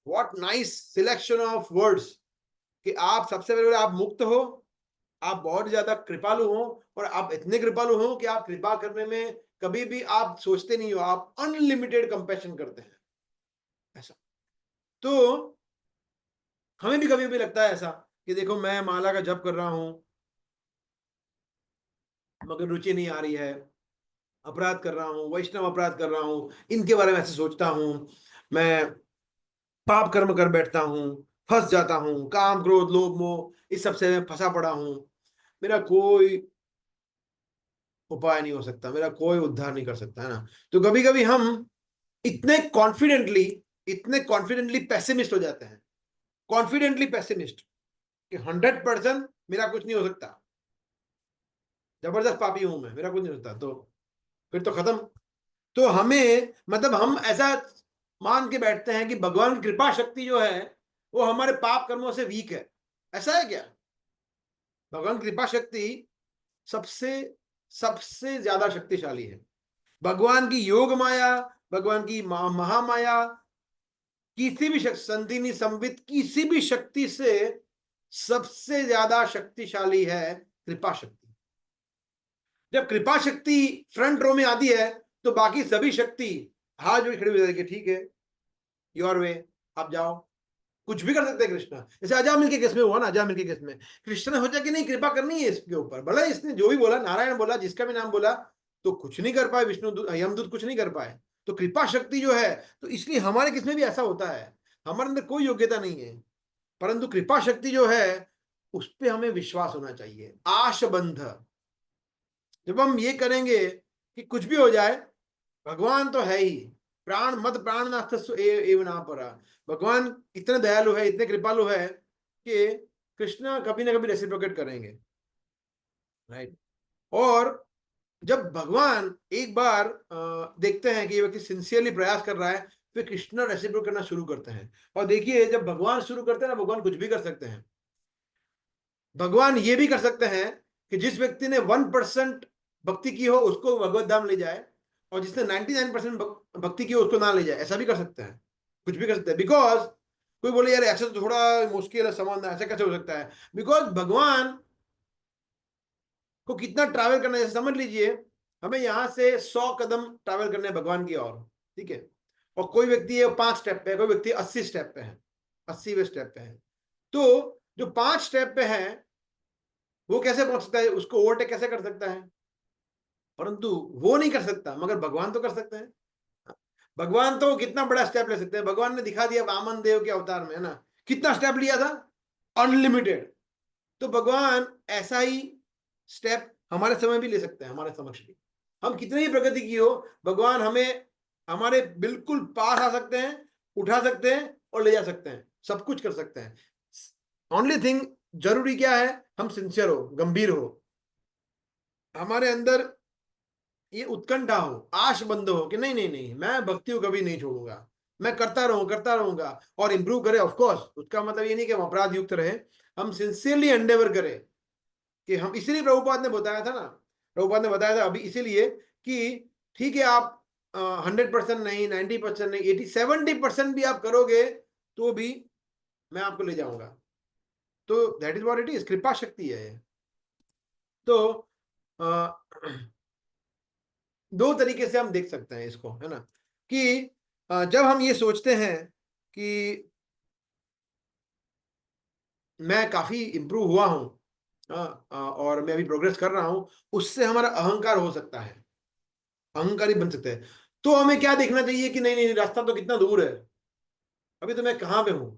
what nice selection of words, कि आप सबसे पहले आप मुक्त हो, आप बहुत ज्यादा कृपालु हो, और आप इतने कृपालु हो कि आप कृपा करने में कभी भी आप सोचते नहीं हो, आप अनलिमिटेड कंपैशन करते हैं, ऐसा। तो हमें भी कभी भी लगता है ऐसा कि देखो मैं माला का जप कर रहा हूं मगर रुचि नहीं आ रही है, अपराध कर रहा हूं, वैष्णव अपराध कर रहा हूं, इनके बारे में ऐसे सोचता हूं, मैं पाप कर्म कर बैठता हूं, फंस जाता हूं, काम क्रोध लोभ मोह इस सबसे मैं फंसा पड़ा हूं, मेरा कोई उपाय नहीं हो सकता, मेरा कोई उद्धार नहीं कर सकता, है ना। तो कभी कभी हम इतने कॉन्फिडेंटली पैसिमिस्ट हो जाते हैं, कॉन्फिडेंटली पैसिमिस्ट, कि 100% मेरा कुछ नहीं हो सकता, जबरदस्त पापी हूं मैं, मेरा कुछ नहीं होता, तो फिर तो खत्म। तो हमें मतलब हम ऐसा मान के बैठते हैं कि भगवान की कृपा शक्ति जो है वो हमारे पाप कर्मों से वीक है, ऐसा है क्या। भगवान की कृपा शक्ति सबसे सबसे ज्यादा शक्तिशाली है। भगवान की योग माया, भगवान की महामाया, किसी भी शक्ति, संधिनी संवित किसी भी शक्ति से सबसे ज्यादा शक्तिशाली है कृपा शक्ति। जब कृपा शक्ति फ्रंट रो में आती है तो बाकी सभी शक्ति हाथ जोड़ खड़ी हो जाएगी, ठीक है योर वे, आप जाओ, कुछ भी कर सकते हैं कृष्ण। जैसे अजामिल के केस में हुआ ना, अजामिल के केस में कृष्ण ने सोचा कि नहीं कृपा करनी है इसके ऊपर, भला इसने जो भी बोला, नारायण बोला, जिसका भी नाम बोला, तो कुछ नहीं कर पाए, विष्णु यमदूत कुछ नहीं कर पाए। तो कृपा शक्ति जो है, तो इसलिए हमारे केस में भी ऐसा होता है, हमारे अंदर कोई योग्यता नहीं है, परंतु कृपा शक्ति जो है उस पर हमें विश्वास होना चाहिए, आशबंध। जब हम ये करेंगे कि कुछ भी हो जाए भगवान तो है ही, प्राण मत प्राणनाथ एवं ना परा, भगवान इतने दयालु है, इतने कृपालु है कि कृष्ण कभी ना कभी रेसिप्रोकेट करेंगे, राइट। और जब भगवान एक बार देखते हैं कि ये व्यक्ति सिंसियरली प्रयास कर रहा है, फिर कृष्ण रेसिप्रोकेट करना शुरू करते हैं। और देखिए जब भगवान शुरू करते हैं ना, भगवान कुछ भी कर सकते हैं। भगवान ये भी कर सकते हैं कि जिस व्यक्ति ने 1% भक्ति की हो उसको भगवत धाम ले जाए, और जिसने 99% भक्ति की हो उसको ना ले जाए, ऐसा भी कर सकते हैं, कुछ भी कर सकते हैं। बिकॉज कोई बोले यार ऐसा तो थोड़ा मुश्किल है समझना, ऐसे कैसे हो सकता है? बिकॉज भगवान को कितना ट्रैवल करना है, समझ लीजिए हमें यहाँ से 100 कदम ट्रैवल करने हैं भगवान की ओर, ठीक है, और कोई व्यक्ति है 5 स्टेप पे है, कोई व्यक्ति 80 स्टेप पे है, 80वें स्टेप पे है, तो जो 5 स्टेप पे है वो कैसे पहुंच सकता है, उसको ओवरटेक कैसे कर सकता है? परंतु वो नहीं कर सकता, मगर भगवान तो कर सकते हैं। भगवान तो कितना बड़ा स्टेप ले सकते हैं, भगवान ने दिखा दिया वामन देव के अवतार में, है ना, कितना स्टेप लिया था, अनलिमिटेड। तो भगवान ऐसा ही स्टेप हमारे समय भी ले सकते हैं, हमारे समक्ष भी। हम कितनी ही प्रगति की हो, भगवान हमें हमारे बिल्कुल पास आ सकते हैं, उठा सकते हैं और ले जा सकते हैं, सब कुछ कर सकते हैं। ओनली थिंग जरूरी क्या है, हम सिंसियर हो, गंभीर हो, हमारे अंदर ये उत्कंठा हो, आश बंद हो कि नहीं नहीं नहीं, मैं भक्ति को कभी नहीं छोड़ूंगा, मैं करता रहूंगा और इंप्रूव करें। ऑफ कोर्स उसका मतलब ये नहीं कि हम अपराध युक्त रहे, हम सिंसियरली एंडेवर करें कि हम, इसीलिए प्रभुपाद ने बताया था ना, प्रभुपाद ने बताया था अभी इसीलिए कि ठीक है आप 100% नहीं, 90% नहीं, 80-70% भी आप करोगे तो भी मैं आपको ले जाऊंगा। तो that is what it is, कृपा शक्ति है। तो दो तरीके से हम देख सकते हैं इसको, है ना, कि जब हम ये सोचते हैं कि मैं काफी इंप्रूव हुआ हूं, और मैं अभी प्रोग्रेस कर रहा हूं, उससे हमारा अहंकार हो सकता है, अहंकारी बन सकते हैं। तो हमें क्या देखना चाहिए कि नहीं नहीं, रास्ता तो कितना दूर है, अभी तो मैं कहाँ पे हूं,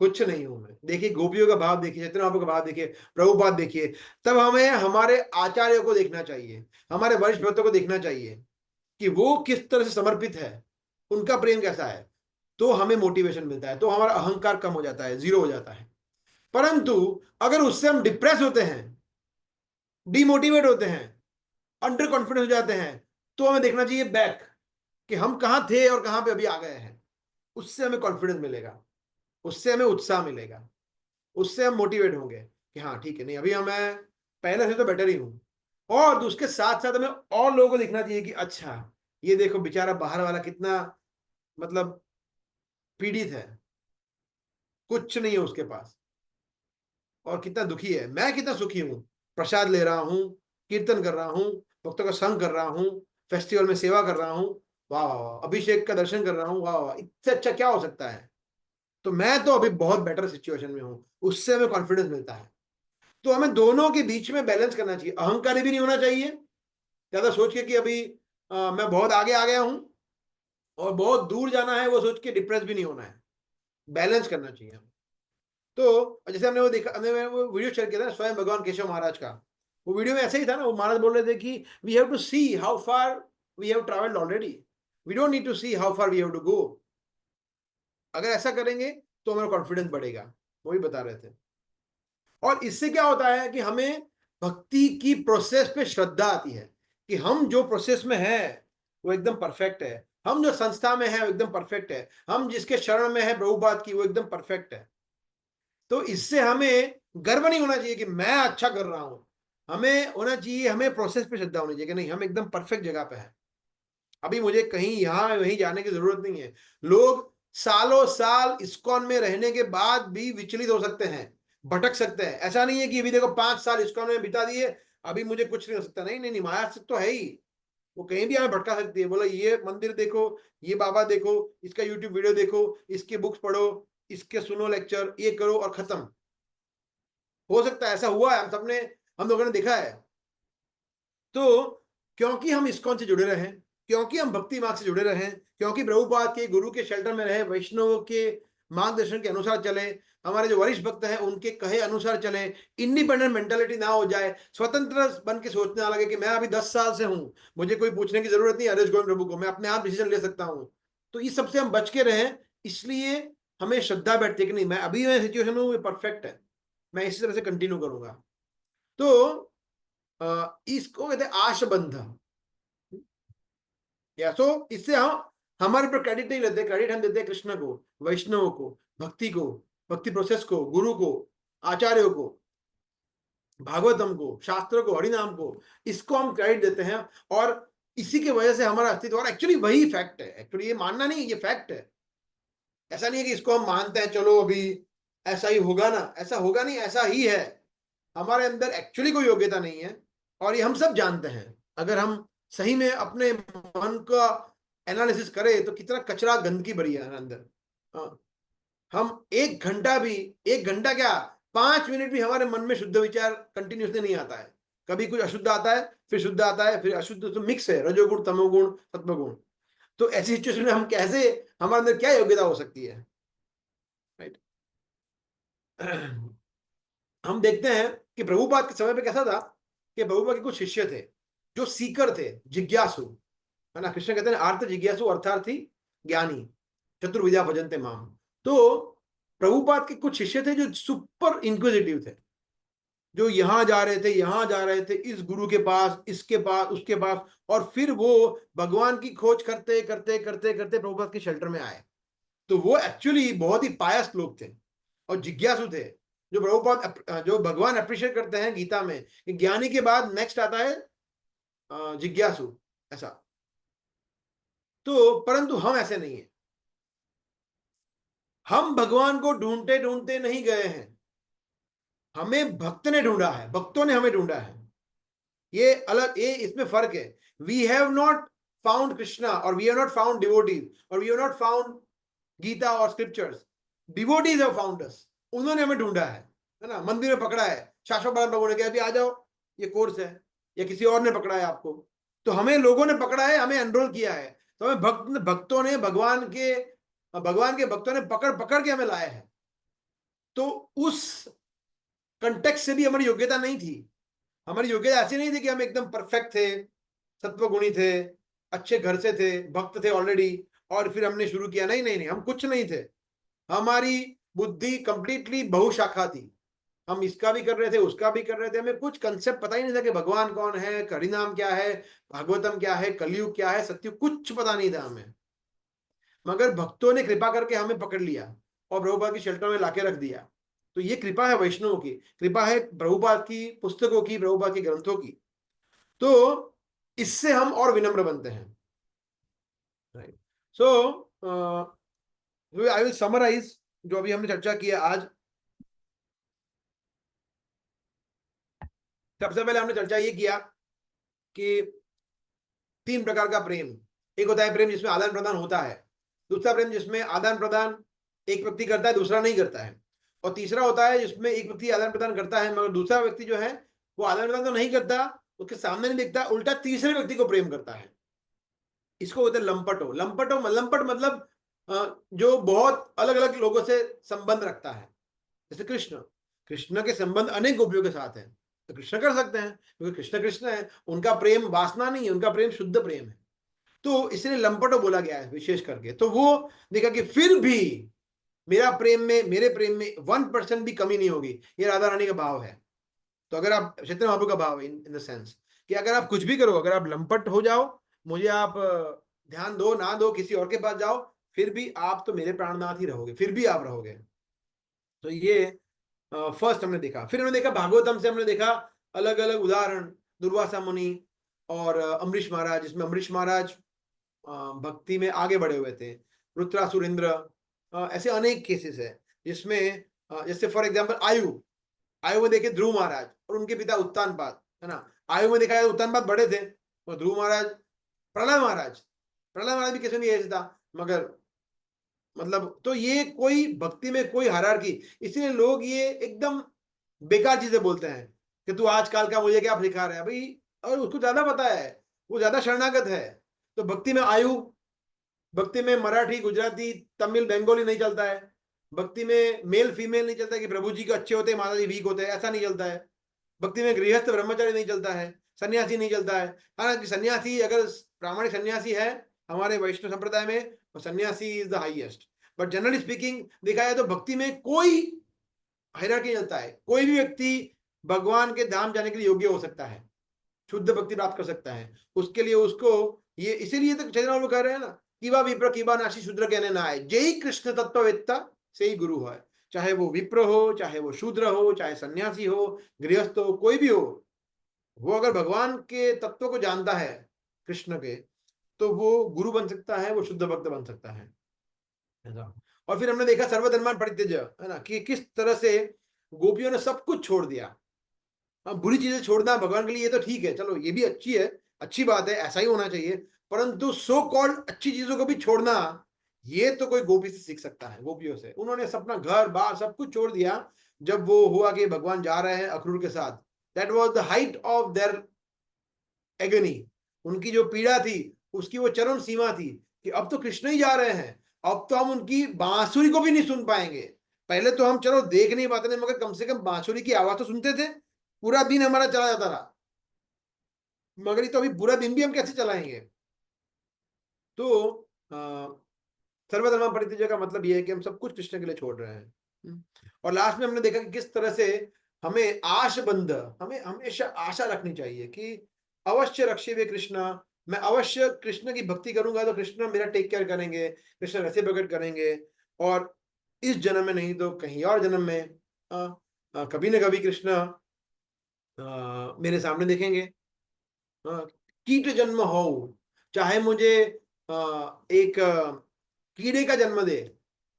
कुछ नहीं हूं मैं। देखिए गोपियों का भाव देखिए, चैतन्य महाप्रभु का भाव देखिए, प्रभुपाद देखिए। तब हमें हमारे आचार्यों को देखना चाहिए, हमारे वरिष्ठ भक्तों को देखना चाहिए कि वो किस तरह से समर्पित है, उनका प्रेम कैसा है, तो हमें मोटिवेशन मिलता है, तो हमारा अहंकार कम हो जाता है, जीरो हो जाता है। परंतु अगर उससे हम डिप्रेस होते हैं, डिमोटिवेट होते हैं, अंडर कॉन्फिडेंस हो जाते हैं, तो हमें देखना चाहिए बैक कि हम कहां थे और कहां पे अभी आ गए हैं। उससे हमें कॉन्फिडेंस मिलेगा, उससे हमें उत्साह मिलेगा, उससे हम मोटिवेट होंगे कि हाँ ठीक है, नहीं अभी हमें पहले से तो बेटर ही हूं। और उसके साथ साथ हमें और लोगों को देखना चाहिए कि अच्छा ये देखो बेचारा बाहर वाला कितना मतलब पीड़ित है, कुछ नहीं है उसके पास, और कितना दुखी है, मैं कितना सुखी हूं, प्रसाद ले रहा हूं, कीर्तन कर रहा हूं, भक्तों का संग कर रहा हूं, फेस्टिवल में सेवा कर रहा हूं, वाह वाह वाह, अभिषेक का दर्शन कर रहा हूं, वाह वाह, इससे अच्छा क्या हो सकता है? तो मैं तो अभी बहुत बेटर सिचुएशन में हूं, उससे हमें कॉन्फिडेंस मिलता है। तो हमें दोनों के बीच में बैलेंस करना चाहिए, अहंकारी भी नहीं होना चाहिए, ज्यादा सोच के कि अभी मैं बहुत आगे आ गया हूं और बहुत दूर जाना है वो सोच के डिप्रेस भी नहीं होना है, बैलेंस करना चाहिए हमें। तो जैसे हमने वो देखा, हमने वो वीडियो शेयर किया था स्वयं भगवान केशव महाराज का, वो वीडियो में ऐसे ही था ना, वो महाराज बोल रहे थे कि we have to see how far we have travelled already, we don't need to see how far we have to go. अगर ऐसा करेंगे तो हमारा कॉन्फिडेंस बढ़ेगा, वो भी बता रहे थे। और इससे क्या होता है कि हमें भक्ति की प्रोसेस पे श्रद्धा आती है कि हम जो प्रोसेस में है वो एकदम परफेक्ट है, हम जो संस्था में है वो एकदम परफेक्ट है, हम जिसके शरण में है प्रभुपाद की वो एकदम परफेक्ट है। तो इससे हमें गर्व नहीं होना चाहिए कि मैं अच्छा कर रहा हूं, हमें होना चाहिए, हमें प्रोसेस पे श्रद्धा होनी चाहिए कि नहीं हम एकदम परफेक्ट जगह पे है, अभी मुझे कहीं यहां वहीं जाने की जरूरत नहीं है। लोग सालों साल इस्कॉन में रहने के बाद भी विचलित हो सकते हैं, भटक सकते हैं। ऐसा नहीं है कि अभी देखो 5 साल इस्कॉन में बिता दिए अभी मुझे कुछ नहीं हो सकता, नहीं नहीं नहीं, माया से तो है ही, वो कहीं भी हमें भटका सकती है। बोला ये मंदिर देखो, ये बाबा देखो, इसका यूट्यूब वीडियो देखो, इसके बुक्स पढ़ो, इसके सुनो लेक्चर, ये करो और खत्म। हो सकता है ऐसा हुआ है, हम सबने, हम लोगों ने देखा है। तो क्योंकि हम इस्कॉन से जुड़े रहे, क्योंकि हम भक्ति मार्ग से जुड़े रहे, क्योंकि प्रभुपाद के गुरु के शेल्टर में रहे, वैष्णव के मार्गदर्शन के अनुसार चले, हमारे जो वरिष्ठ भक्त हैं उनके कहे अनुसार चले, इंडिपेंडेंट मेंटालिटी ना हो जाए, स्वतंत्र बन के सोचने ना लगे कि मैं अभी 10 साल से हूं, मुझे कोई पूछने की जरूरत नहीं हरीश गोविंद प्रभु को, मैं अपने आप डिसीजन ले सकता हूं। तो इस सबसे हम बच के रहें, इसलिए हमें श्रद्धा बैठती है कि नहीं मैं अभी मैं सिचुएशन में हूं, परफेक्ट है, मैं इसी तरह से कंटिन्यू करूंगा। तो इसको कहते हैं आशबंध, या सो इससे हम हमारे पर क्रेडिट नहीं लेते, क्रेडिट हम देते हैं कृष्ण को, वैष्णव को, भक्ति को, भक्ति प्रोसेस को, गुरु को, आचार्यों को। भागवतम को, शास्त्र को, हरिनाम को, इसको हम क्रेडिट देते हैं और इसी की वजह से हमारा अस्तित्व, और एक्चुअली वही फैक्ट है। एक्चुअली ये मानना नहीं, ये फैक्ट है। ऐसा नहीं है कि इसको हम मानते हैं चलो अभी ऐसा ही होगा ना, ऐसा होगा नहीं, ऐसा ही है। हमारे अंदर एक्चुअली कोई योग्यता नहीं है और ये हम सब जानते हैं। अगर हम सही में अपने मन का एनालिसिस करें तो कितना कचरा, गंदगी भरी है अंदर। हाँ, हम 1 घंटा भी, 1 घंटा क्या, 5 मिनट भी हमारे मन में शुद्ध विचार कंटिन्यूसली नहीं आता है। कभी कुछ अशुद्ध आता है, फिर शुद्ध आता है, फिर अशुद्ध, तो मिक्स है, रजोगुण, तमोगुण, सत्वगुण। तो ऐसी सिचुएशन में हम कैसे, हमारे अंदर क्या योग्यता हो सकती है, राइट। हम देखते हैं कि प्रभुपाद के समय पे कैसा था कि प्रभुपाद के कुछ शिष्य थे जो सीकर थे, जिज्ञासु, है ना। कृष्ण कहते हैं आर्त जिज्ञासु अर्थार्थी ज्ञानी चतुर्विद्या भजन्ते माम। तो प्रभुपाद के कुछ शिष्य थे जो सुपर इंक्विजिटिव थे, जो यहां जा रहे थे, यहां जा रहे थे, इस गुरु के पास, इसके पास, उसके पास, और फिर वो भगवान की खोज करते करते करते करते प्रभुपाद के शेल्टर में आए। तो वो एक्चुअली बहुत ही पायस लोग थे और जिज्ञासु थे, जो प्रभुपाद, जो भगवान अप्रिशिएट करते हैं गीता में कि ज्ञानी के बाद नेक्स्ट आता है जिज्ञासु, ऐसा। तो परंतु हम ऐसे नहीं है। हम भगवान को ढूंढते ढूंढते नहीं गए हैं, हमें भक्त ने ढूंढा है, भक्तों ने हमें ढूंढा है। ये अलग, ये इसमें फर्क है। We have not found Krishna, और we have not found devotees, और we have not found Gita और scriptures. Devotees have found us, उन्होंने हमें ढूंढा है ना। मंदिर में पकड़ा है, शाश्वत बालन प्रभु ने कहा अभी आ जाओ, ये कोर्स है, या किसी और ने पकड़ा है आपको, तो हमें लोगों ने पकड़ा है, हमें एनरोल किया है। तो हमें भक्तों ने, भगवान के भक्तों ने पकड़ पकड़ के हमें लाया है। तो उस कंटेक्स्ट से भी हमारी योग्यता नहीं थी। हमारी योग्यता ऐसी नहीं थी कि हम एकदम परफेक्ट थे, सत्वगुणी थे, अच्छे घर से थे, भक्त थे ऑलरेडी, और फिर हमने शुरू किया। नहीं नहीं नहीं, हम कुछ नहीं थे। हमारी बुद्धि कंप्लीटली बहुशाखा थी। हम इसका भी कर रहे थे, उसका भी कर रहे थे। हमें कुछ कंसेप्ट पता ही नहीं था कि भगवान कौन है, हरिनाम क्या है, भागवतम क्या है, कलयुग क्या है, सत्युग, कुछ पता नहीं था हमें। मगर भक्तों ने कृपा करके हमें पकड़ लिया और प्रभुपाद की शेल्टर में लाके रख दिया। तो ये कृपा है वैष्णवों की, कृपा है प्रभुपाद की पुस्तकों की, प्रभुपाद के ग्रंथों की। तो इससे हम और विनम्र बनते हैं, right. So I will summarise जो अभी हमने चर्चा किया आज। सबसे पहले हमने चर्चा ये किया कि 3 प्रकार का प्रेम। एक होता है प्रेम जिसमें आदान प्रदान होता है, दूसरा प्रेम जिसमें आदान प्रदान एक व्यक्ति करता है, दूसरा नहीं करता है, और तीसरा होता है जिसमें एक व्यक्ति आदान प्रदान करता है मगर दूसरा व्यक्ति जो है वो आदान प्रदान तो नहीं करता, उसके सामने नहीं देखता, उल्टा तीसरे व्यक्ति को प्रेम करता है। इसको होते हैं लंपटो। लंपट मतलब जो बहुत अलग अलग लोगों से संबंध रखता है। जैसे कृष्ण के संबंध अनेक गोपियों के साथ है, तो कृष्ण कर सकते हैं क्योंकि कृष्ण कृष्ण है, उनका प्रेम वासना नहीं है, उनका प्रेम शुद्ध प्रेम है। तो इसलिए लंपटो बोला गया है विशेष करके। तो वो देखा कि फिर भी मेरे प्रेम में 1% भी कमी नहीं होगी, ये राधा रानी का भाव है। तो अगर आप, चैतन्य महाप्रभु का भाव है इन द सेंस कि अगर आप कुछ भी करो, अगर आप लंपट हो जाओ, मुझे आप ध्यान दो ना दो, किसी और के पास जाओ, फिर भी आप तो मेरे प्राणनाथ ही रहोगे, फिर भी आप रहोगे। तो ये फर्स्ट हमने देखा। फिर हमने देखा भागवतम से, हमने देखा अलग अलग उदाहरण, दुर्वासा मुनि और अम्बरीश महाराज, जिसमें अम्बरीश महाराज भक्ति में आगे बढ़े हुए थे, रुद्रासुर इंद्र, ऐसे अनेक केसेस है जिसमें जैसे फॉर एग्जांपल आयु में देखे ध्रुव महाराज और उनके पिता उत्तानपाद, है ना। आयु में देखा जाए उत्तानपाद बड़े थे और ध्रुव महाराज, प्रहलाद महाराज भी कैसे नहीं ऐसे था, मगर मतलब, तो ये कोई भक्ति में कोई हायरार्की, इसलिए लोग ये एकदम बेकार चीजें बोलते हैं कि तू आजकल का मुझे क्या सिखा रहा है भाई, और उसको ज्यादा पता है, वो ज्यादा शरणागत है। तो भक्ति में भक्ति में मराठी, गुजराती, तमिल, बंगाली नहीं चलता है। भक्ति में मेल फीमेल नहीं चलता है कि प्रभु जी के अच्छे होते हैं, माता जी वीक होते हैं, ऐसा नहीं चलता है। भक्ति में गृहस्थ ब्रह्मचारी नहीं चलता है, सन्यासी नहीं चलता है। हालांकि सन्यासी, अगर प्रामाणिक सन्यासी है हमारे वैष्णव संप्रदाय में, तो सन्यासी is the highest. But generally speaking देखा जाए तो भक्ति में कोई हायरार्की नहीं चलता है। कोई भी व्यक्ति भगवान के धाम जाने के लिए योग्य हो सकता है, शुद्ध भक्ति प्राप्त कर सकता है। उसके लिए उसको ये, इसीलिए तो चैतन्य महाप्रभु कह रहे हैं ना, कीवा विप्र कीवा नाशी शूद्र कहने ना आए, जय कृष्ण तत्ववेत्ता से ही गुरु है। चाहे वो विप्र हो, चाहे वो शूद्र हो, चाहे सन्यासी हो, गृहस्थ हो, कोई भी हो, वो अगर भगवान के तत्व को जानता है कृष्ण के, तो वो गुरु बन सकता है, वो शुद्ध भक्त बन सकता है ऐसा। और फिर हमने देखा सर्वधर्मान परित्यज्य, है ना, कि किस तरह से गोपियों ने सब कुछ छोड़ दिया। हाँ, बुरी चीजें छोड़ना भगवान के लिए ये तो ठीक है, चलो ये भी अच्छी है, अच्छी बात है, ऐसा ही होना चाहिए, परंतु सो कॉल्ड अच्छी चीजों को भी छोड़ना, ये तो कोई गोपी से सीख सकता है, गोपियों से। उन्होंने अपना घर बार सब कुछ छोड़ दिया जब वो हुआ कि भगवान जा रहे हैं अक्रूर के साथ। That was the height of their agony. उनकी जो पीड़ा थी उसकी वो चरम सीमा थी कि अब तो कृष्ण ही जा रहे हैं, अब तो हम उनकी बांसुरी को भी नहीं सुन पाएंगे। पहले तो हम चलो देख नहीं पाते थे, मगर कम से कम बांसुरी की आवाज तो सुनते थे, पूरा दिन हमारा चला जाता रहा, मगर ये तो अभी पूरा दिन भी हम कैसे चलाएंगे। तो सर्वधर्म परित्यज्य का मतलब ये है कि हम सब कुछ कृष्ण के लिए छोड़ रहे हैं। और लास्ट में हमने देखा कि किस तरह से हमें आशबंध, हमें हमेशा आशा रखनी चाहिए कि अवश्य रक्षिवे कृष्ण, मैं अवश्य कृष्ण की भक्ति करूंगा तो कृष्ण मेरा टेक केयर करेंगे, कृष्ण ऐसे प्रकट करेंगे, और इस जन्म में नहीं तो कहीं और जन्म में कभी न कभी कृष्ण मेरे सामने देखेंगे। कीट जन्म हो, चाहे मुझे एक कीड़े का जन्म दे,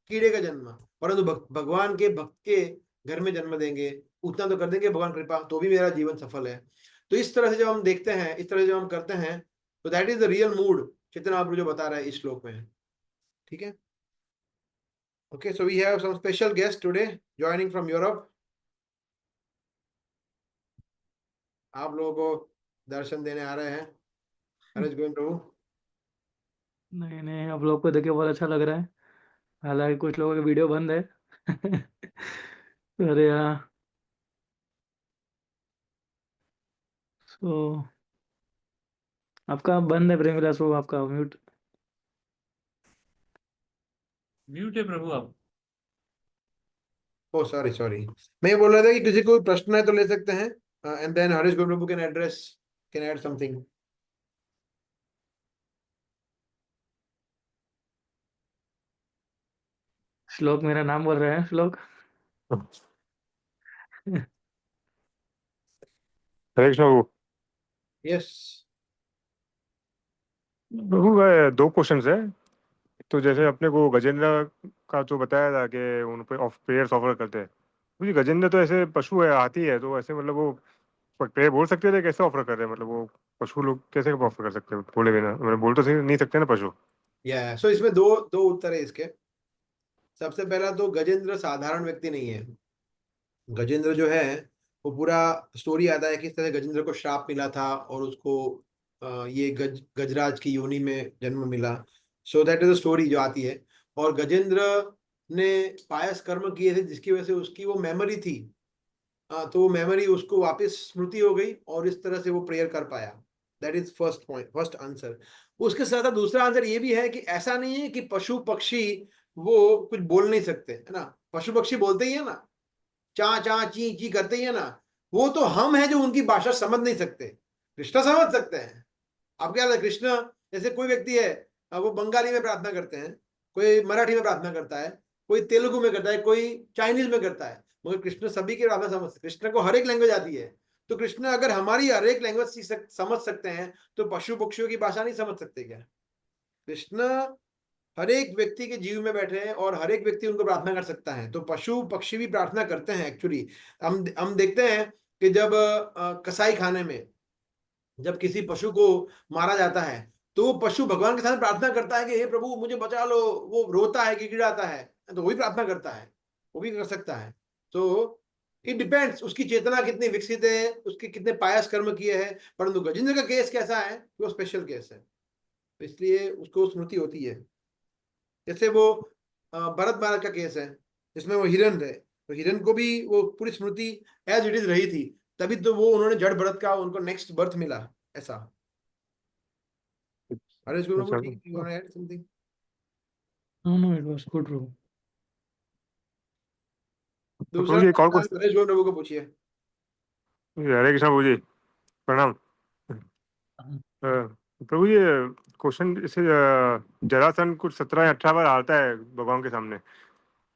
कीड़े का जन्म, परंतु भगवान के भक्त के घर में जन्म देंगे, उतना तो कर देंगे भगवान कृपा, तो भी मेरा जीवन सफल है। तो इस तरह से जब हम देखते हैं, इस तरह से जब हम करते हैं, तो that is the real mood Chaitanya Mahaprabhu जो बता रहा है इस श्लोक में। ठीक है, okay, so we have some special guest today joining from Europe. आप लोगों को दर्शन देने आ रहे हैं हरीश गोविंद प्रभु। नहीं नहीं, आप लोग को देख के बहुत अच्छा लग रहा है। हालांकि कुछ लोगों की वीडियो बंद है। अरे हाँ। सो आपका बंद है प्रेम विलास, वो आपका म्यूट। म्यूट है प्रभु आप। ओ सॉरी सॉरी, मैं ये बोल रहा था कि किसी को प्रश्न है तो ले सकते हैं, and then Harish Govind Prabhu can address, can add something. Shlok मेरा नाम बोल रहे हैं, श्लोक। हरे कृष्ण प्रभु। यस। प्रभु दो क्वेश्चंस है। तो जैसे अपने को गजेंद्र का जो बताया था कि उन पे ऑफ प्रेयर्स ऑफर करते हैं, मुझे गजेंद्र तो ऐसे पशु है, हाथी है, तो ऐसे मतलब वो प्रेयर बोल सकते थे, कैसे ऑफर कर रहे हैं, मतलब वो पशु लोग कैसे ऑफर कर सकते हैं बोले बिना, मतलब बोल तो नहीं सकते ना पशु। या सो इसमें दो दो उत्तर है इसके। सबसे पहला तो गजेंद्र साधारण व्यक्ति नहीं है। गजेंद्र जो है वो पूरा स्टोरी आता है किस तरह गजेंद्र को श्राप मिला था और उसको ये गजराज की योनि में जन्म मिला। So that is the story जो आती है। और गजेंद्र ने पायस कर्म किए थे जिसकी वजह से उसकी वो मेमोरी थी, तो वो मेमोरी उसको वापस स्मृति हो गई और इस तरह से वो प्रेयर कर पाया। That is first point, first answer. उसके साथ साथ दूसरा आंसर ये भी है कि ऐसा नहीं है कि पशु पक्षी वो कुछ बोल नहीं सकते, है ना। पशु पक्षी बोलते ही है ना, चा चा ची ची करते ही है ना। वो तो हम हैं जो उनकी भाषा समझ नहीं सकते, कृष्ण समझ सकते हैं। आप क्या लगता है कृष्ण, जैसे कोई व्यक्ति है, वो बंगाली में प्रार्थना करते हैं, कोई मराठी में प्रार्थना करता है, कोई तेलुगु में करता है, कोई चाइनीज में करता है, मगर कृष्ण सभी की प्रार्थना समझ सकते, कृष्ण को हर एक लैंग्वेज आती है। तो कृष्ण अगर हमारी हर एक लैंग्वेज समझ सकते हैं, तो पशु पक्षियों की भाषा नहीं समझ सकते क्या? कृष्ण हर एक व्यक्ति के जीव में बैठे हैं और हर एक व्यक्ति उनको प्रार्थना कर सकता है, तो पशु पक्षी भी प्रार्थना करते हैं एक्चुअली। हम देखते हैं कि जब कसाई खाने में जब किसी पशु को मारा जाता है, तो वो पशु भगवान के साथ प्रार्थना करता है कि हे प्रभु मुझे बचा लो। वो रोता है, गिड़गिड़ाता है, तो वो भी प्रार्थना करता है, वो भी कर सकता है। तो इट डिपेंड्स उसकी चेतना कितनी विकसित है, उसके कितने पायस कर्म किए हैं। परंतु गजेंद्र का केस कैसा है, वो स्पेशल केस है, तो इसलिए उसको स्मृति होती है। जैसे वो भरत महाराज का केस है जिसमें वो हिरण थे, तो हिरण को भी वो पूरी स्मृति एज इट इज रही थी, तभी तो वो उन्होंने जड़ भरत का उनको नेक्स्ट बर्थ मिला ऐसा। हरीश गुरु अच्छा, ठीक है, you want to add something? No no, it was good bro. तो प्रभु दूसरा जी एक और सवाल हरीश गुरु को पूछिए। हरे कृष्ण प्रभु जी, प्रणाम। प्रभु ये क्वेश्चन जैसे जरासंध कुछ 17 या 18 बार आता है भगवान के सामने,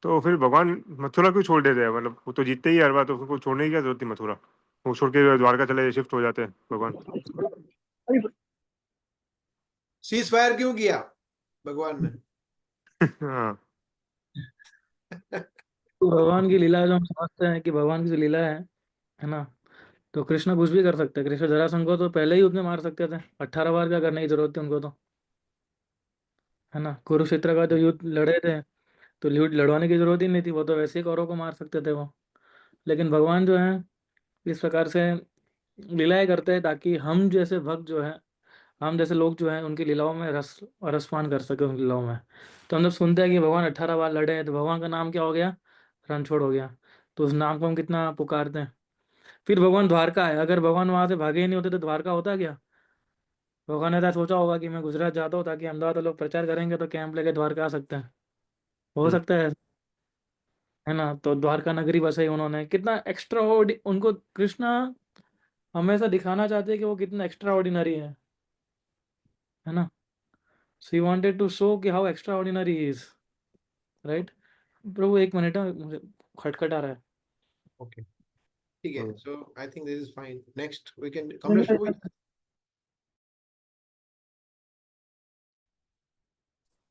तो फिर भगवान मथुरा क्यों छोड़ देते हैं? मतलब वो तो जीतते ही हर बार, तो फिर को छोड़ने की क्या जरूरत थी मथुरा? वो छोड़ के द्वारका चले शिफ्ट हो जाते हैं भगवान। सीज फायर क्यों किया भगवान ने? हाँ। तो भगवान की लीला जो हम समझते हैं कि भगवान की जो लीला है ना, तो कृष्ण कुछ भी कर सकते हैं। कृष्ण जरासंध को तो पहले ही उसने मार सकते थे, 18 बार क्या करने की जरूरत थी उनको तो, है ना। कुरुक्षेत्र का जो युद्ध लड़े थे, तो युद्ध लड़वाने की जरूरत ही नहीं थी, वो तो वैसे ही कौरवों को मार सकते थे वो। लेकिन भगवान जो है इस प्रकार से लीलाएं करते हैं ताकि हम जैसे भक्त जो है, हम जैसे लोग जो हैं उनकी लीलाओं में रसपान कर सके उनकी लीलाओं में। तो हम जब सुनते हैं कि भगवान 18 बार लड़े हैं, तो भगवान का नाम क्या हो गया? रणछोड़ हो गया। तो उस नाम को हम कितना पुकारते हैं। फिर भगवान द्वारका आए, अगर भगवान वहां से भागे ही नहीं होते तो द्वारका होता क्या? भगवान ने ऐसा सोचा होगा कि मैं गुजरात जाता हूँ ताकि अहमदाबाद लोग प्रचार करेंगे तो कैंप लेके द्वारका आ सकते हैं, हो हम्म। सकता है ना। तो द्वारका नगरी बसाई उन्होंने, कितना एक्स्ट्रा उनको कृष्णा हमेशा दिखाना चाहते हैं कि वो कितना एक्स्ट्रा ऑर्डिनरी है ना। So he wanted to show कि how extraordinary is, right. प्रभु एक मिनट है, मुझे खटखटा रहा है। ओके, ठीक है। Hmm. So I think this is fine. Next we can Kamlesh Prabhu.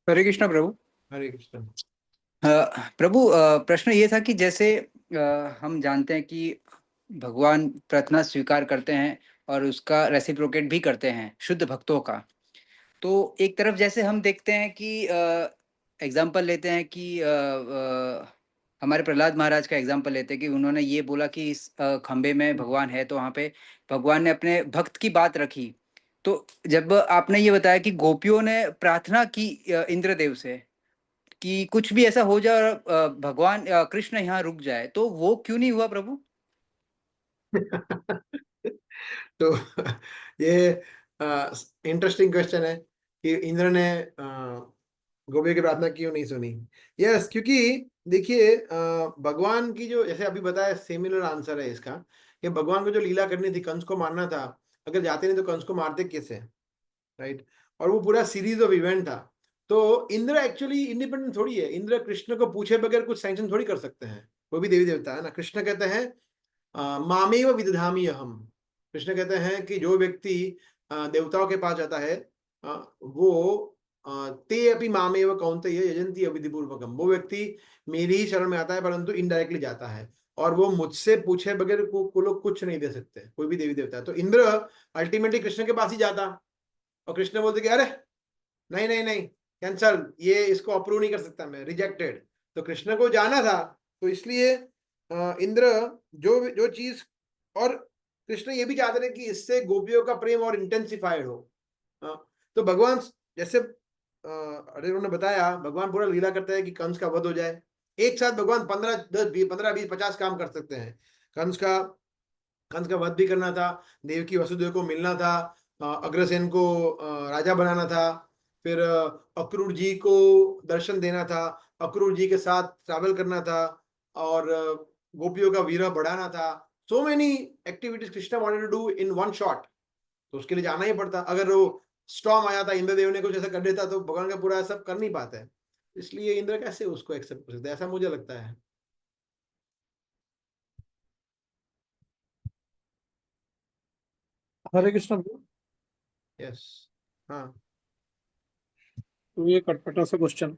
Hare Krishna प्रभु। हरे कृष्ण। प्रभु, प्रश्न ये था कि जैसे हम जानते हैं कि भगवान प्रार्थना स्वीकार करते हैं और उसका रेसिप्रोकेट भी करते हैं शुद्ध भक्तों का। तो एक तरफ जैसे हम देखते हैं कि एग्जाम्पल लेते हैं कि हमारे प्रहलाद महाराज का एग्जाम्पल लेते हैं कि उन्होंने ये बोला कि इस खंबे में भगवान है, तो वहाँ पे भगवान ने अपने भक्त की बात रखी। तो जब आपने ये बताया कि गोपियों ने प्रार्थना की इंद्रदेव से कि कुछ भी ऐसा हो जाए और भगवान कृष्ण यहाँ रुक जाए, तो वो क्यों नहीं हुआ प्रभु? तो ये इंटरेस्टिंग क्वेश्चन है कि इंद्र ने गोपियों की प्रार्थना क्यों नहीं सुनी। यस, क्योंकि देखिए भगवान की जो, जैसे अभी बताया, सिमिलर आंसर है इसका कि भगवान को जो लीला करनी थी, कंस को मारना था, अगर जाते नहीं तो कंस को मारते कैसे, राइट। और वो पूरा सीरीज ऑफ इवेंट था। तो इंद्र एक्चुअली इंडिपेंडेंट थोड़ी है। इंद्र कृष्ण को पूछे बगैर कुछ सैंक्शन थोड़ी कर सकते हैं। कोई भी देवी देवता है ना, कृष्ण कहते हैं मामेव विदधामि अहम। कृष्ण कहते हैं कि जो व्यक्ति देवताओं के पास जाता है वो ते अपि मामेव कौन्तेय यजन्ति अविधिपूर्वकम, वो व्यक्ति मेरी ही शरण में आता है परंतु इनडायरेक्टली जाता है, और वो मुझसे पूछे बगैर को लोग कुछ नहीं दे सकते, कोई भी देवी देवता है। तो इंद्र अल्टीमेटली कृष्ण के पास ही जाता, और कृष्ण बोलते कि अरे नहीं नहीं नहीं, कैंसल, ये इसको अप्रूव नहीं कर सकता, मैं रिजेक्टेड। तो कृष्ण को जाना था, तो इसलिए इंद्र जो जो चीज, और कृष्ण ये भी चाहते थे कि इससे गोपियों का प्रेम और इंटेंसिफाइड हो। तो भगवान जैसे अर्जुन ने बताया, भगवान पूरा लीला करता है कि कंस का वध हो जाए। एक साथ भगवान 15, 10, 15, 20, 50 काम कर सकते हैं। कंस का कंस का वध भी करना था, देवकी वसुदेव को मिलना था, अग्रसेन को राजा बनाना था, फिर अक्रूर जी को दर्शन देना था, अक्रूर जी के साथ ट्रैवल करना था, और गोपियों का वीर बढ़ाना था। So many activities Krishna wanted to do in one shot. तो उसके लिए जाना ही पड़ता। अगर वो स्टॉर्म आया था, इंद्रदेव ने कुछ ऐसा कर देता, तो भगवान का पूरा सब कर नहीं पाता है। इसलिए इंद्र कैसे उसको एक्सेप्ट कर सकते हैं, ऐसा मुझे लगता है। हरे कृष्ण प्रभु। यस। हाँ। तो ये कटपटा सा क्वेश्चन।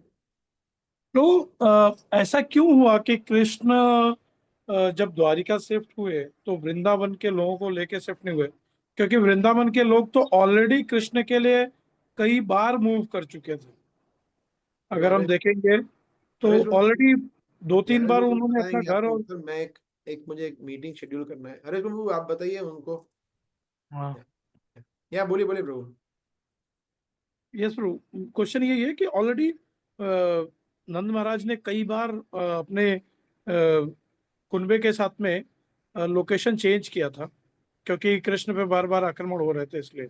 तो ऐसा क्यों हुआ कि कृष्ण जब द्वारिका शिफ्ट हुए तो वृंदावन के लोगों को लेके शिफ्ट नहीं हुए? क्योंकि वृंदावन के लोग तो ऑलरेडी कृष्ण के लिए कई बार मूव कर चुके थे। तो अगर हम देखेंगे तो हरेश बाबू, ऑलरेडी दो ये तीन हरेश बार बाबू उन्होंने अपना बताएंगे घर आपको और उत्तर। मैं एक मुझे एक मीटिंग शेड्यूल करना है। हरेश बाबू आप बताइए उनको। हाँ। या बोलिए बोलिए प्रभु। यस ब्रो, क्वेश्चन यही है कि ऑलरेडी नंद महाराज ने कई बार अपने कुनबे के साथ में लोकेशन चेंज किया था, क्योंकि कृष्ण पे बार बार आक्रमण हो रहे थे, इसलिए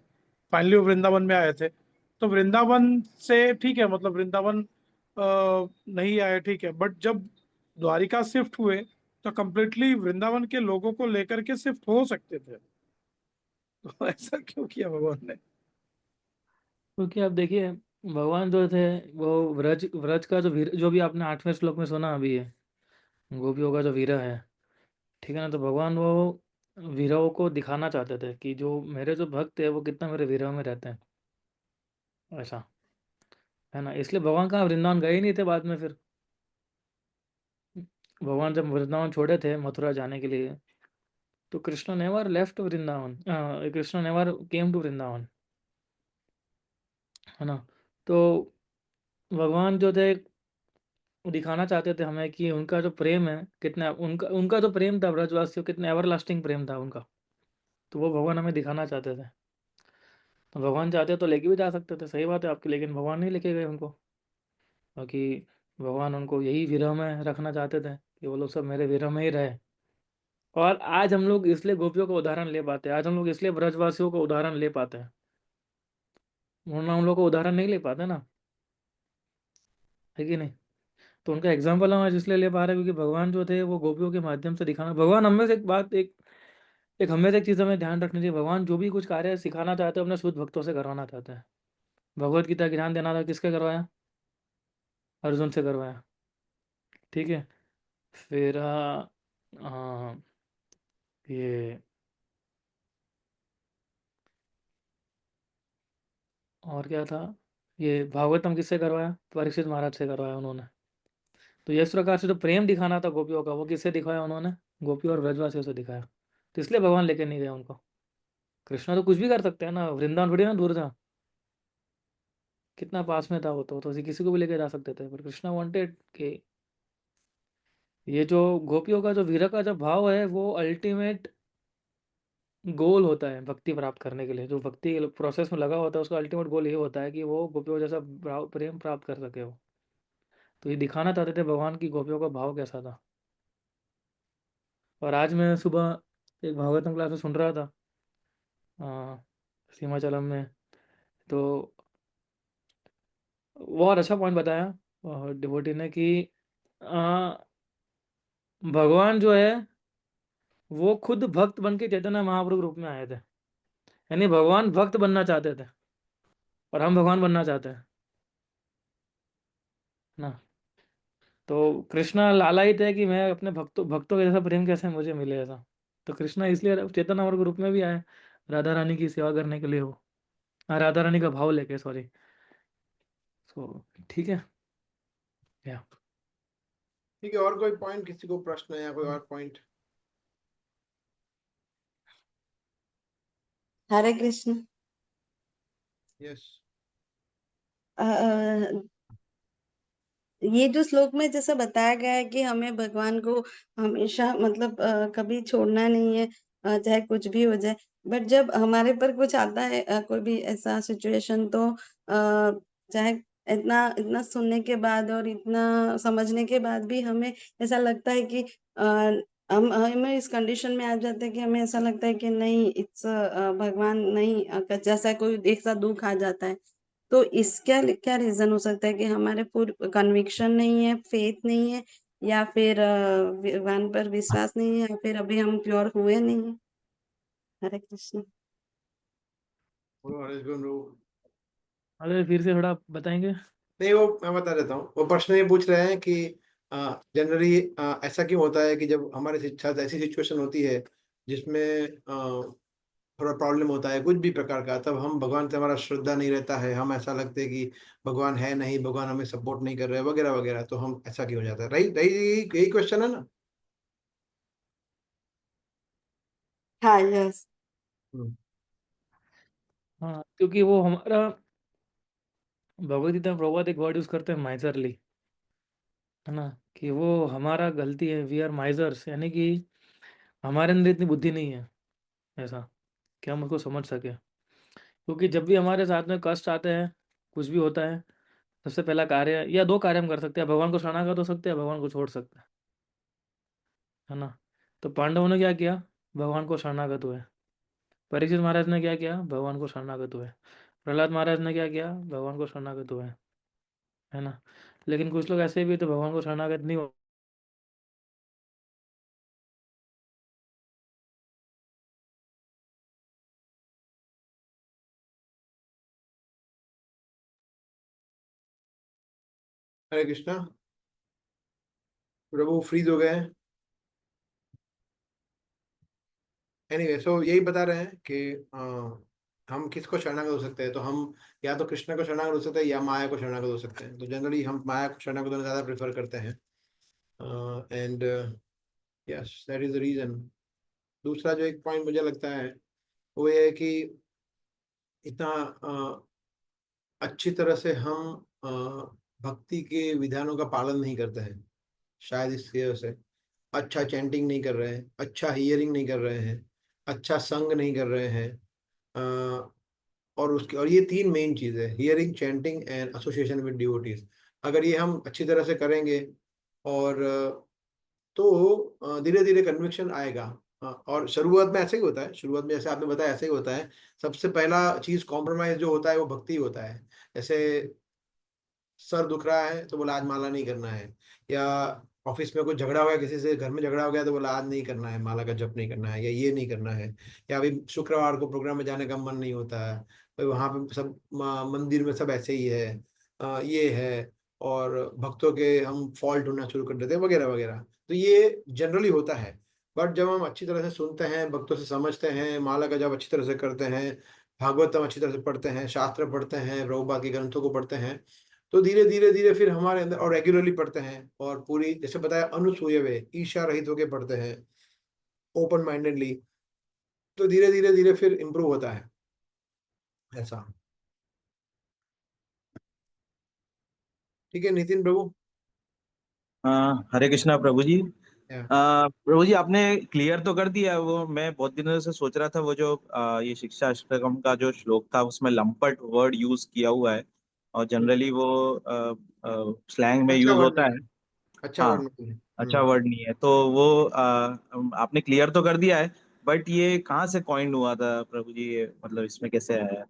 फाइनली वो वृंदावन में आए थे। तो वृंदावन से ठीक है, मतलब वृंदावन नहीं आए, ठीक है, बट जब द्वारिका शिफ्ट हुए तो कम्प्लीटली वृंदावन के लोगों को लेकर के शिफ्ट हो सकते थे। तो ऐसा क्यों किया भगवान ने? क्योंकि आप देखिए भगवान जो थे वो व्रज व्रज का जो भी आपने 8वें श्लोक में सुना अभी है, गोपियों का जो वीरा है, ठीक है ना, तो भगवान वो वीरों को दिखाना चाहते थे कि जो मेरे जो भक्त है वो कितना मेरे वीरों में रहते हैं, ऐसा है ना। इसलिए भगवान कहाँ वृंदावन गए ही नहीं थे बाद में। फिर भगवान जब वृंदावन छोड़े थे मथुरा जाने के लिए, तो Krishna never left Vrindavan, Krishna never came to Vrindavan, है ना। तो भगवान जो थे वो दिखाना चाहते थे हमें कि उनका जो प्रेम है कितना, उनका उनका जो प्रेम था ब्रजवासियों, कितना एवरलास्टिंग प्रेम था उनका, तो वो भगवान हमें दिखाना चाहते थे। तो भगवान चाहते तो लेके भी जा सकते थे, सही बात है आपकी, लेकिन भगवान नहीं लेके गए उनको, क्योंकि भगवान उनको यही विरह में रखना चाहते थे कि वो लोग सब मेरे विरह में ही रहे। और आज हम लोग इसलिए गोपियों का उदाहरण ले पाते हैं, आज हम लोग इसलिए ब्रजवासियों का उदाहरण ले पाते हैं, वरना हम लोग को उदाहरण नहीं ले पाते ना, है कि नहीं। तो उनका एग्जाम्पल हम आज इसलिए ले पा रहे हैं क्योंकि भगवान जो थे वो गोपियों के माध्यम से दिखाना, भगवान हमें से एक बात एक एक हमें से एक चीज़ हमें ध्यान रखनी चाहिए, भगवान जो भी कुछ कार्य सिखाना चाहते हैं अपने शुद्ध भक्तों से करवाना चाहते हैं। भगवत गीता ज्ञान देना था, किसके करवाया? अर्जुन से करवाया, ठीक है। फिर आ, ये और क्या था, ये भागवतम किससे करवाया? परीक्षित महाराज से करवाया उन्होंने। तो इस प्रकार से जो प्रेम दिखाना था गोपियों का, वो किससे दिखाया उन्होंने? गोपी और ब्रजवासियों से दिखाया। तो इसलिए भगवान लेके नहीं गए उनको। कृष्णा तो कुछ भी कर सकते हैं ना, वृंदावन थोड़ी ना दूर था, कितना पास में था वो, तो किसी को भी लेके जा सकते थे, पर कृष्णा वांटेड कि ये जो गोपियों का जो वीर का जो भाव है वो अल्टीमेट गोल होता है भक्ति प्राप्त करने के लिए। जो भक्ति प्रोसेस में लगा होता है उसका अल्टीमेट गोल ये होता है कि वो गोपियों जैसा प्रेम प्राप्त कर सके वो। तो ये दिखाना चाहते थे भगवान की गोपियों का भाव कैसा था। और आज मैं सुबह एक भागवतम क्लास में सुन रहा था सीमाचलम में, तो बहुत अच्छा पॉइंट बताया डिवोटी ने कि आ, भगवान जो है वो खुद भक्त बन के चैतन्य महाप्रभु रूप में आए थे, यानी भगवान भक्त बनना चाहते थे और हम भगवान बनना चाहते हैं ना। तो कृष्णा लालायित है कि मैं अपने भक्तों भक्तों के जैसा प्रेम कैसे मुझे मिले ऐसा। तो कृष्णा इसलिए चैतन्य महाप्रभु रूप में भी आए, राधा रानी की सेवा करने के लिए वो, राधा रानी का भाव लेके, सॉरी। तो ठीक है, या ठीक है, और कोई पॉइंट, किसी को प्रश्न या कोई और पॉइंट? हरे कृष्ण। यस। ये जो श्लोक में जैसा बताया गया है कि हमें भगवान को हमेशा मतलब कभी छोड़ना नहीं है, चाहे कुछ भी हो जाए। बट जब हमारे पर कुछ आता है, कोई भी ऐसा सिचुएशन, तो चाहे इतना इतना सुनने के बाद और इतना समझने के बाद भी हमें ऐसा लगता है कि हम हमें इस कंडीशन में आ जाते हैं कि हमें ऐसा लगता है कि नहीं, इट्स भगवान नहीं, जैसा कोई एक साथ दुख आ जाता है। तो इसका क्या रीजन हो सकता है कि हमारे पूर्ण कन्विक्शन नहीं है, फेथ नहीं है, या फिर भगवान पर विश्वास नहीं है, या फिर अभी हम प्योर हुए नहीं है? हरे कृष्ण। बोलो हरीश गुरु। अगर फिर से थोड़ा बताएंगे। नहीं, वो मैं बता देता हूँ। वो प्रश्न ये पूछ रहे हैं कि जनरली ऐसा क्यों होता है कि जब हमारे साथ ऐसी सिचुएशन होती है जिसमें थोड़ा प्रॉब्लम होता है कुछ भी प्रकार का, तब हम भगवान से हमारा श्रद्धा नहीं रहता है, हम ऐसा लगते है कि भगवान है नहीं, भगवान हमें सपोर्ट नहीं कर रहे वगैरह वगैरह, तो हम ऐसा क्यों हो जाता है? राइट राइट, यही क्वेश्चन है ना? हाँ, यस। हम्म। हाँ, क्योंकि वो हमारा भगवद गीता में प्रभुपाद एक वर्ड यूज करते हैं, माइजरली, है ना, कि वो हमारा गलती है, वी आर माइजर्स, यानी कि हमारे अंदर इतनी बुद्धि नहीं है ऐसा कि हम उसको समझ सके। क्योंकि जब भी हमारे साथ में कष्ट आते हैं, कुछ भी होता है, सबसे पहला कार्य या दो कार्य हम कर सकते हैं, भगवान को शरणागत हो सकते हैं, भगवान को छोड़ सकते हैं, है ना। तो पांडवों ने क्या किया? भगवान को शरणागत हुए। परीक्षित महाराज ने क्या किया? भगवान को शरणागत हुए। प्रहलाद महाराज ने क्या किया? भगवान को शरणागत हुए, है ना। लेकिन कुछ लोग ऐसे भी तो भगवान को शरणागत नहीं हो हरे कृष्णा। प्रभु फ्रीज हो गए हैं। एनीवे सो यही बता रहे हैं कि हम किसको शरणागत हो सकते हैं। तो हम या तो कृष्ण को शरणागत हो सकते हैं या माया को शरणागत हो सकते हैं। तो जनरली हम माया को शरणागत होना ज़्यादा प्रेफर करते हैं। And yes that is the reason. दूसरा जो एक पॉइंट मुझे लगता है वो ये है कि इतना अच्छी तरह से हम भक्ति के विधानों का पालन नहीं करते हैं। शायद इसकी वजह से अच्छा चैंटिंग नहीं कर रहे हैं, अच्छा हियरिंग नहीं कर रहे हैं, अच्छा संग नहीं कर रहे हैं। और ये तीन मेन चीज़ है, hearing, chanting and association with devotees. अगर ये हम अच्छी तरह से करेंगे और तो धीरे धीरे कन्विक्शन आएगा। और शुरुआत में ऐसे ही होता है, शुरुआत में जैसे आपने बताया ऐसे ही होता है। सबसे पहला चीज़ कॉम्प्रोमाइज जो होता है वो भक्ति होता है। जैसे सर दुख रहा है तो बोला आज माला नहीं करना है, या ऑफिस में कुछ झगड़ा हो गया किसी से, घर में झगड़ा हो गया तो बोला आज नहीं करना है, माला का जप नहीं करना है, या ये नहीं करना है। या अभी शुक्रवार को प्रोग्राम में जाने का मन नहीं होता है, भाई वहाँ पे सब मंदिर में सब ऐसे ही है, ये है, और भक्तों के हम फॉल्ट ढूंढना शुरू कर देते हैं वगैरह वगैरह। तो ये जनरली होता है। बट जब हम अच्छी तरह से सुनते हैं, भक्तों से समझते हैं, माला का जब अच्छी तरह से करते हैं, भागवतम अच्छी तरह से पढ़ते हैं, शास्त्र पढ़ते हैं, प्रभुपाद के ग्रंथों को पढ़ते हैं, तो धीरे धीरे धीरे फिर हमारे अंदर, और रेगुलरली पढ़ते हैं और पूरी जैसे बताया अनुसूय वे ईर्ष्या रहित होकर पढ़ते हैं, ओपन माइंडेडली, तो धीरे धीरे धीरे फिर इम्प्रूव होता है ऐसा। ठीक है नितिन प्रभु। हरे कृष्णा प्रभु जी। या प्रभु जी आपने क्लियर तो कर दिया। वो मैं बहुत दिनों से सोच रहा था, वो जो ये शिक्षा अष्टकम का जो श्लोक था उसमें लंपट वर्ड यूज किया हुआ है, और जनरली वो स्लैंग में अच्छा यूज वर्ड होता नहीं है। है, अच्छा हाँ, वर्ड नहीं है। अच्छा वर्ड नहीं है, तो वो आपने क्लियर तो कर दिया है, बट ये कहाँ से कॉइन हुआ था प्रभु जी, ये मतलब इसमें कैसे आया?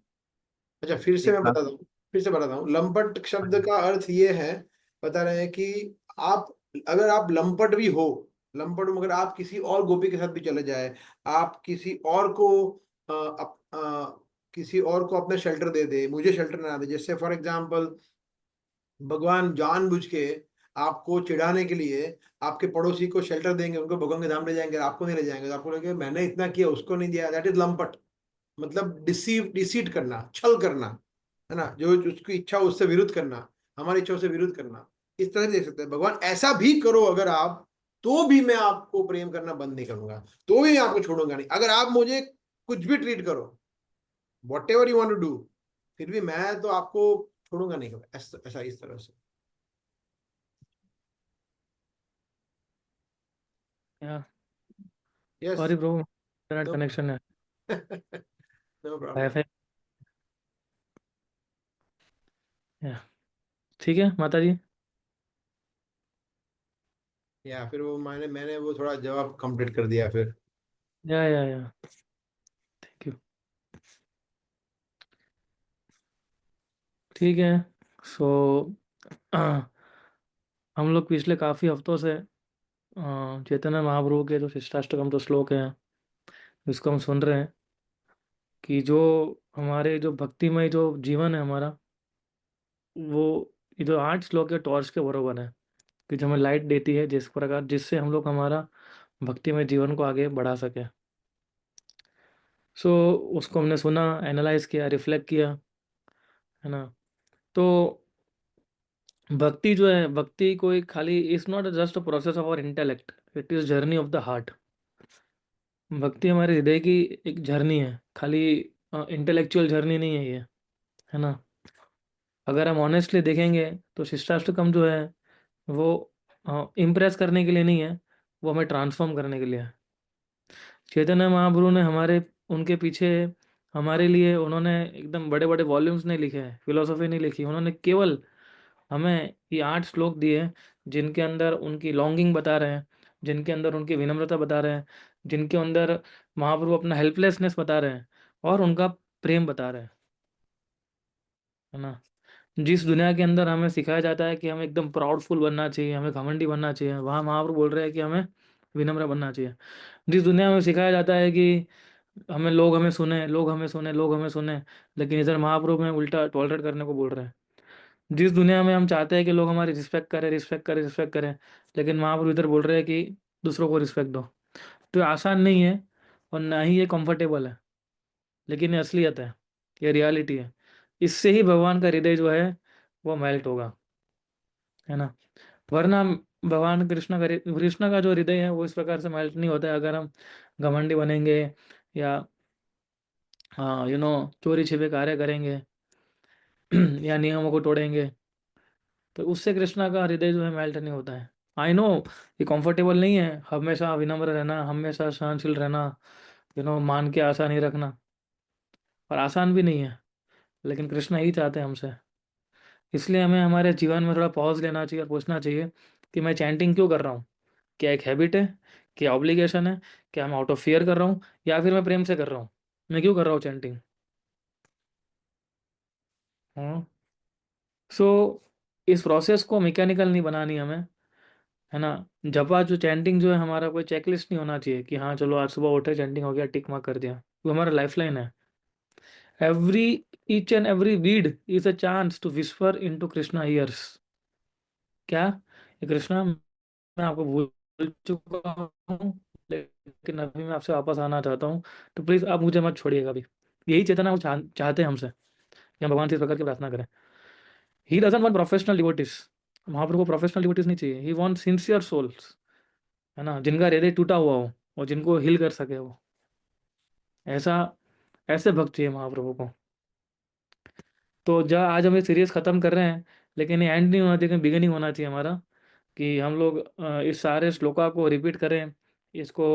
अच्छा फिर से ये मैं कहाँ- बताता हूँ, फिर से बताता हूँ। लंपट शब्द का अर्थ ये है, बता रहे हैं कि आप, अगर आप लंपट भी हो, लंपट मगर आप किसी और गोपी के साथ भी चले जाए, आप किसी और को किसी और को अपना शेल्टर दे दे, मुझे शेल्टर ना दे। जैसे फॉर एग्जाम्पल भगवान जानबूझ के आपको चिढ़ाने के लिए आपके पड़ोसी को शेल्टर देंगे, उनको भगवान के धाम ले जाएंगे, आपको नहीं ले जाएंगे, तो आपको लगेगा मैंने इतना किया उसको नहीं दिया। That is lampat. मतलब डिसीट करना, छल करना, है ना, जो उसकी इच्छा उससे विरुद्ध करना, हमारी इच्छा से विरुद्ध करना। इस तरह से देख सकते हैं भगवान ऐसा भी करो अगर आप, तो भी मैं आपको प्रेम करना बंद नहीं करूंगा, तो भी मैं आपको छोड़ूंगा नहीं। अगर आप मुझे कुछ भी ट्रीट करो, whatever you want to do, फिर भी मैं तो आपको छोड़ूंगा नहीं कभी। ऐसा इस तरह से। Yeah yes. Sorry bro, internet no connection है, नो प्रॉब्लम। वाईफाई। या ठीक है माता जी। या फिर वो मैंने मैंने वो थोड़ा जवाब कंप्लीट कर दिया फिर। या थैंक यू। ठीक है। सो हम लोग पिछले काफ़ी हफ्तों से चैतन्य महाप्रभु के जो शिष्टाष्टकम तो श्लोक हैं जिसको हम सुन रहे हैं, कि जो हमारे जो भक्तिमय जो जीवन है हमारा, वो ये जो 8 श्लोक के टॉर्च के बराबर है, कि जो हमें लाइट देती है जिस प्रकार, जिससे हम लोग हमारा भक्तिमय जीवन को आगे बढ़ा सके। सो उसको हमने सुना, एनालाइज किया, रिफ्लेक्ट किया, है ना। तो भक्ति जो है, भक्ति कोई खाली is not just a process of our intellect, it is journey of the heart. भक्ति हमारे हृदय की एक जर्नी है, खाली इंटेलेक्चुअल जर्नी नहीं है ये, है ना। अगर हम ऑनेस्टली देखेंगे तो शिष्टाष्टकम जो है वो इम्प्रेस करने के लिए नहीं है, वो हमें ट्रांसफॉर्म करने के लिए है। चैतन्य महाप्रभु ने हमारे, उनके पीछे हमारे लिए उन्होंने एकदम बड़े बड़े वॉल्यूम्स नहीं लिखे हैं, फिलोसफी नहीं लिखी, उन्होंने केवल हमें ये 8 श्लोक दिए हैं, जिनके अंदर उनकी लॉन्गिंग बता रहे हैं, जिनके अंदर उनकी विनम्रता बता रहे हैं, जिनके अंदर महाप्रभु अपना हेल्पलेसनेस बता रहे हैं और उनका प्रेम बता रहे हैं, है ना। जिस दुनिया के अंदर हमें सिखाया जाता है कि हमें एकदम प्राउडफुल बनना चाहिए, हमें घमंडी बनना चाहिए, वहाँ महाप्रभु बोल रहे हैं कि हमें विनम्र बनना चाहिए। जिस दुनिया में सिखाया जाता है कि हमें लोग हमें सुने, लोग हमें सुने, लोग हमें सुने, लेकिन इधर महाप्रभु में उल्टा टॉलरेट करने को बोल रहे हैं। जिस दुनिया में हम चाहते हैं कि लोग हमारी रिस्पेक्ट करें, रिस्पेक्ट करें, रिस्पेक्ट करें, लेकिन महाप्रभु इधर बोल रहे हैं कि दूसरों को रिस्पेक्ट दो। तो ये आसान नहीं है और ना ही ये कंफर्टेबल है, लेकिन ये असलियत है, ये रियलिटी है। इससे ही भगवान का हृदय जो है वो मेल्ट होगा, है ना। वरना भगवान कृष्ण का जो हृदय है वो इस प्रकार से मेल्ट नहीं होता है अगर हम घमंडी बनेंगे या चोरी छिपे कार्य करेंगे या नियमों को तोड़ेंगे, तो उससे कृष्णा का हृदय जो है मेल्ट नहीं होता है। आई नो ये कंफर्टेबल नहीं है, हमेशा विनम्र रहना, हमेशा सहनशील रहना, मान के आशा नहीं रखना, और आसान भी नहीं है, लेकिन कृष्ण यही चाहते हैं हमसे। इसलिए हमें हमारे जीवन में थोड़ा पॉज लेना चाहिए और पूछना चाहिए कि मैं चैंटिंग क्यों कर रहा हूँ। क्या एक हैबिट है, क्या ऑब्लिगेशन है, क्या मैं आउट ऑफ फियर कर रहा हूँ, या फिर मैं प्रेम से कर रहा हूँ। मैं क्यों कर रहा हूँ चैंटिंग? हाँ, सो इस प्रोसेस को मैकेनिकल नहीं बनानी हमें, है ना। जपा जो चैंटिंग जो है हमारा कोई चेकलिस्ट नहीं होना चाहिए कि हाँ चलो आज सुबह उठे चैंटिंग हो गया, टिक मार्क कर दिया। वो हमारा लाइफलाइन है। Every each and every weed is a chance to whisper into Krishna ears. क्या ये कृष्णा, मैं आपको भूल चुका हूँ, लेकिन अभी मैं आपसे वापस आना चाहता हूँ, तो प्लीज आप मुझे मत छोड़िएगा अभी। यही चेतना वो चाहते हैं हमसे कि हम भगवान से इस प्रकार की प्रार्थना करें। He doesn't want professional devotees. Mahaprabhu को प्रोफेशनल डिवोटीज नहीं चाहिए, ही वांट सिंसियर सोल्स, है ना, जिनका हृदय टूटा हुआ हो और जिनको हिल कर सके वो। ऐसा ऐसे भक्त चाहिए महाप्रभु को। तो जहाँ आज हम ये सीरीज खत्म कर रहे हैं, लेकिन ये एंड नहीं होना चाहिए, बिगिनिंग होना चाहिए हमारा, कि हम लोग इस सारे श्लोका को रिपीट करें, इसको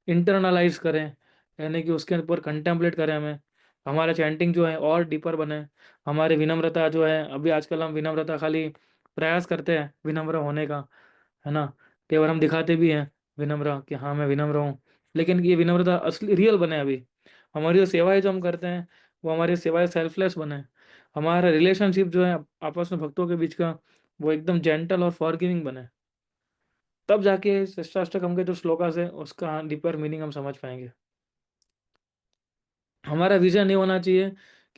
इंटरनलाइज करें, यानी कि उसके ऊपर कंटेम्पलेट करें। हमें हमारा चैंटिंग जो है और डीपर बने। हमारी विनम्रता जो है, अभी आजकल हम विनम्रता खाली प्रयास करते हैं विनम्र होने का, है ना। केवल हम दिखाते भी हैं विनम्र कि हाँ मैं विनम्र हूँ, लेकिन ये विनम्रता असली रियल बने। अभी हमारी जो सेवाएं जो हम करते हैं वो हमारी सेवाएं सेल्फलेस बने। हमारा रिलेशनशिप जो है आपस में भक्तों के बीच का वो एकदम जेंटल और फॉरगिविंग बने। तब जाके शिष्टाष्टकम के जो श्लोकास है उसका डीपर मीनिंग हम समझ पाएंगे। हमारा विजन नहीं होना चाहिए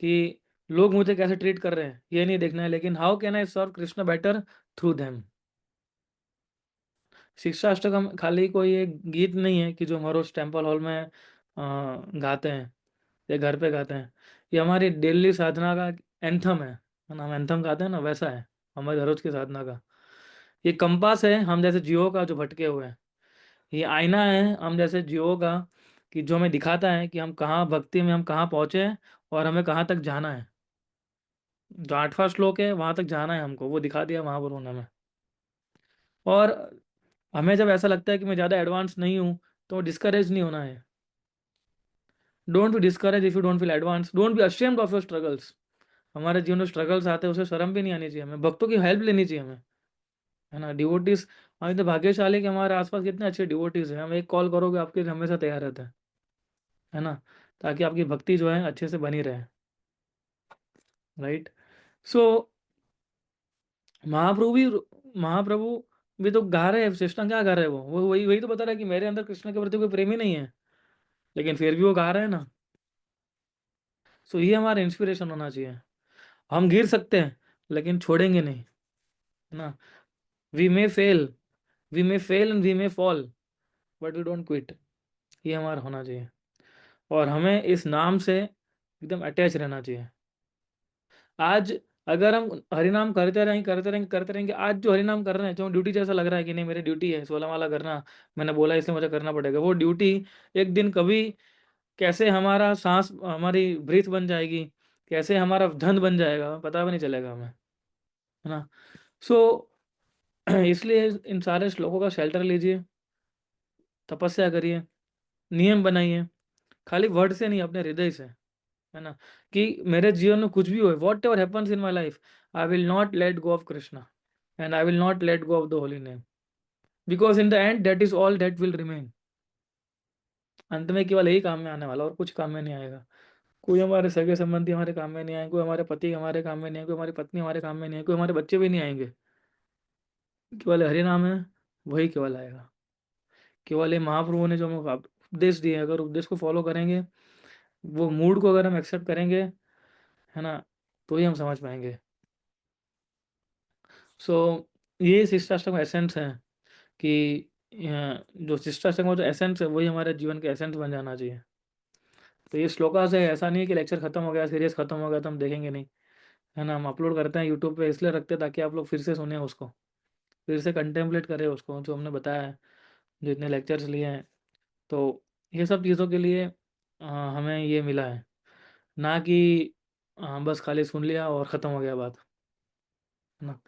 कि लोग मुझे कैसे ट्रीट कर रहे हैं, ये नहीं देखना है, लेकिन how can I serve Krishna better through them. Shikshashtakam खाली कोई एक गीत नहीं है कि जो हम रोज टेम्पल हॉल में गाते हैं या घर पे गाते हैं। ये हमारी डेली साधना का एंथम है ना। हम एंथम गाते हैं ना, वैसा है हमारी हर रोज की साधना का। ये कंपास है हम जैसे जियो का जो भटके हुए हैं। ये आईना है हम जैसे जियो का, कि जो हमें दिखाता है कि हम कहाँ भक्ति में हम कहाँ पहुँचे हैं और हमें कहाँ तक जाना है। जो 8वां श्लोक है वहां तक जाना है हमको, वो दिखा दिया महाप्रभु ने हमें। और हमें जब ऐसा लगता है कि मैं ज़्यादा एडवांस नहीं हूँ, तो डिस्करेज नहीं होना है। Don't be discourage if you don't feel advance, don't be ashamed of your struggles. हमारे जीवन में स्ट्रगल्स आते हैं, उसे शर्म भी नहीं आनी चाहिए हमें, भक्तों की हेल्प लेनी चाहिए हमें, है ना। डिवोटीज, हम इतने भाग्यशाली कि हमारे आसपास कितने अच्छे डिवोटीज हैं। हम एक कॉल करोगे आपके लिए हमेशा तैयार रहते हैं, है ना, ताकि आपकी भक्ति जो है अच्छे से बनी रहे। राइट। सो महाप्रभु भी तो गा रहे हैं, कृष्ण क्या गा रहे हैं, वो वही वही तो बता रहा है कि मेरे अंदर कृष्ण के प्रति कोई प्रेम ही नहीं है, लेकिन फिर भी वो गा रहे हैं ना। सो ये हमारा इंस्पिरेशन होना चाहिए। हम गिर सकते हैं लेकिन छोड़ेंगे नहीं, है ना। We may fail, and we may fall, but we don't quit. ये हमारा होना चाहिए, और हमें इस नाम से एकदम अटैच रहना चाहिए। आज अगर हम हरिनाम करते रहेंगे, आज जो हरिनाम कर रहे हैं, जो ड्यूटी जैसा लग रहा है कि नहीं मेरी ड्यूटी है 16 माला करना, मैंने बोला इसलिए मुझे करना पड़ेगा, वो ड्यूटी एक दिन कभी कैसे हमारा सांस, हमारी ब्रीथ बन जाएगी, कैसे हमारा धन बन जाएगा, पता भी नहीं चलेगा हमें, है ना। सो इसलिए इन सारे श्लोकों का शेल्टर लीजिए, तपस्या करिए, नियम बनाइए, खाली वर्ड से नहीं, अपने हृदय से, है ना। कि मेरे जीवन में कुछ भी हो, what ever happens in my life, I will not let go of Krishna and I will not let go of the holy name, because in the end that is all that will remain. अंत में केवल यही काम में आने वाला, और कुछ काम में नहीं आएगा। कोई हमारे सगे संबंधी हमारे काम में नहीं आएंगे, कोई हमारे पति हमारे काम में नहीं आएंगे, कोई हमारी पत्नी हमारे काम में नहीं आएगी, कोई हमारे बच्चे भी नहीं आएंगे। केवल हरि नाम है, वही केवल आएगा। केवल ये महाप्रभु ने जो हमें उपदेश दिए, अगर उपदेश को फॉलो करेंगे, वो मूड को अगर हम एक्सेप्ट करेंगे, है ना, तो ही हम समझ पाएंगे। सो ये शिष्टाष्टक एसेंस है कि जो शिष्टाष्टक का जो एसेंस है वही हमारे जीवन के एसेंस बन जाना चाहिए। तो ये श्लोका से ऐसा नहीं है कि लेक्चर खत्म हो गया, सीरीज खत्म हो गया तो हम देखेंगे नहीं, है ना। हम अपलोड करते हैं यूट्यूब पे इसलिए रखते हैं ताकि आप लोग फिर से सुने उसको, फिर से कंटेम्पलेट करें उसको जो हमने बताया है, जो इतने लेक्चर्स लिए हैं। तो ये सब चीज़ों के लिए हमें ये मिला है, ना कि बस खाली सुन लिया और ख़त्म हो गया बात, है ना।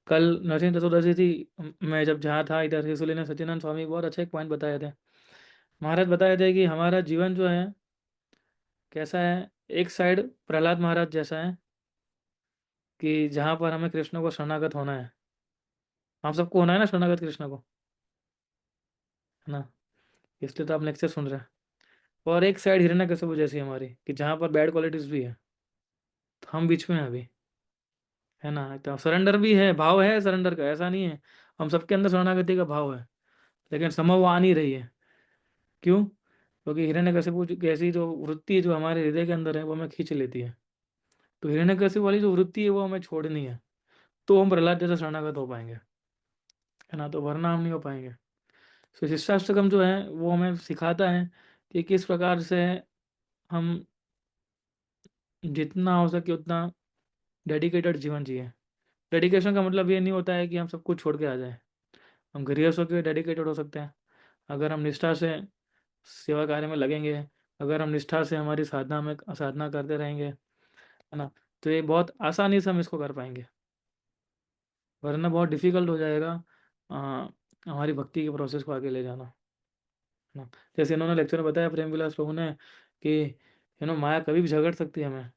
कल नरसिंह चतुर्दशी थी, मैं जब जहाँ था इधर इसलिए ने सच्चिदानंद स्वामी बहुत अच्छे एक पॉइंट बताए थे। महाराज बताए थे कि हमारा जीवन जो है कैसा है, एक साइड प्रहलाद महाराज जैसा है कि जहाँ पर हमें कृष्ण को शरणागत होना है, हम सबको होना है ना शरणागत कृष्ण को, है ना, इसलिए तो आप लेक्चर सुन रहे हैं। और एक साइड हिरण्यकशिपु जैसी हमारी कि जहाँ पर बैड क्वालिटीज भी है, तो हम बीच में हैं अभी, है ना। तो सरेंडर भी है, भाव है सरेंडर का, ऐसा नहीं है, हम सबके अंदर शरणागति का भाव है, लेकिन समय वो आ नहीं रही है। क्यों? क्योंकि हिरण्यकशिपु की ऐसी जो वृत्ति जो हमारे हृदय के अंदर है वो हमें खींच लेती है। तो हिरण्यकशिपु वाली जो वृत्ति है वो हमें छोड़नी है, तो हम प्रहलाद जैसे शरणागत हो पाएंगे, है ना, तो वरना हम नहीं हो पाएंगे। तो शिष्टाष्टकम जो है वो हमें सिखाता है कि किस प्रकार से हम जितना हो सके उतना डेडिकेटेड जीवन जिए। डेडिकेशन का मतलब ये नहीं होता है कि हम सब कुछ छोड़ के आ जाएं, हम गृहस्थ होकर डेडिकेटेड हो सकते हैं अगर हम निष्ठा से सेवा कार्य में लगेंगे, अगर हम निष्ठा से हमारी साधना करते रहेंगे, है ना, तो ये बहुत आसानी से हम इसको कर पाएंगे, वरना बहुत डिफिकल्ट हो जाएगा हमारी भक्ति के प्रोसेस को आगे ले जाना, है ना। जैसे इन्होंने लेक्चर में बताया प्रेम विलास प्रभु ने कि माया कभी भी झगड़ सकती है हमें,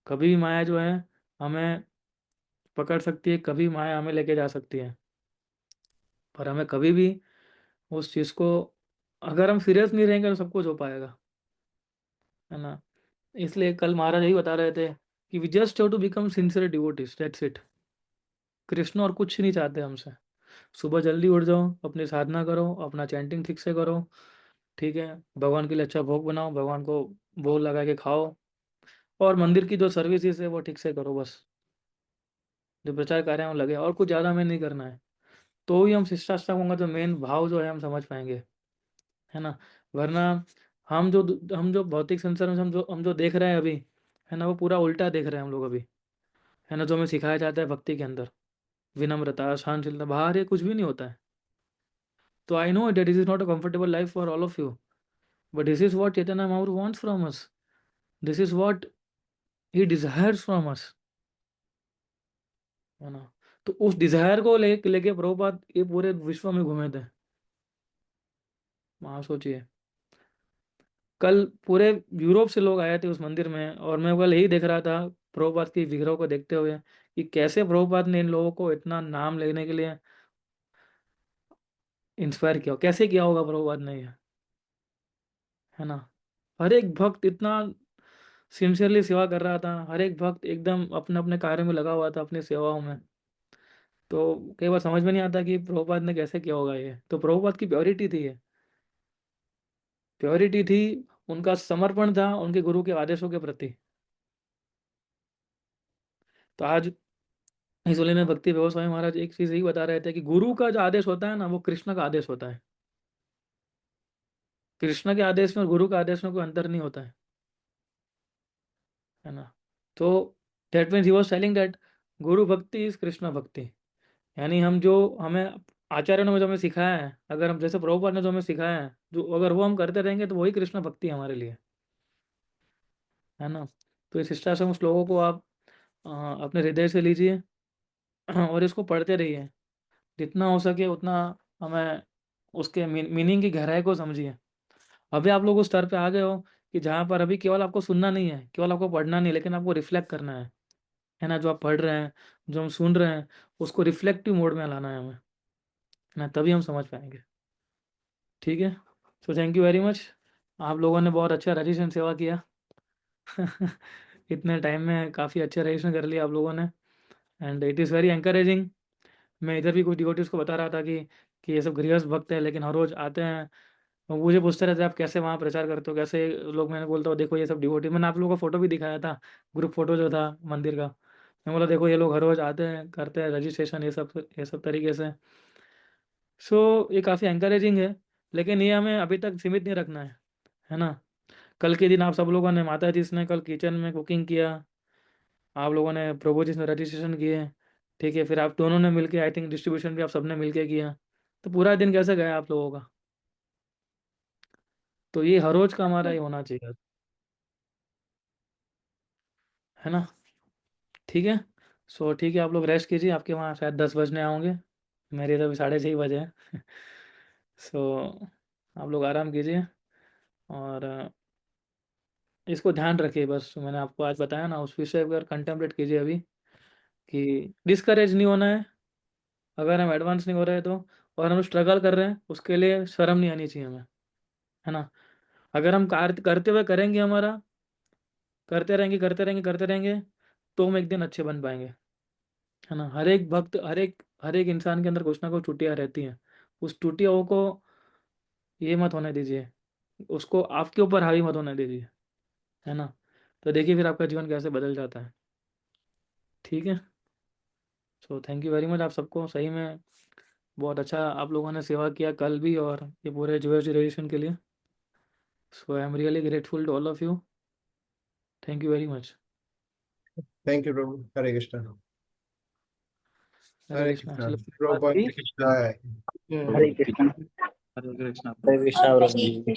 कभी भी माया जो है हमें पकड़ सकती है, कभी माया हमें लेके जा सकती है, पर हमें कभी भी उस चीज़ को, अगर हम सीरियस नहीं रहेंगे तो सब कुछ हो पाएगा, है ना। इसलिए कल महाराज यही बता रहे थे कि we just have to become sincere devotees, that's it. Krishna और कुछ नहीं चाहते हमसे। सुबह जल्दी उठ जाओ, अपनी साधना करो, अपना चैंटिंग ठीक से करो, ठीक है, भगवान के लिए अच्छा भोग बनाओ, भगवान को भोग लगा के खाओ, और मंदिर की जो सर्विसेज है वो ठीक से करो, बस जो प्रचार कार्य में लगे, और कुछ ज़्यादा हमें नहीं करना है। तो ही हम शिष्टाष्टकों का जो मेन भाव जो है हम समझ पाएंगे, है ना। वरना हम जो भौतिक संसार में हम जो देख रहे हैं अभी, है ना, वो पूरा उल्टा देख रहे हैं हम लोग अभी, है ना। जो हमें सिखाया जाता है भक्ति के अंदर, विनम्रता, सहनशीलता, बाहर ये कुछ भी नहीं होता है। तो I know that this is not a comfortable life for all of you, but this is what Chaitanya Mahaprabhu wants from us, this is what he desires from us, है ना। तो उस डिजायर को लेके प्रभुपाद ये पूरे विश्व में घूमे थे, वहाँ सोचिए। कल पूरे यूरोप से लोग आए थे उस मंदिर में, और मैं कल यही देख रहा था प्रभुपाद की विग्रह को देखते हुए कि कैसे प्रभुपाद ने इन लोगों को इतना नाम लेने के लिए इंस्पायर किया, कैसे किया होगा प्रभुपाद ने ये, है ना। हर एक भक्त इतना सिंसियरली सेवा कर रहा था, हर एक भक्त एकदम अपने अपने कार्य में लगा हुआ था, अपनी सेवाओं में। तो कई बार समझ में नहीं आता कि प्रभुपाद ने कैसे किया होगा ये। तो प्रभुपाद की प्योरिटी थी, ये प्योरिटी थी, उनका समर्पण था उनके गुरु के आदेशों के प्रति। तो आज इसलिए में भक्ति विभो स्वामी महाराज एक चीज यही बता रहे थे कि गुरु का जो आदेश होता है ना वो कृष्ण का आदेश होता है। कृष्ण के आदेश में और गुरु के आदेश में कोई अंतर नहीं होता है ना। तो that means he was telling that गुरु भक्ति इज कृष्ण भक्ति, यानी हम जो हमें आचार्यों ने जो हमें सिखाया है, अगर हम जैसे प्रभुपाद ने जो हमें सिखाया है, जो अगर वो हम करते रहेंगे तो वही कृष्ण भक्ति है हमारे लिए, है ना। तो इस शिष्टाश्रम श्लोकों को आप अपने हृदय से लीजिए और इसको पढ़ते रहिए, जितना हो सके उतना हमें उसके मीनिंग की गहराई को समझिए। अभी आप लोग उस स्तर पे आ गए हो कि जहाँ पर अभी केवल आपको सुनना नहीं है, केवल आपको पढ़ना नहीं, लेकिन आपको रिफ्लेक्ट करना है ना। जो आप पढ़ रहे हैं, जो हम सुन रहे हैं, उसको रिफ्लेक्टिव मोड में लाना है हमें, है ना, तभी हम समझ पाएंगे। ठीक है, so thank you very much. आप लोगों ने बहुत अच्छा रजिस्ट्रेशन सेवा किया इतने टाइम में काफ़ी अच्छा रजिस्ट्रेशन कर लिया आप लोगों ने, and it is very encouraging. मैं इधर भी कुछ डिवोटीज़ को बता रहा था कि ये सब गृहस्थ भक्त है, लेकिन हर रोज़ आते हैं, और मुझे पूछते रहते हैं आप कैसे वहाँ प्रचार करते हो, कैसे लोग। मैंने बोलता हूँ देखो ये सब डिवोटी, मैंने आप लोगों को फोटो भी दिखाया था, ग्रुप फोटो जो था मंदिर का, मैं बोला देखो ये लोग हर रोज आते हैं, करते हैं रजिस्ट्रेशन, ये सब तरीके से। सो ये काफ़ी एनकरेजिंग है, लेकिन ये हमें अभी तक सीमित नहीं रखना है ना। कल के दिन आप सब लोगों ने, माता जी ने कल किचन में कुकिंग किया, आप लोगों ने, प्रभु जी ने रजिस्ट्रेशन किए, ठीक है, फिर आप दोनों ने मिलके, आई थिंक डिस्ट्रीब्यूशन भी आप सबने मिलके किया, तो पूरा दिन कैसे गया आप लोगों का? तो ये हर रोज का हमारा ये होना चाहिए, है ना। ठीक है, सो ठीक है, आप लोग रेस्ट कीजिए, आपके वहाँ शायद 10 बजने होंगे, मेरे तो अभी 6:30 बजे हैं। सो आप लोग आराम कीजिए और इसको ध्यान रखिए, बस मैंने आपको आज बताया ना, उस विषय पर कंटेम्पलेट कीजिए अभी, कि डिस्करेज नहीं होना है अगर हम एडवांस नहीं हो रहे तो, और हम स्ट्रगल कर रहे हैं उसके लिए शर्म नहीं आनी चाहिए हमें, है ना। अगर हम कार्य करते हुए करेंगे, हमारा करते रहेंगे तो हम एक दिन अच्छे बन पाएंगे, है ना। हर एक भक्त, हर एक इंसान के अंदर कुछ ना कुछ त्रुटियां रहती हैं, उस त्रुटियों को ये मत होने दीजिए, उसको आपके ऊपर हावी मत होने दीजिए, है ना। तो देखिए फिर आपका जीवन कैसे बदल जाता है। ठीक है, so thank you very much आप सबको, सही में बहुत अच्छा आप लोगों ने सेवा किया कल भी और ये पूरे ज्यूएसडी रजिस्ट्रेशन के लिए। So I am really grateful to all of you, thank you very much. Thank you प्रभु। हरे कृष्ण। हरे हरे कृष्णा। कृष्ण। चलो प्रभुपाद बात की जय। हरे कृष्ण। हरे कृष्णा। हरे कृष्ण।